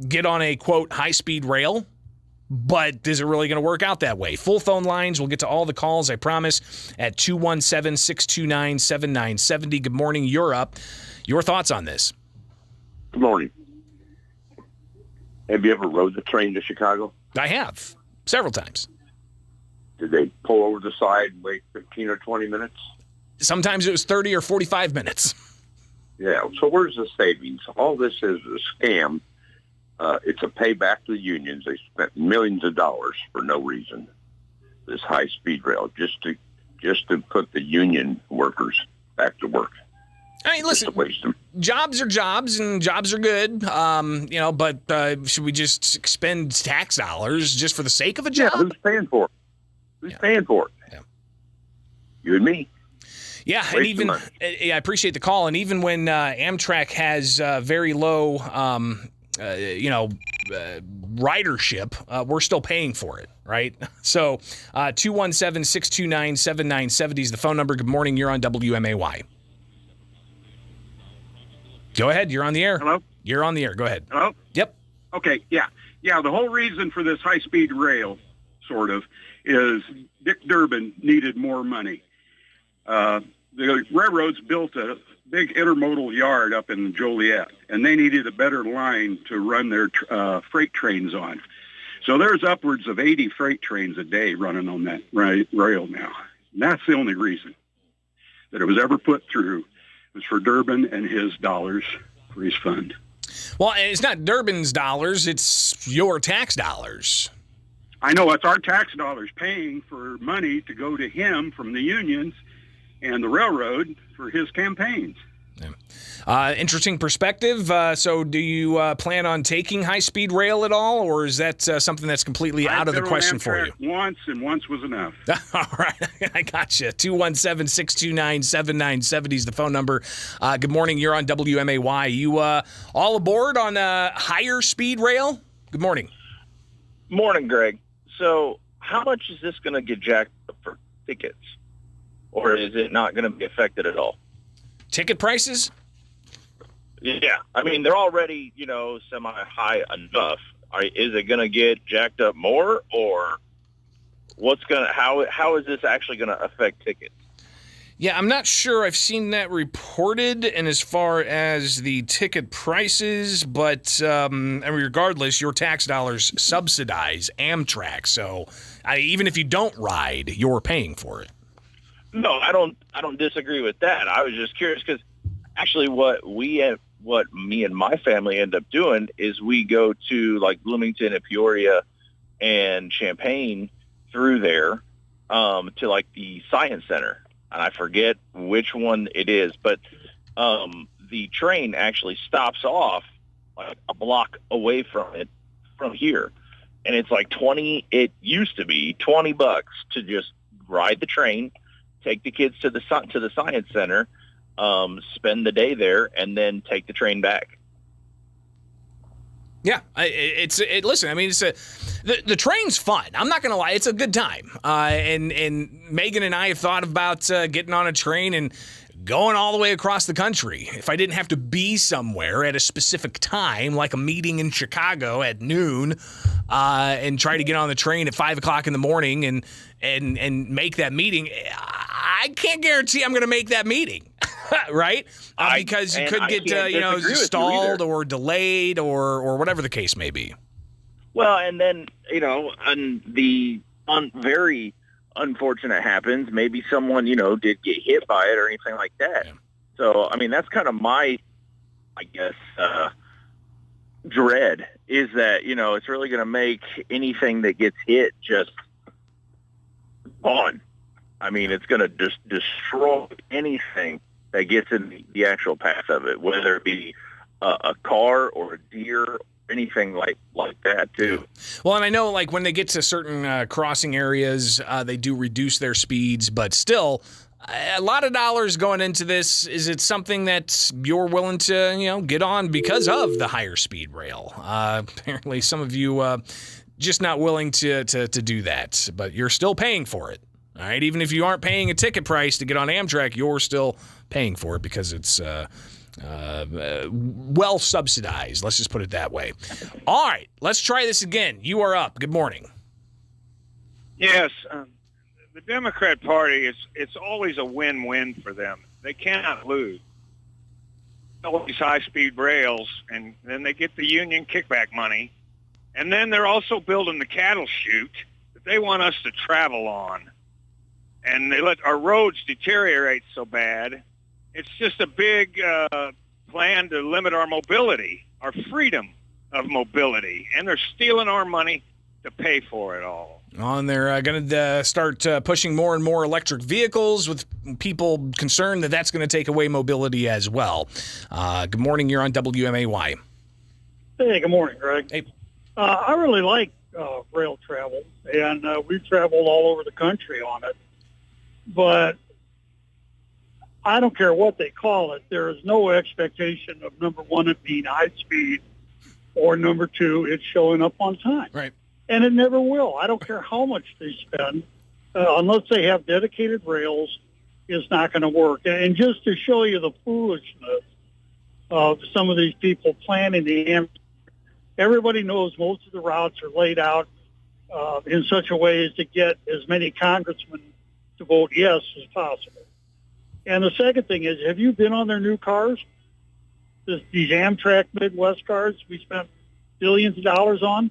get on a, quote, high-speed rail, but is it really going to work out that way? Full phone lines. We'll get to all the calls, I promise, at 217-629-7970. Good morning. You're up. Your thoughts on this? Good morning. Have you ever rode the train to Chicago? I have. Several times. Did they pull over the side and wait 15 or 20 minutes? Sometimes it was 30 or 45 minutes. Yeah. So where's the savings? All this is a scam. It's a payback to the unions. They spent millions of dollars for no reason. This high-speed rail just to put the union workers back to work. I mean, listen, jobs are jobs and jobs are good, but should we just expend tax dollars just for the sake of a job? Yeah, who's paying for it? Who's paying for it? Yeah. You and me. Yeah, and even I appreciate the call. And even when Amtrak has very low, ridership, we're still paying for it, right? So 217-629-7970 is the phone number. Good morning. You're on WMAY. Go ahead. You're on the air. Hello? You're on the air. Go ahead. Hello? Yep. Okay, yeah. Yeah, the whole reason for this high-speed rail, sort of, is Dick Durbin needed more money. The railroads built a big intermodal yard up in Joliet, and they needed a better line to run their freight trains on. So there's upwards of 80 freight trains a day running on that rail now. And that's the only reason that it was ever put through. Was for Durbin and his dollars for his fund. Well, it's not Durbin's dollars, it's your tax dollars. I know, it's our tax dollars paying for money to go to him from the unions and the railroad for his campaigns. Interesting perspective. So do you plan on taking high-speed rail at all, or is that something that's completely out of the question for you? Once, and once was enough. All right. I got you. 217-629-7970 is the phone number. Good morning. You're on WMAY. You all aboard on higher speed rail? Good morning. Morning, Greg. So how much is this going to get jacked up for tickets? Or is it not going to be affected at all? Ticket prices? Yeah. I mean, they're already, semi-high enough. Is it going to get jacked up more, or how is this actually going to affect tickets? Yeah, I'm not sure I've seen that reported, and as far as the ticket prices, but regardless, your tax dollars subsidize Amtrak. So even if you don't ride, you're paying for it. No, I don't disagree with that. I was just curious because actually what me and my family end up doing is we go to like Bloomington and Peoria and Champaign through there to like the Science Center. And I forget which one it is, but the train actually stops off like a block away from here. And it's like it used to be $20 to just ride the train, take the kids to the Science Center, spend the day there, and then take the train back. Yeah, listen, I mean, the train's fun. I'm not going to lie. It's a good time. And Megan and I have thought about getting on a train and going all the way across the country. If I didn't have to be somewhere at a specific time, like a meeting in Chicago at noon, and try to get on the train at 5 o'clock in the morning and make that meeting, I can't guarantee I'm going to make that meeting. Right? Because you could get stalled or delayed or whatever the case may be. Well, and then, and the very unfortunate happens, maybe someone, did get hit by it or anything like that. Yeah. So, I mean, that's kind of my, I guess, dread is that, it's really going to make anything that gets hit just gone. I mean, it's going to just destroy anything that gets in the actual path of it, whether it be a car or a deer, anything like that too. Well, and I know like when they get to certain crossing areas, they do reduce their speeds, but still a lot of dollars going into this. Is it something that you're willing to, get on because of the higher speed rail? Apparently some of you just not willing to do that, but you're still paying for it. All right, even if you aren't paying a ticket price to get on Amtrak, you're still paying for it because it's well subsidized. Let's just put it that way. All right, let's try this again. You are up. Good morning. Yes, the Democrat Party, it's always a win-win for them. They cannot lose. All these high-speed rails, and then they get the union kickback money, and then they're also building the cattle chute that they want us to travel on. And they let our roads deteriorate so bad. It's just a big plan to limit our mobility, our freedom of mobility. And they're stealing our money to pay for it all. And they're going to start pushing more and more electric vehicles with people concerned that that's going to take away mobility as well. Good morning. You're on WMAY. Hey, good morning, Greg. Hey. I really like rail travel, and we've traveled all over the country on it. But I don't care what they call it. There is no expectation of, number one, it being high speed, or number two, it's showing up on time. Right. And it never will. I don't care how much they spend. Unless they have dedicated rails, it's not going to work. And just to show you the foolishness of some of these people planning everybody knows most of the routes are laid out in such a way as to get as many congressmen to vote yes as possible. And the second thing is, have you been on their new cars? These Amtrak Midwest cars we spent billions of dollars on?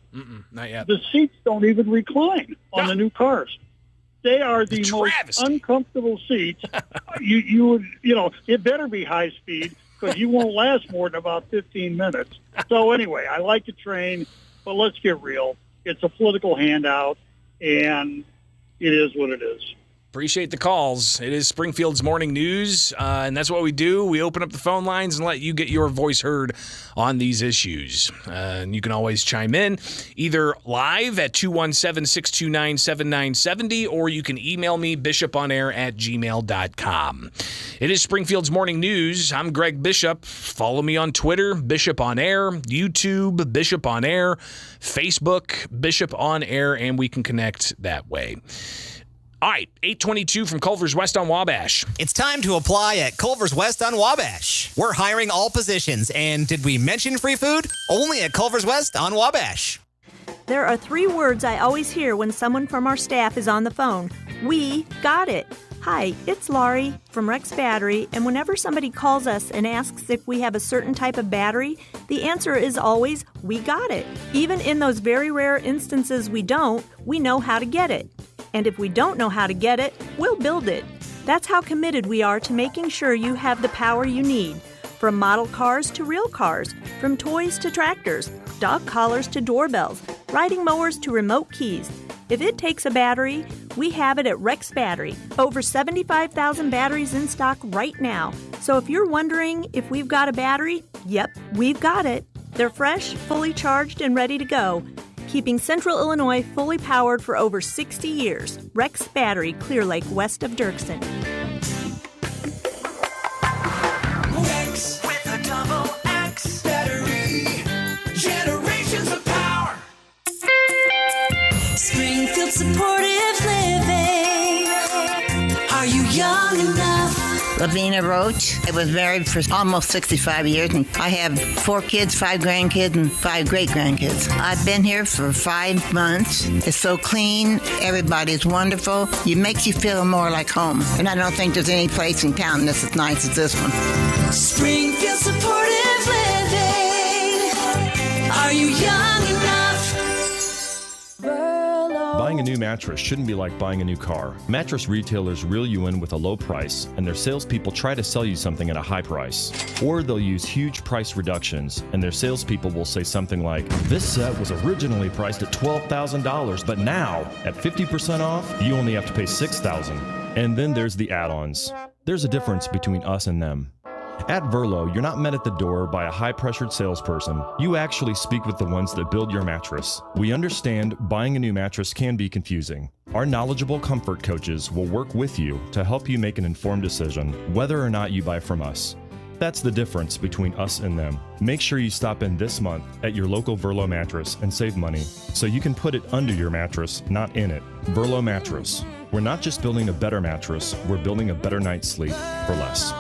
Not yet. The seats don't even recline on the new cars. They are the most uncomfortable seats. You would, it better be high speed because you won't last more than about 15 minutes. So anyway, I like the train, but let's get real. It's a political handout, and it is what it is. Appreciate the calls. It is Springfield's Morning News, and that's what we do. We open up the phone lines and let you get your voice heard on these issues. And you can always chime in either live at 217-629-7970, or you can email me, bishoponair@gmail.com. It is Springfield's Morning News. I'm Greg Bishop. Follow me on Twitter, Bishop on Air, YouTube, Bishop on Air, Facebook, Bishop on Air, and we can connect that way. All right, 822 from Culver's West on Wabash. It's time to apply at Culver's West on Wabash. We're hiring all positions, and did we mention free food? Only at Culver's West on Wabash. There are 3 words I always hear when someone from our staff is on the phone. We got it. Hi, it's Laurie from Rex Battery, and whenever somebody calls us and asks if we have a certain type of battery, the answer is always, we got it. Even in those very rare instances we don't, we know how to get it. And if we don't know how to get it, we'll build it. That's how committed we are to making sure you have the power you need. From model cars to real cars, from toys to tractors, dog collars to doorbells, riding mowers to remote keys. If it takes a battery, we have it at Rex Battery. Over 75,000 batteries in stock right now. So if you're wondering if we've got a battery, yep, we've got it. They're fresh, fully charged, and ready to go. Keeping Central Illinois fully powered for over 60 years. Rex Battery, Clear Lake, west of Dirksen. Rex with a double X battery. Generations of power. Springfield Supportive Living. Are you young enough? Lavina Roach. I was married for almost 65 years, and I have 4 kids, 5 grandkids, and 5 great-grandkids. I've been here for 5 months. It's so clean. Everybody's wonderful. It makes you feel more like home. And I don't think there's any place in town that's as nice as this one. Springfield Supportive Living. Are you young enough? Buying a new mattress shouldn't be like buying a new car. Mattress retailers reel you in with a low price, and their salespeople try to sell you something at a high price. Or they'll use huge price reductions, and their salespeople will say something like, "This set was originally priced at $12,000, but now, at 50% off, you only have to pay $6,000. And then there's the add-ons. There's a difference between us and them. At Verlo, you're not met at the door by a high-pressured salesperson. You actually speak with the ones that build your mattress. We understand buying a new mattress can be confusing. Our knowledgeable comfort coaches will work with you to help you make an informed decision, whether or not you buy from us. That's the difference between us and them. Make sure you stop in this month at your local Verlo mattress and save money, so you can put it under your mattress, not in it. Verlo Mattress. We're not just building a better mattress, we're building a better night's sleep for less.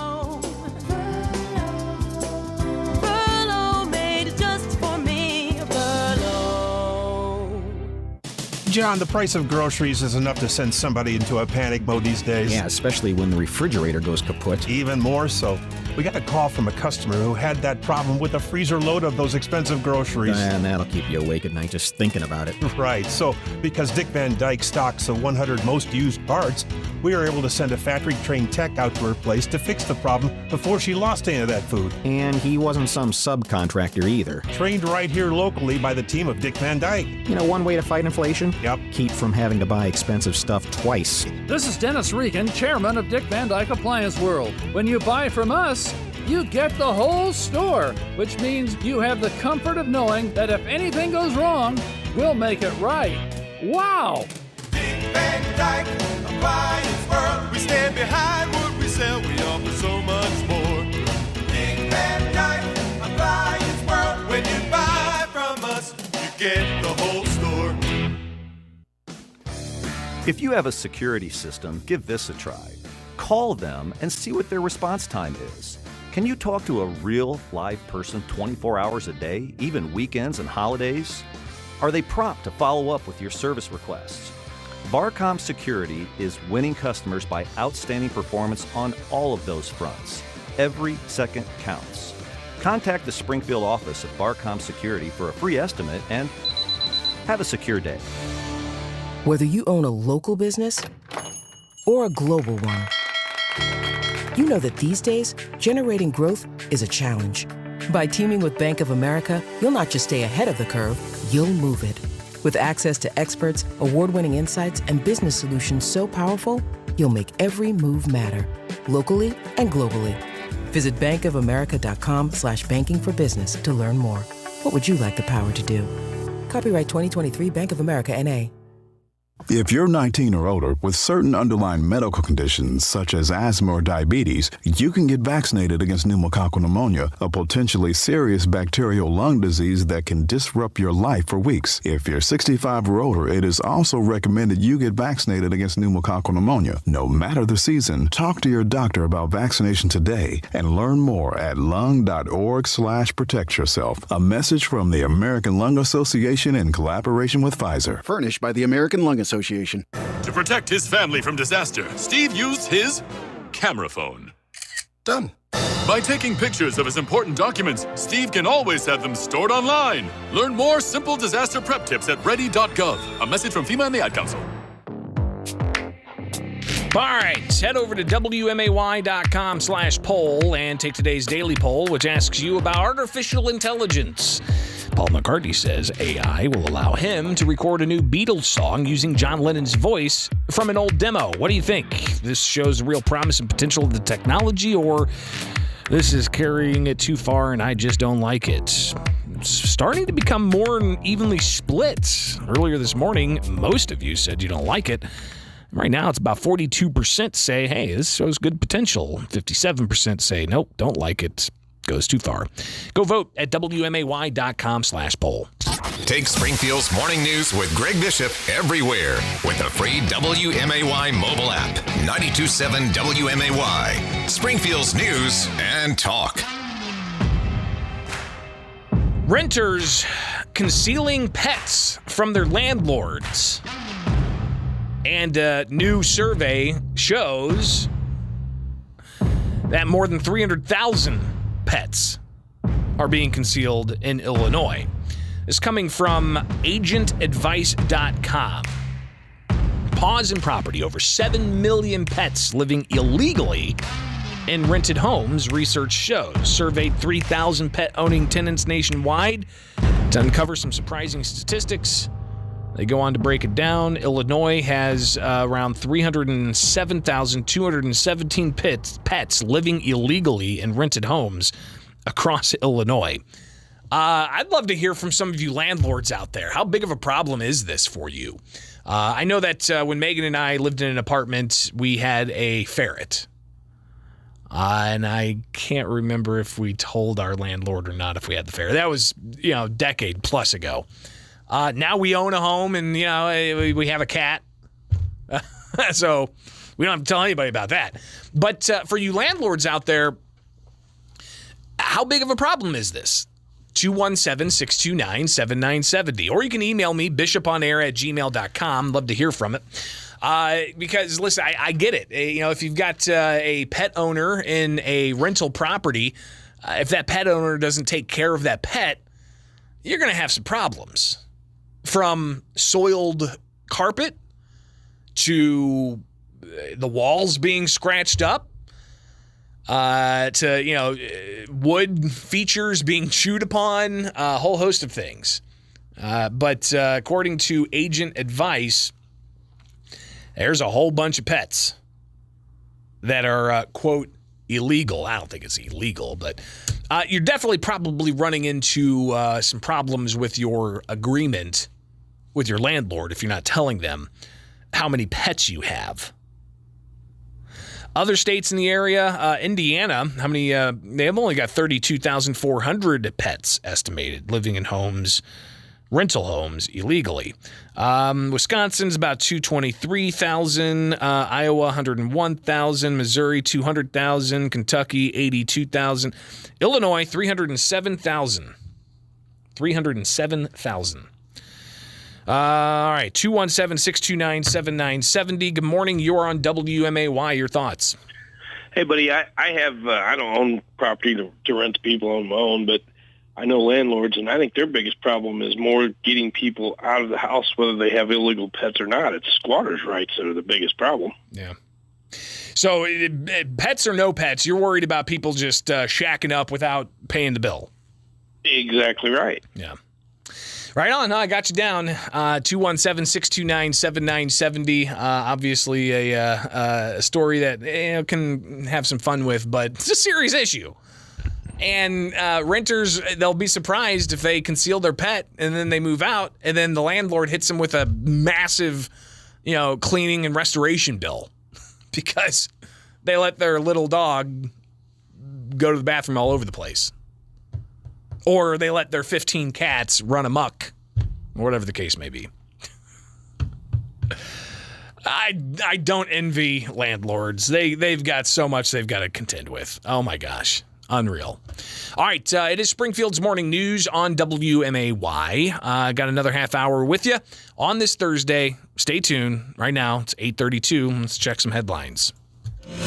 John, the price of groceries is enough to send somebody into a panic mode these days. Yeah, especially when the refrigerator goes kaput. Even more so. We got a call from a customer who had that problem with a freezer load of those expensive groceries. And that'll keep you awake at night just thinking about it. Right. So, because Dick Van Dyke stocks the 100 most used parts, we were able to send a factory-trained tech out to her place to fix the problem before she lost any of that food. And he wasn't some subcontractor either. Trained right here locally by the team of Dick Van Dyke. You know, one way to fight inflation? Yep. Keep from having to buy expensive stuff twice. This is Dennis Regan, chairman of Dick Van Dyke Appliance World. When you buy from us, you get the whole store, which means you have the comfort of knowing that if anything goes wrong, we'll make it right. Wow! Dick Van Dyke Appliance World. We stand behind what we sell. We offer so much more. Dick Van Dyke Appliance World. When you buy from us, you get the whole store. If you have a security system, give this a try. Call them and see what their response time is. Can you talk to a real live person 24 hours a day, even weekends and holidays? Are they prompt to follow up with your service requests? Barcom Security is winning customers by outstanding performance on all of those fronts. Every second counts. Contact the Springfield office of Barcom Security for a free estimate and have a secure day. Whether you own a local business or a global one, you know that these days, generating growth is a challenge. By teaming with Bank of America, you'll not just stay ahead of the curve, you'll move it. With access to experts, award-winning insights, and business solutions so powerful, you'll make every move matter, locally and globally. Visit bankofamerica.com/banking for business to learn more. What would you like the power to do? Copyright 2023 Bank of America, N.A. If you're 19 or older with certain underlying medical conditions such as asthma or diabetes, you can get vaccinated against pneumococcal pneumonia, a potentially serious bacterial lung disease that can disrupt your life for weeks. If you're 65 or older, it is also recommended you get vaccinated against pneumococcal pneumonia. No matter the season, talk to your doctor about vaccination today and learn more at lung.org/protect yourself. A message from the American Lung Association in collaboration with Pfizer. Furnished by the American Lung Association. Association. To protect his family from disaster, Steve used his camera phone. Done. By taking pictures of his important documents, Steve can always have them stored online. Learn more simple disaster prep tips at ready.gov. A message from FEMA and the Ad Council. All right, head over to WMAY.com/poll and take today's daily poll, which asks you about artificial intelligence. Paul McCartney says AI will allow him to record a new Beatles song using John Lennon's voice from an old demo. What do you think? This shows the real promise and potential of the technology, or this is carrying it too far and I just don't like it? It's starting to become more evenly split. Earlier this morning, most of you said you don't like it. Right now, it's about 42% say, hey, this shows good potential. 57% say, nope, don't like it. Goes too far. Go vote at WMAY.com/poll. Take Springfield's morning news with Greg Bishop everywhere with the free WMAY mobile app. 92.7 WMAY. Springfield's news and talk. Renters concealing pets from their landlords. And a new survey shows that more than 300,000 pets are being concealed in Illinois. This is coming from agentadvice.com. Paws and property, over 7 million pets living illegally in rented homes, research shows. Surveyed 3,000 pet-owning tenants nationwide to uncover some surprising statistics. They go on to break it down. Illinois has around 307,217 pets living illegally in rented homes across Illinois. I'd love to hear from some of you landlords out there. How big of a problem is this for you? I know that when Megan and I lived in an apartment, we had a ferret. And I can't remember if we told our landlord or not if we had the ferret. That was, a decade plus ago. Now we own a home and, we have a cat. So we don't have to tell anybody about that. But for you landlords out there, how big of a problem is this? 217-629-7970. Or you can email me, bishoponair@gmail.com. Love to hear from it. Because, listen, I get it. If you've got a pet owner in a rental property, if that pet owner doesn't take care of that pet, you're going to have some problems. From soiled carpet to the walls being scratched up, to, wood features being chewed upon, a whole host of things. But according to Agent Advice, there's a whole bunch of pets that are, quote, illegal. I don't think it's illegal, but you're definitely probably running into some problems with your agreement with your landlord if you're not telling them how many pets you have. Other states in the area, Indiana, they have only got 32,400 pets estimated living in homes, rental homes, illegally. Wisconsin's about 223,000, Iowa 101,000, Missouri 200,000, Kentucky 82,000, Illinois 307,000. 307,000. All right, 217-629-7970. Good morning. You're on WMAY. Your thoughts? Hey, buddy, I have I don't own property to rent to people on my own, but I know landlords, and I think their biggest problem is more getting people out of the house, whether they have illegal pets or not. It's squatters' rights that are the biggest problem. Yeah. So pets or no pets, you're worried about people just shacking up without paying the bill. Exactly right. Yeah. Right on. No, I got you down. 217-629-7970. Obviously a story that can have some fun with, but it's a serious issue. And renters, they'll be surprised if they conceal their pet and then they move out, and then the landlord hits them with a massive, cleaning and restoration bill because they let their little dog go to the bathroom all over the place. Or they let their 15 cats run amok, or whatever the case may be. I don't envy landlords. They've got so much they've got to contend with. Oh my gosh. Unreal. All right, it is Springfield's Morning News on WMAY. Got another half hour with you on this Thursday. Stay tuned. Right now, it's 8:32. Let's check some headlines.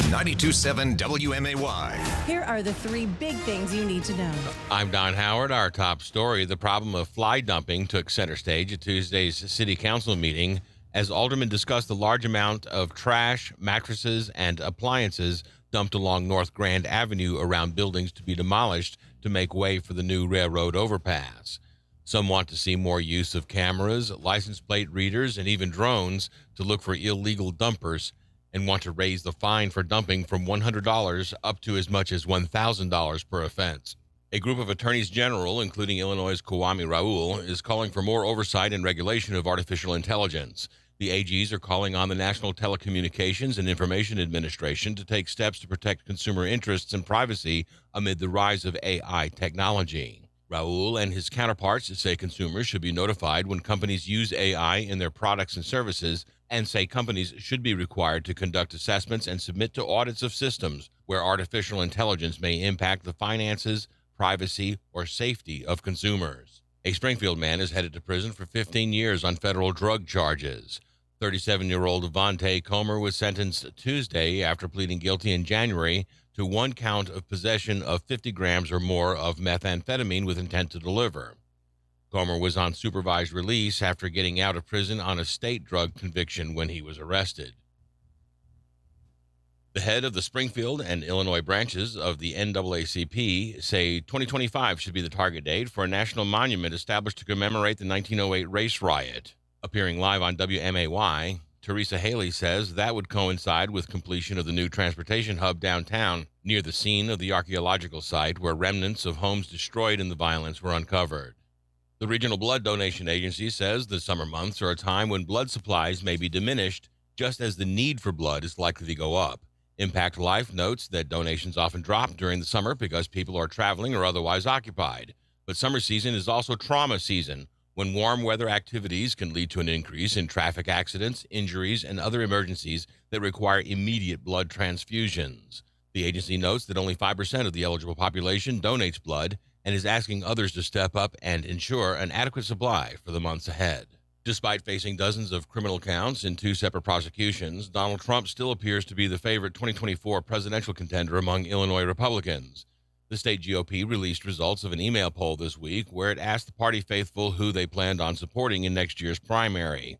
92.7 WMAY. Here are the 3 big things you need to know. I'm Don Howard. Our top story, the problem of fly dumping took center stage at Tuesday's city council meeting as aldermen discussed the large amount of trash, mattresses, and appliances dumped along North Grand Avenue around buildings to be demolished to make way for the new railroad overpass. Some want to see more use of cameras, license plate readers, and even drones to look for illegal dumpers, and want to raise the fine for dumping from $100 up to as much as $1,000 per offense. A group of attorneys general, including Illinois' Kwame Raoul, is calling for more oversight and regulation of artificial intelligence. The AGs are calling on the National Telecommunications and Information Administration to take steps to protect consumer interests and privacy amid the rise of AI technology. Raoul and his counterparts say consumers should be notified when companies use AI in their products and services, and say companies should be required to conduct assessments and submit to audits of systems where artificial intelligence may impact the finances, privacy, or safety of consumers. A Springfield man is headed to prison for 15 years on federal drug charges. 37-year-old Avante Comer was sentenced Tuesday after pleading guilty in January to 1 count of possession of 50 grams or more of methamphetamine with intent to deliver. Comer was on supervised release after getting out of prison on a state drug conviction when he was arrested. The head of the Springfield and Illinois branches of the NAACP say 2025 should be the target date for a national monument established to commemorate the 1908 race riot. Appearing live on WMAY, Teresa Haley says that would coincide with completion of the new transportation hub downtown near the scene of the archaeological site where remnants of homes destroyed in the violence were uncovered. The Regional Blood Donation Agency says the summer months are a time when blood supplies may be diminished, just as the need for blood is likely to go up. Impact Life notes that donations often drop during the summer because people are traveling or otherwise occupied. But summer season is also trauma season, when warm weather activities can lead to an increase in traffic accidents, injuries, and other emergencies that require immediate blood transfusions. The agency notes that only 5% of the eligible population donates blood and is asking others to step up and ensure an adequate supply for the months ahead. Despite facing dozens of criminal counts in 2 separate prosecutions, Donald Trump still appears to be the favorite 2024 presidential contender among Illinois Republicans. The state GOP released results of an email poll this week where it asked the party faithful who they planned on supporting in next year's primary.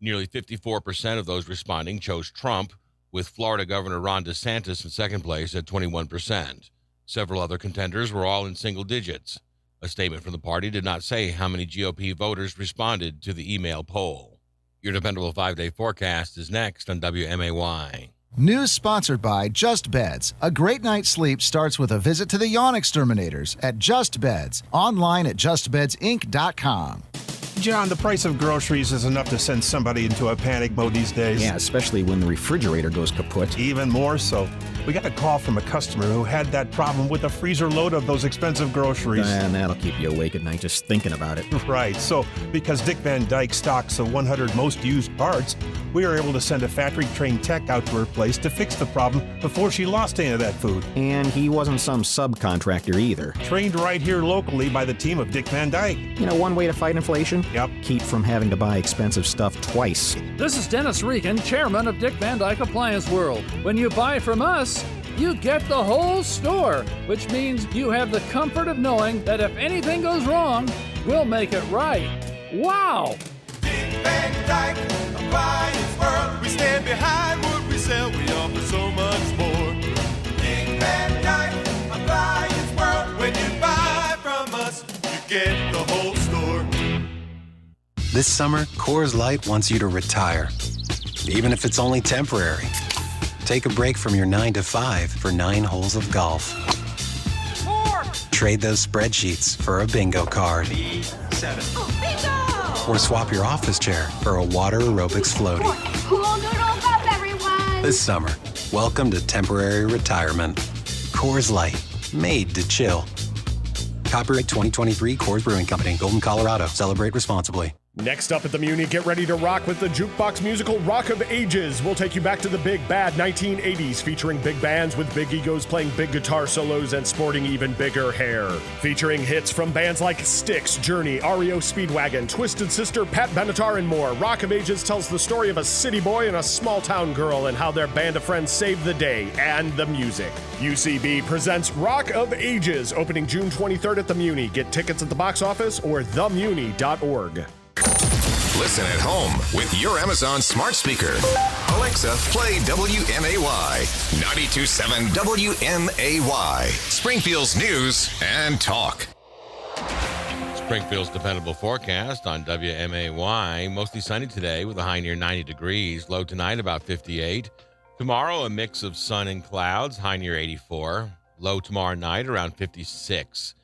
Nearly 54% of those responding chose Trump, with Florida Governor Ron DeSantis in second place at 21%. Several other contenders were all in single digits. A statement from the party did not say how many GOP voters responded to the email poll. Your dependable 5-day forecast is next on WMAY. News sponsored by Just Beds. A great night's sleep starts with a visit to the Yawn Exterminators at Just Beds. Online at justbedsinc.com. John, the price of groceries is enough to send somebody into a panic mode these days. Yeah, especially when the refrigerator goes kaput. Even more so. We got a call from a customer who had that problem with a freezer load of those expensive groceries. And that'll keep you awake at night just thinking about it. Right. So, because Dick Van Dyke stocks the 100 most used parts, we were able to send a factory-trained tech out to her place to fix the problem before she lost any of that food. And he wasn't some subcontractor either. Trained right here locally by the team of Dick Van Dyke. You know, one way to fight inflation? Yep. Keep from having to buy expensive stuff twice. This is Dennis Regan, chairman of Dick Van Dyke Appliance World. When you buy from us, you get the whole store, which means you have the comfort of knowing that if anything goes wrong, we'll make it right. Wow! Dick Van Dyke Appliance World. We stand behind what we sell. We offer so much more. Dick Van Dyke Appliance World. When you buy from us, you get the whole store. This summer, Coors Light wants you to retire, even if it's only temporary. Take a break from your 9 to 5 for 9 holes of golf. More! Trade those spreadsheets for a bingo card. B7. Oh, Or swap your office chair for a water aerobics floaty. Cool noodles up, everyone! This summer, welcome to temporary retirement. Coors Light, made to chill. Copyright 2023 Coors Brewing Company, Golden, Colorado. Celebrate responsibly. Next up at the Muni, get ready to rock with the jukebox musical Rock of Ages. We'll take you back to the big bad 1980s, featuring big bands with big egos playing big guitar solos and sporting even bigger hair. Featuring hits from bands like Styx, Journey, REO Speedwagon, Twisted Sister, Pat Benatar, and more. Rock of Ages tells the story of a city boy and a small-town girl and how their band of friends saved the day and the music. UCB presents Rock of Ages, opening June 23rd at the Muni. Get tickets at the box office or themuni.org. Listen at home with your Amazon smart speaker. Alexa, play WMAY. 92.7 WMAY. Springfield's news and talk. Springfield's dependable forecast on WMAY. Mostly sunny today with a high near 90 degrees. Low tonight about 58. Tomorrow a mix of sun and clouds, high near 84. Low tomorrow night around 56.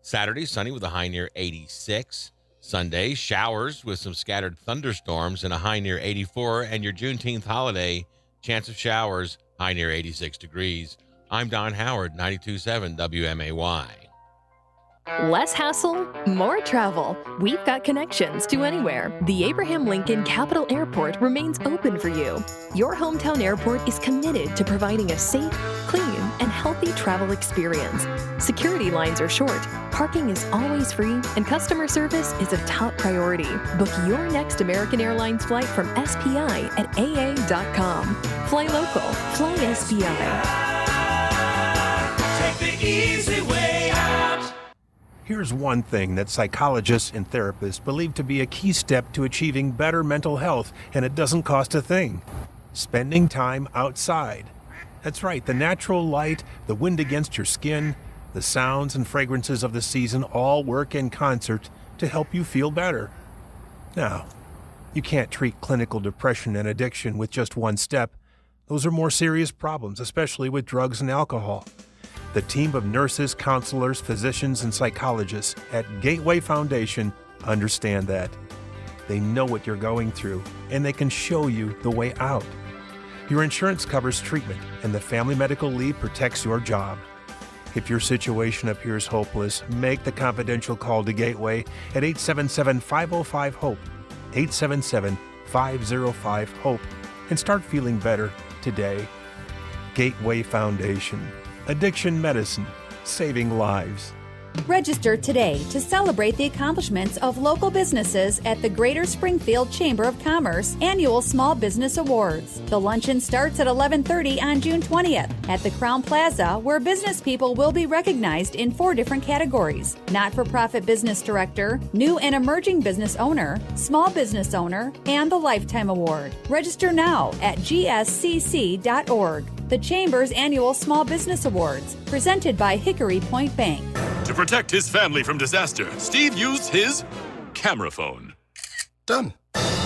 Saturday sunny with a high near 86. Sunday, showers with some scattered thunderstorms and a high near 84. And your Juneteenth holiday, chance of showers, high near 86 degrees. I'm Don Howard, 92.7 WMAY. Less hassle, more travel. We've got connections to anywhere. The Abraham Lincoln Capital Airport remains open for you. Your hometown airport is committed to providing a safe, clean, and healthy travel experience. Security lines are short, parking is always free, and customer service is a top priority. Book your next American Airlines flight from SPI at aa.com. Fly local, fly SPI. Take the easy way out. Here's one thing that psychologists and therapists believe to be a key step to achieving better mental health, and it doesn't cost a thing. Spending time outside. That's right, the natural light, the wind against your skin, the sounds and fragrances of the season all work in concert to help you feel better. Now, you can't treat clinical depression and addiction with just one step. Those are more serious problems, especially with drugs and alcohol. The team of nurses, counselors, physicians, and psychologists at Gateway Foundation understand that. They know what you're going through, and they can show you the way out. Your insurance covers treatment, and the Family Medical Leave protects your job. If your situation appears hopeless, make the confidential call to Gateway at 877-505-HOPE, 877-505-HOPE, and start feeling better today. Gateway Foundation. Addiction medicine, saving lives. Register today to celebrate the accomplishments of local businesses at the Greater Springfield Chamber of Commerce Annual Small Business Awards. The luncheon starts at 11:30 on June 20th at the Crown Plaza, where business people will be recognized in 4 different categories: Not-for-Profit Business Director, New and Emerging Business Owner, Small Business Owner, and the Lifetime Award. Register now at gscc.org. The Chamber's Annual Small Business Awards, presented by Hickory Point Bank. To protect his family from disaster, Steve used his camera phone. Done.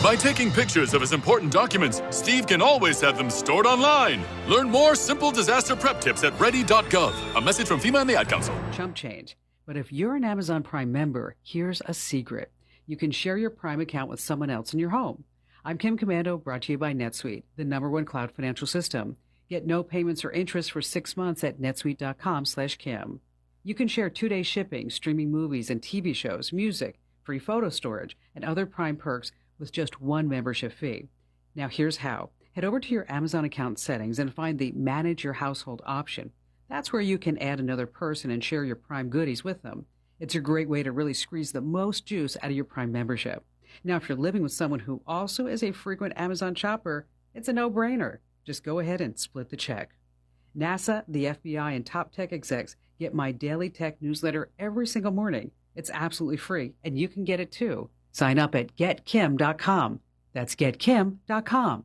By taking pictures of his important documents, Steve can always have them stored online. Learn more simple disaster prep tips at ready.gov. A message from FEMA and the Ad Council. Chump change. But if you're an Amazon Prime member, here's a secret. You can share your Prime account with someone else in your home. I'm Kim Commando, brought to you by NetSuite, the #1 cloud financial system. Get no payments or interest for 6 months at netsuite.com/Kim. You can share 2-day shipping, streaming movies and TV shows, music, free photo storage, and other Prime perks with just one membership fee. Now here's how. Head over to your Amazon account settings and find the Manage Your Household option. That's where you can add another person and share your Prime goodies with them. It's a great way to really squeeze the most juice out of your Prime membership. Now, if you're living with someone who also is a frequent Amazon shopper, it's a no-brainer. Just go ahead and split the check. NASA, the FBI, and top tech execs get my daily tech newsletter every single morning. It's absolutely free, and you can get it too. Sign up at getkim.com. That's getkim.com.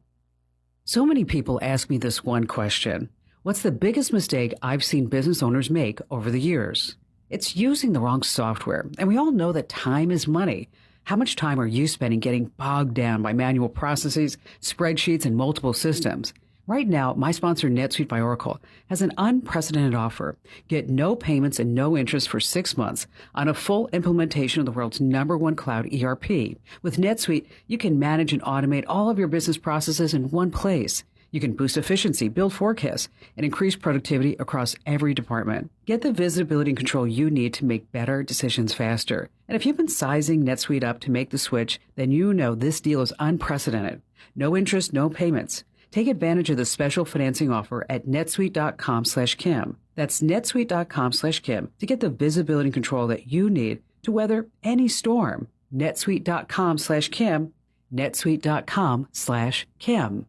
So many people ask me this one question. What's the biggest mistake I've seen business owners make over the years? It's using the wrong software, and we all know that time is money. How much time are you spending getting bogged down by manual processes, spreadsheets, and multiple systems? Right now, my sponsor, NetSuite by Oracle, has an unprecedented offer. Get no payments and no interest for 6 months on a full implementation of the world's #1 cloud ERP. With NetSuite, you can manage and automate all of your business processes in one place. You can boost efficiency, build forecasts, and increase productivity across every department. Get the visibility and control you need to make better decisions faster. And if you've been sizing NetSuite up to make the switch, then you know this deal is unprecedented. No interest, no payments. Take advantage of the special financing offer at netsuite.com/Kim. That's netsuite.com/Kim to get the visibility and control that you need to weather any storm. netsuite.com/Kim. netsuite.com/Kim.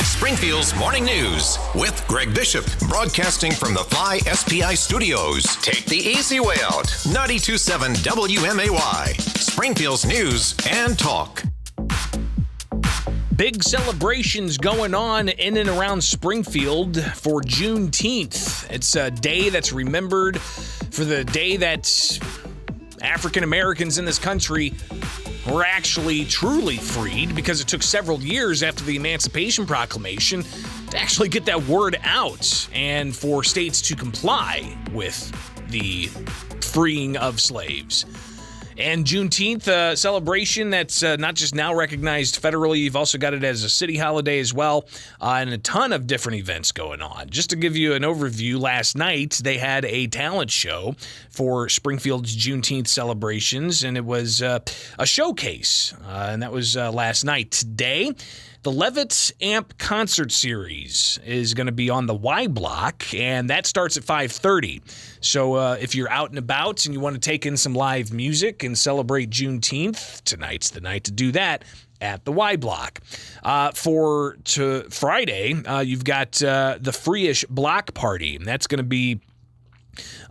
Springfield's Morning News with Greg Bishop, broadcasting from the Fly SPI Studios. Take the easy way out. 92.7 WMAY, Springfield's News and Talk. Big celebrations going on in and around Springfield for Juneteenth. It's a day that's remembered for the day that African Americans in this country were actually truly freed, because it took several years after the Emancipation Proclamation to actually get that word out and for states to comply with the freeing of slaves. And Juneteenth, celebration that's not just now recognized federally, you've also got it as a city holiday as well, and a ton of different events going on. Just to give you an overview, last night they had a talent show for Springfield's Juneteenth celebrations, and it was a showcase, and that was last night. Today, the Levitt's Amp Concert Series is going to be on the Y Block, and that starts at 5:30. So if you're out and about and you want to take in some live music and celebrate Juneteenth, tonight's the night to do that at the Y Block. For Friday, you've got the Free-ish Block Party, and that's going to be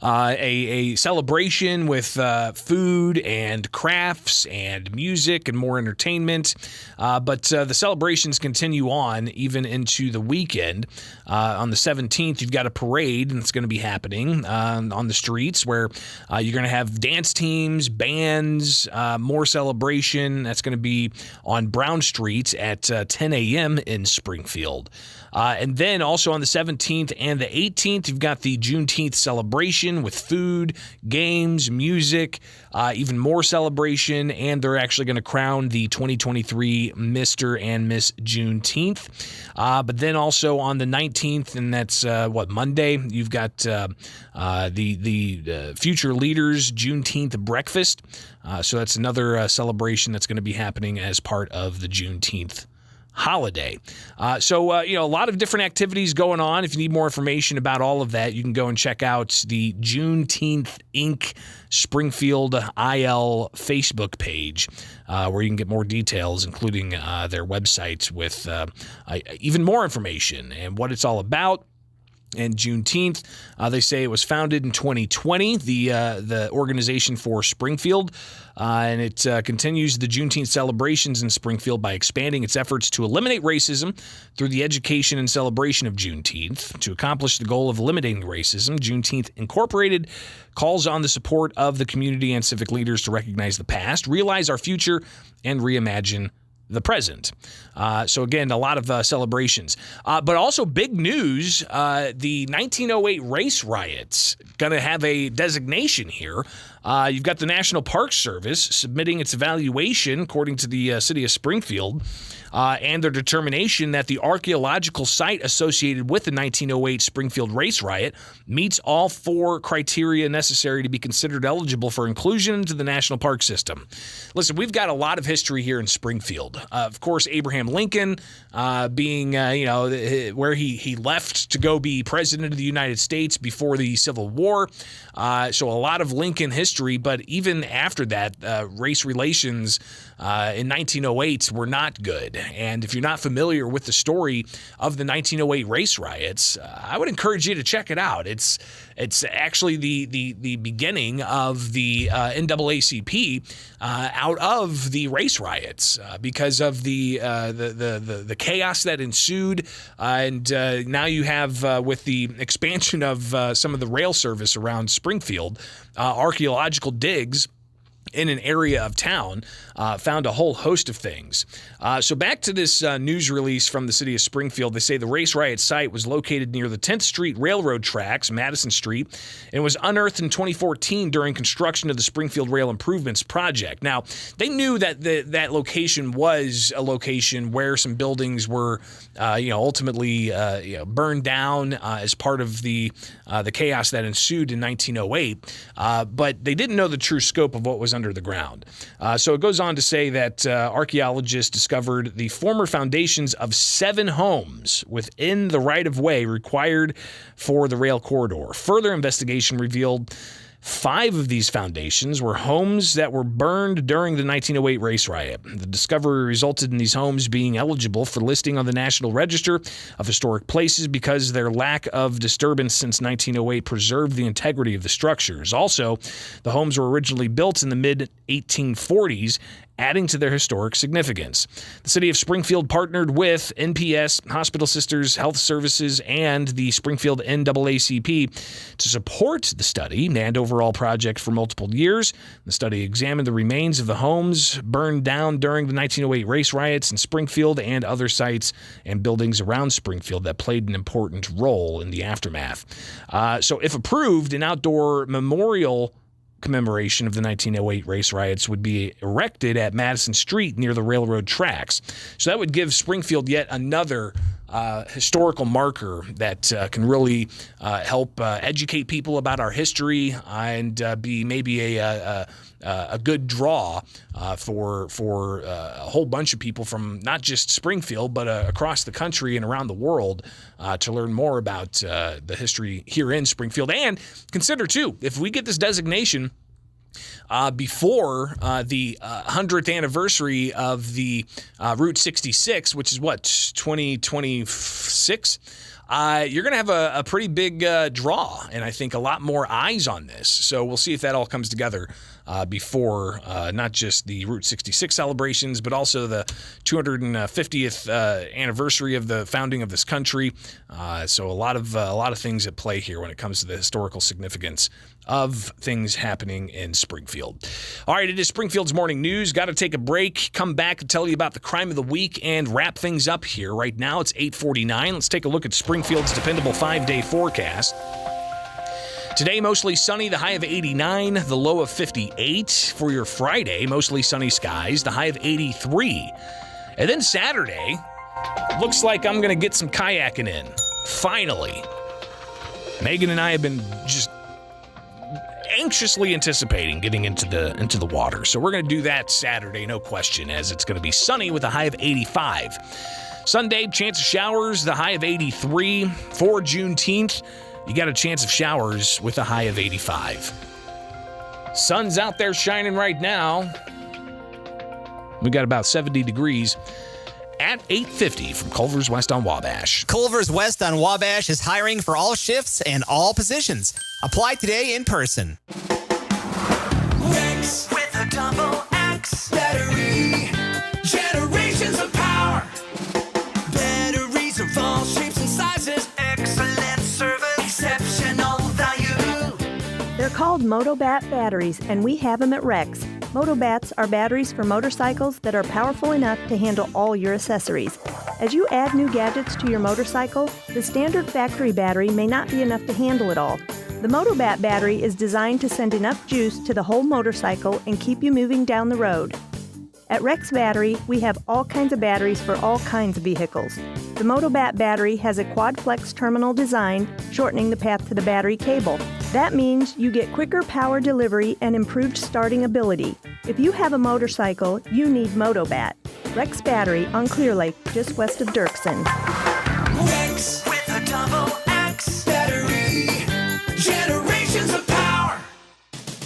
a celebration with food and crafts and music and more entertainment. But the celebrations continue on even into the weekend. On the 17th, you've got a parade that's going to be happening on the streets where you're going to have dance teams, bands, more celebration. That's going to be on Brown Street at 10 a.m. in Springfield. And then also on the 17th and the 18th, you've got the Juneteenth celebration with food, games, music, even more celebration, and they're actually going to crown the 2023 Mr. and Miss Juneteenth. But then also on the 19th, and that's Monday, you've got the Future Leaders Juneteenth Breakfast. So that's another celebration that's going to be happening as part of the Juneteenth holiday. So a lot of different activities going on. If you need more information about all of that, you can go and check out the Juneteenth Inc. Springfield IL Facebook page, where you can get more details, including their website with even more information and what it's all about. And Juneteenth, they say it was founded in 2020, the organization for Springfield, and it continues the Juneteenth celebrations in Springfield by expanding its efforts to eliminate racism through the education and celebration of Juneteenth. To accomplish the goal of eliminating racism, Juneteenth Incorporated calls on the support of the community and civic leaders to recognize the past, realize our future, and reimagine the present. So again, a lot of celebrations, but also big news. The 1908 race riots going to have a designation here. You've got the National Park Service submitting its evaluation according to the city of Springfield, and their determination that the archaeological site associated with the 1908 Springfield race riot meets all four criteria necessary to be considered eligible for inclusion into the national park system. Listen, we've got a lot of history here in Springfield. Of course, Abraham Lincoln being, where he left to go be president of the United States before the Civil War. So a lot of Lincoln history, but even after that, race relations in 1908 were not good. And if you're not familiar with the story of the 1908 race riots, I would encourage you to check it out. It's actually the beginning of the NAACP out of the race riots because of the chaos that ensued, and now you have with the expansion of some of the rail service around Springfield, archaeological digs in an area of town, found a whole host of things. So back to this news release from the city of Springfield. They say the race riot site was located near the 10th Street Railroad tracks, Madison Street, and was unearthed in 2014 during construction of the Springfield Rail Improvements Project. Now, they knew that that location was a location where some buildings were, ultimately burned down as part of the chaos that ensued in 1908, but they didn't know the true scope of what was under the ground. So it goes on to say that archaeologists discovered the former foundations of 7 homes within the right-of-way required for the rail corridor. Further investigation revealed 5 of these foundations were homes that were burned during the 1908 race riot. The discovery resulted in these homes being eligible for listing on the National Register of Historic Places because their lack of disturbance since 1908 preserved the integrity of the structures. Also, the homes were originally built in the mid-1840s, adding to their historic significance. The city of Springfield partnered with NPS, Hospital Sisters Health Services, and the Springfield NAACP to support the study and overall project for multiple years. The study examined the remains of the homes burned down during the 1908 race riots in Springfield and other sites and buildings around Springfield that played an important role in the aftermath. So if approved, an outdoor memorial commemoration of the 1908 race riots would be erected at Madison Street near the railroad tracks. So that would give Springfield yet another historical marker that can really help educate people about our history and be maybe a good draw for a whole bunch of people from not just Springfield, but across the country and around the world to learn more about the history here in Springfield. And consider, too, if we get this designation before the 100th anniversary of the Route 66, which is 2026, you're going to have a pretty big draw, and I think a lot more eyes on this. So we'll see if that all comes together before not just the Route 66 celebrations, but also the 250th anniversary of the founding of this country. So a lot of things at play here when it comes to the historical significance of things happening in Springfield. All right, it is Springfield's Morning News. Got to take a break, come back and tell you about the crime of the week and wrap things up here. Right now it's 8:49. Let's take a look at Springfield's dependable 5-day forecast. Today, mostly sunny, the high of 89, the low of 58. For your Friday, mostly sunny skies, the high of 83. And then Saturday, looks like I'm going to get some kayaking in. Finally. Megan and I have been just anxiously anticipating getting into the water. So we're going to do that Saturday, no question, as it's going to be sunny with a high of 85. Sunday, chance of showers, the high of 83. For Juneteenth, you got a chance of showers with a high of 85. Sun's out there shining right now. We got about 70 degrees at 8:50 from Culver's West on Wabash. Culver's West on Wabash is hiring for all shifts and all positions. Apply today in person. X with a double X battery. Generations of power. Batteries of all shapes and sizes. Excellent service. Exceptional value. They're called Motobat batteries, and we have them at Rex. Motobats are batteries for motorcycles that are powerful enough to handle all your accessories. As you add new gadgets to your motorcycle, the standard factory battery may not be enough to handle it all. The Motobat battery is designed to send enough juice to the whole motorcycle and keep you moving down the road. At Rex Battery, we have all kinds of batteries for all kinds of vehicles. The Motobat battery has a quad flex terminal design, shortening the path to the battery cable. That means you get quicker power delivery and improved starting ability. If you have a motorcycle, you need Motobat. Rex Battery on Clear Lake, just west of Dirksen. X with a double X battery. Generations of power.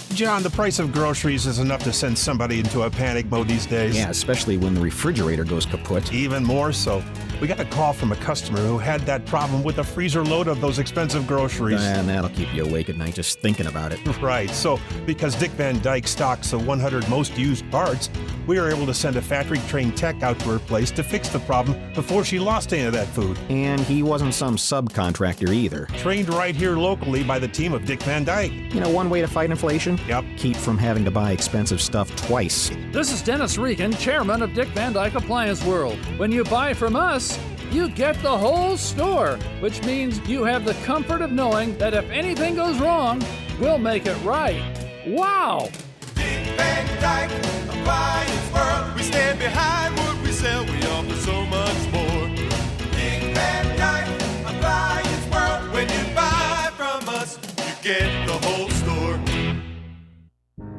John, the price of groceries is enough to send somebody into a panic mode these days. Yeah, especially when the refrigerator goes kaput. Even more so. We got a call from a customer who had that problem with a freezer load of those expensive groceries. And that'll keep you awake at night just thinking about it. Right. So, because Dick Van Dyke stocks the 100 most used parts, We were able to send a factory-trained tech out to her place to fix the problem before she lost any of that food. And he wasn't some subcontractor either. Trained right here locally by the team of Dick Van Dyke. You know one way to fight inflation? Yep. Keep from having to buy expensive stuff twice. This is Dennis Regan, chairman of Dick Van Dyke Appliance World. When you buy from us, you get the whole store, which means you have the comfort of knowing that if anything goes wrong, we'll make it right. Wow! Dick Van Dyke Appliance World. We stand behind what we sell. We offer so much more. Dick Van Dyke Appliance World. When you buy from us, you get the whole store.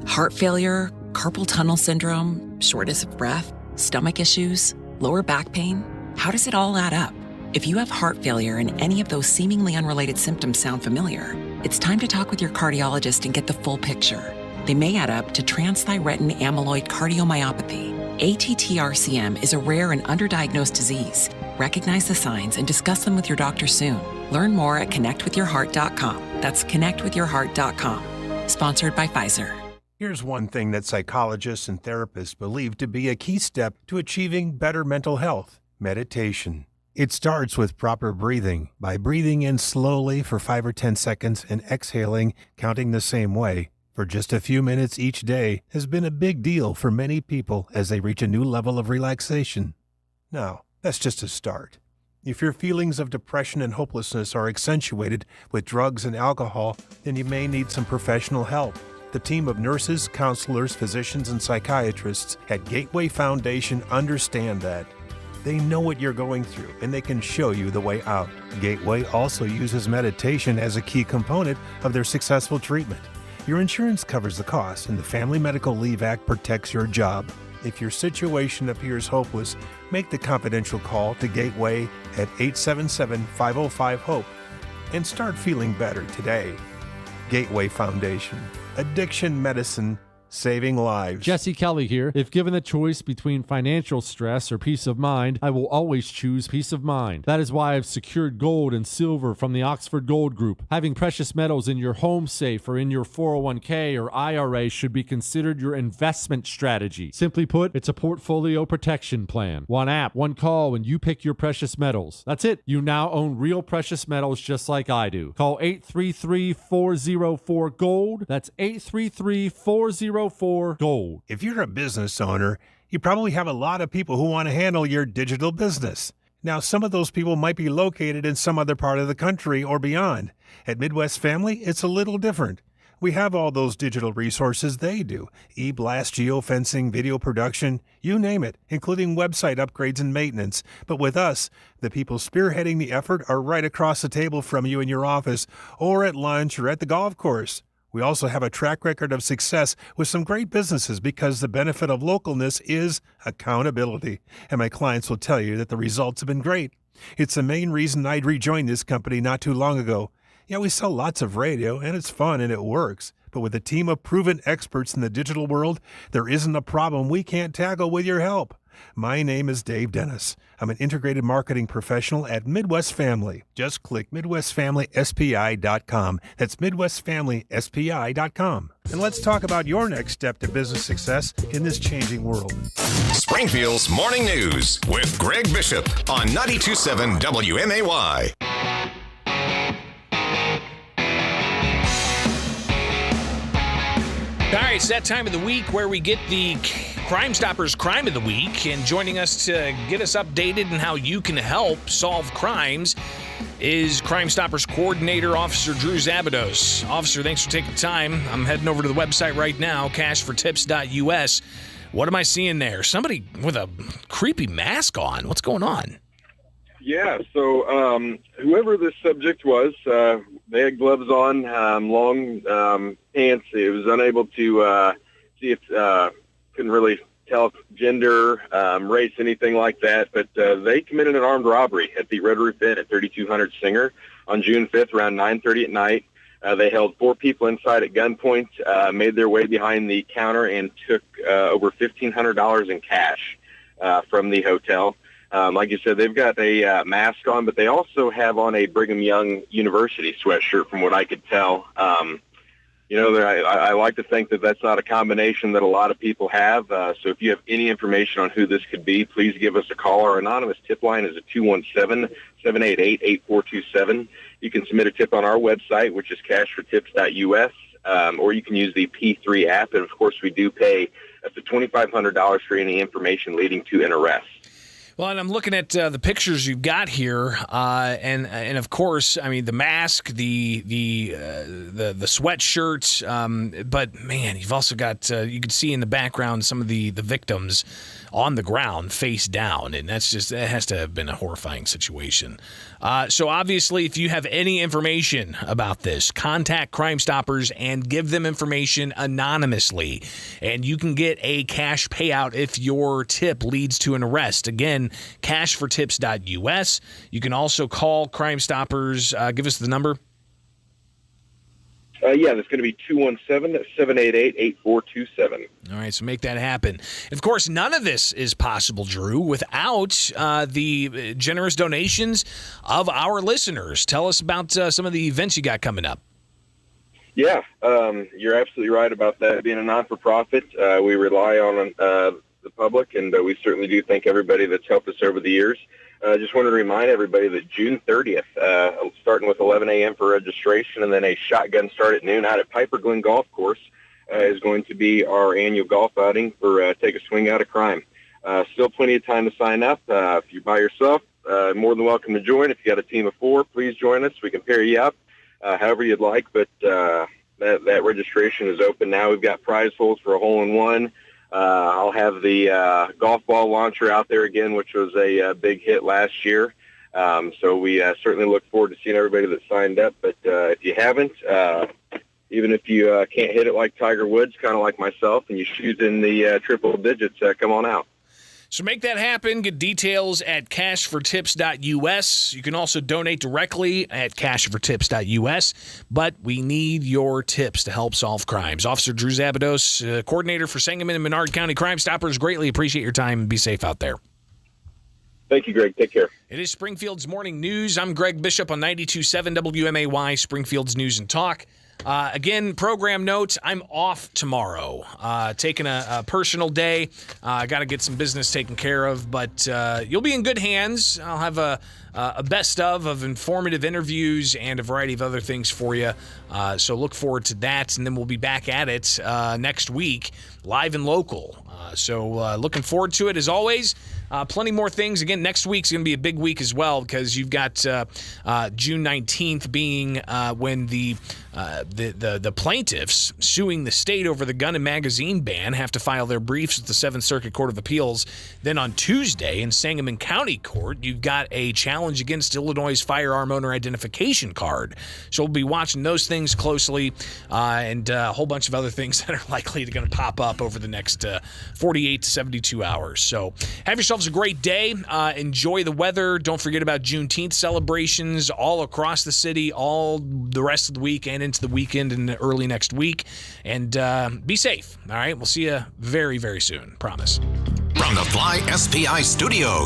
Heart failure, carpal tunnel syndrome, shortness of breath, stomach issues, lower back pain. How does it all add up? If you have heart failure and any of those seemingly unrelated symptoms sound familiar, it's time to talk with your cardiologist and get the full picture. They may add up to transthyretin amyloid cardiomyopathy. ATTR-CM is a rare and underdiagnosed disease. Recognize the signs and discuss them with your doctor soon. Learn more at connectwithyourheart.com. That's connectwithyourheart.com. Sponsored by Pfizer. Here's one thing that psychologists and therapists believe to be a key step to achieving better mental health: meditation. It starts with proper breathing. By breathing in slowly for 5 or 10 seconds and exhaling, counting the same way, for just a few minutes each day has been a big deal for many people as they reach a new level of relaxation. Now, that's just a start. If your feelings of depression and hopelessness are accentuated with drugs and alcohol, then you may need some professional help. The team of nurses, counselors, physicians, and psychiatrists at Gateway Foundation understand that. They know what you're going through, and they can show you the way out. Gateway also uses meditation as a key component of their successful treatment. Your insurance covers the costs, and the Family Medical Leave Act protects your job. If your situation appears hopeless, make the confidential call to Gateway at 877-505-HOPE and start feeling better today. Gateway Foundation. Addiction medicine, saving lives. Jesse Kelly here. If given the choice between financial stress or peace of mind, I will always choose peace of mind. That is why I've secured gold and silver from the Oxford Gold Group. Having precious metals in your home safe or in your 401k or IRA should be considered your investment strategy. Simply put, it's a portfolio protection plan. One app, one call, and you pick your precious metals. That's it. You now own real precious metals just like I do. Call 833-404-GOLD. That's 833-404-GOLD. If you're a business owner, you probably have a lot of people who want to handle your digital business. Now, some of those people might be located in some other part of the country or beyond. At Midwest Family, it's a little different. We have all those digital resources they do: e-blast, geofencing, video production, you name it, including website upgrades and maintenance. But with us, the people spearheading the effort are right across the table from you in your office or at lunch or at the golf course. We also have a track record of success with some great businesses because the benefit of localness is accountability. And my clients will tell you that the results have been great. It's the main reason I'd rejoined this company not too long ago. Yeah, we sell lots of radio, and it's fun and it works. But with a team of proven experts in the digital world, there isn't a problem we can't tackle with your help. My name is Dave Dennis. I'm an integrated marketing professional at Midwest Family. Just click MidwestFamilySPI.com. That's MidwestFamilySPI.com. And let's talk about your next step to business success in this changing world. Springfield's Morning News with Greg Bishop on 92.7 WMAY. All right, it's that time of the week where we get the Crime Stoppers Crime of the Week, and joining us to get us updated on how you can help solve crimes is Crime Stoppers Coordinator Officer Drew Zabados. Officer, thanks for taking time. I'm heading over to the website right now, cashfortips.us. What am I seeing there? Somebody with a creepy mask on. What's going on? Yeah, so whoever this subject was, they had gloves on, long pants. It was unable to see if, couldn't really tell if gender, race, anything like that. But they committed an armed robbery at the Red Roof Inn at 3200 Singer on June 5th around 9:30 at night. They held 4 people inside at gunpoint, made their way behind the counter, and took over $1,500 in cash from the hotel. Like you said, they've got a mask on, but they also have on a Brigham Young University sweatshirt, from what I could tell. I like to think that that's not a combination that a lot of people have. So if you have any information on who this could be, please give us a call. Our anonymous tip line is at 217-788-8427. You can submit a tip on our website, which is cashfortips.us, or you can use the P3 app. And, of course, we do pay up to $2,500 for any information leading to an arrest. Well, and I'm looking at the pictures you've got here, and of course, I mean the mask, the sweatshirt, but man, you've also got you can see in the background some of the victims on the ground face down, and that has to have been a horrifying situation. So obviously, if you have any information about this, contact Crime Stoppers and give them information anonymously, and you can get a cash payout if your tip leads to an arrest. Again, cashfortips.us. You can also call Crime Stoppers. Give us the number. Yeah, that's going to be 217-788-8427. All right, so make that happen. And of course, none of this is possible, Drew, without the generous donations of our listeners. Tell us about some of the events you got coming up. Yeah, you're absolutely right about that. Being a non-for-profit, we rely on the public, and we certainly do thank everybody that's helped us over the years. Just wanted to remind everybody that June 30th, starting with 11 a.m. for registration, and then a shotgun start at noon out at Piper Glen Golf Course, is going to be our annual golf outing for Take a Swing Out of Crime. Still plenty of time to sign up. If you're by yourself, more than welcome to join. If you got a team of 4, please join us. We can pair you up however you'd like, but that registration is open now. We've got prize holes for a hole-in-one. I'll have the golf ball launcher out there again, which was a big hit last year. So we certainly look forward to seeing everybody that signed up. But if you haven't, even if you can't hit it like Tiger Woods, kind of like myself, and you shoot in the triple digits, come on out. So make that happen. Get details at cashfortips.us. You can also donate directly at cashfortips.us, but we need your tips to help solve crimes. Officer Drew Zabados, coordinator for Sangamon and Menard County Crime Stoppers, greatly appreciate your time and be safe out there. Thank you, Greg. Take care. It is Springfield's Morning News. I'm Greg Bishop on 92.7 WMAY, Springfield's News and Talk. Again, program notes, I'm off tomorrow, taking a personal day. I got to get some business taken care of, but you'll be in good hands. I'll have a best of informative interviews and a variety of other things for you. So look forward to that, and then we'll be back at it next week, live and local. So looking forward to it as always. Plenty more things. Again, next week's going to be a big week as well because you've got June 19th being when the plaintiffs suing the state over the gun and magazine ban have to file their briefs with the 7th Circuit Court of Appeals. Then on Tuesday in Sangamon County Court, you've got a challenge against Illinois' firearm owner identification card. So we'll be watching those things closely and a whole bunch of other things that are likely going to pop up over the next 48 to 72 hours. So have yourselves a great day. Enjoy the weather. Don't forget about Juneteenth celebrations all across the city, all the rest of the week and into the weekend and early next week. And be safe. All right. We'll see you very, very soon. Promise. From the Fly SPI Studios.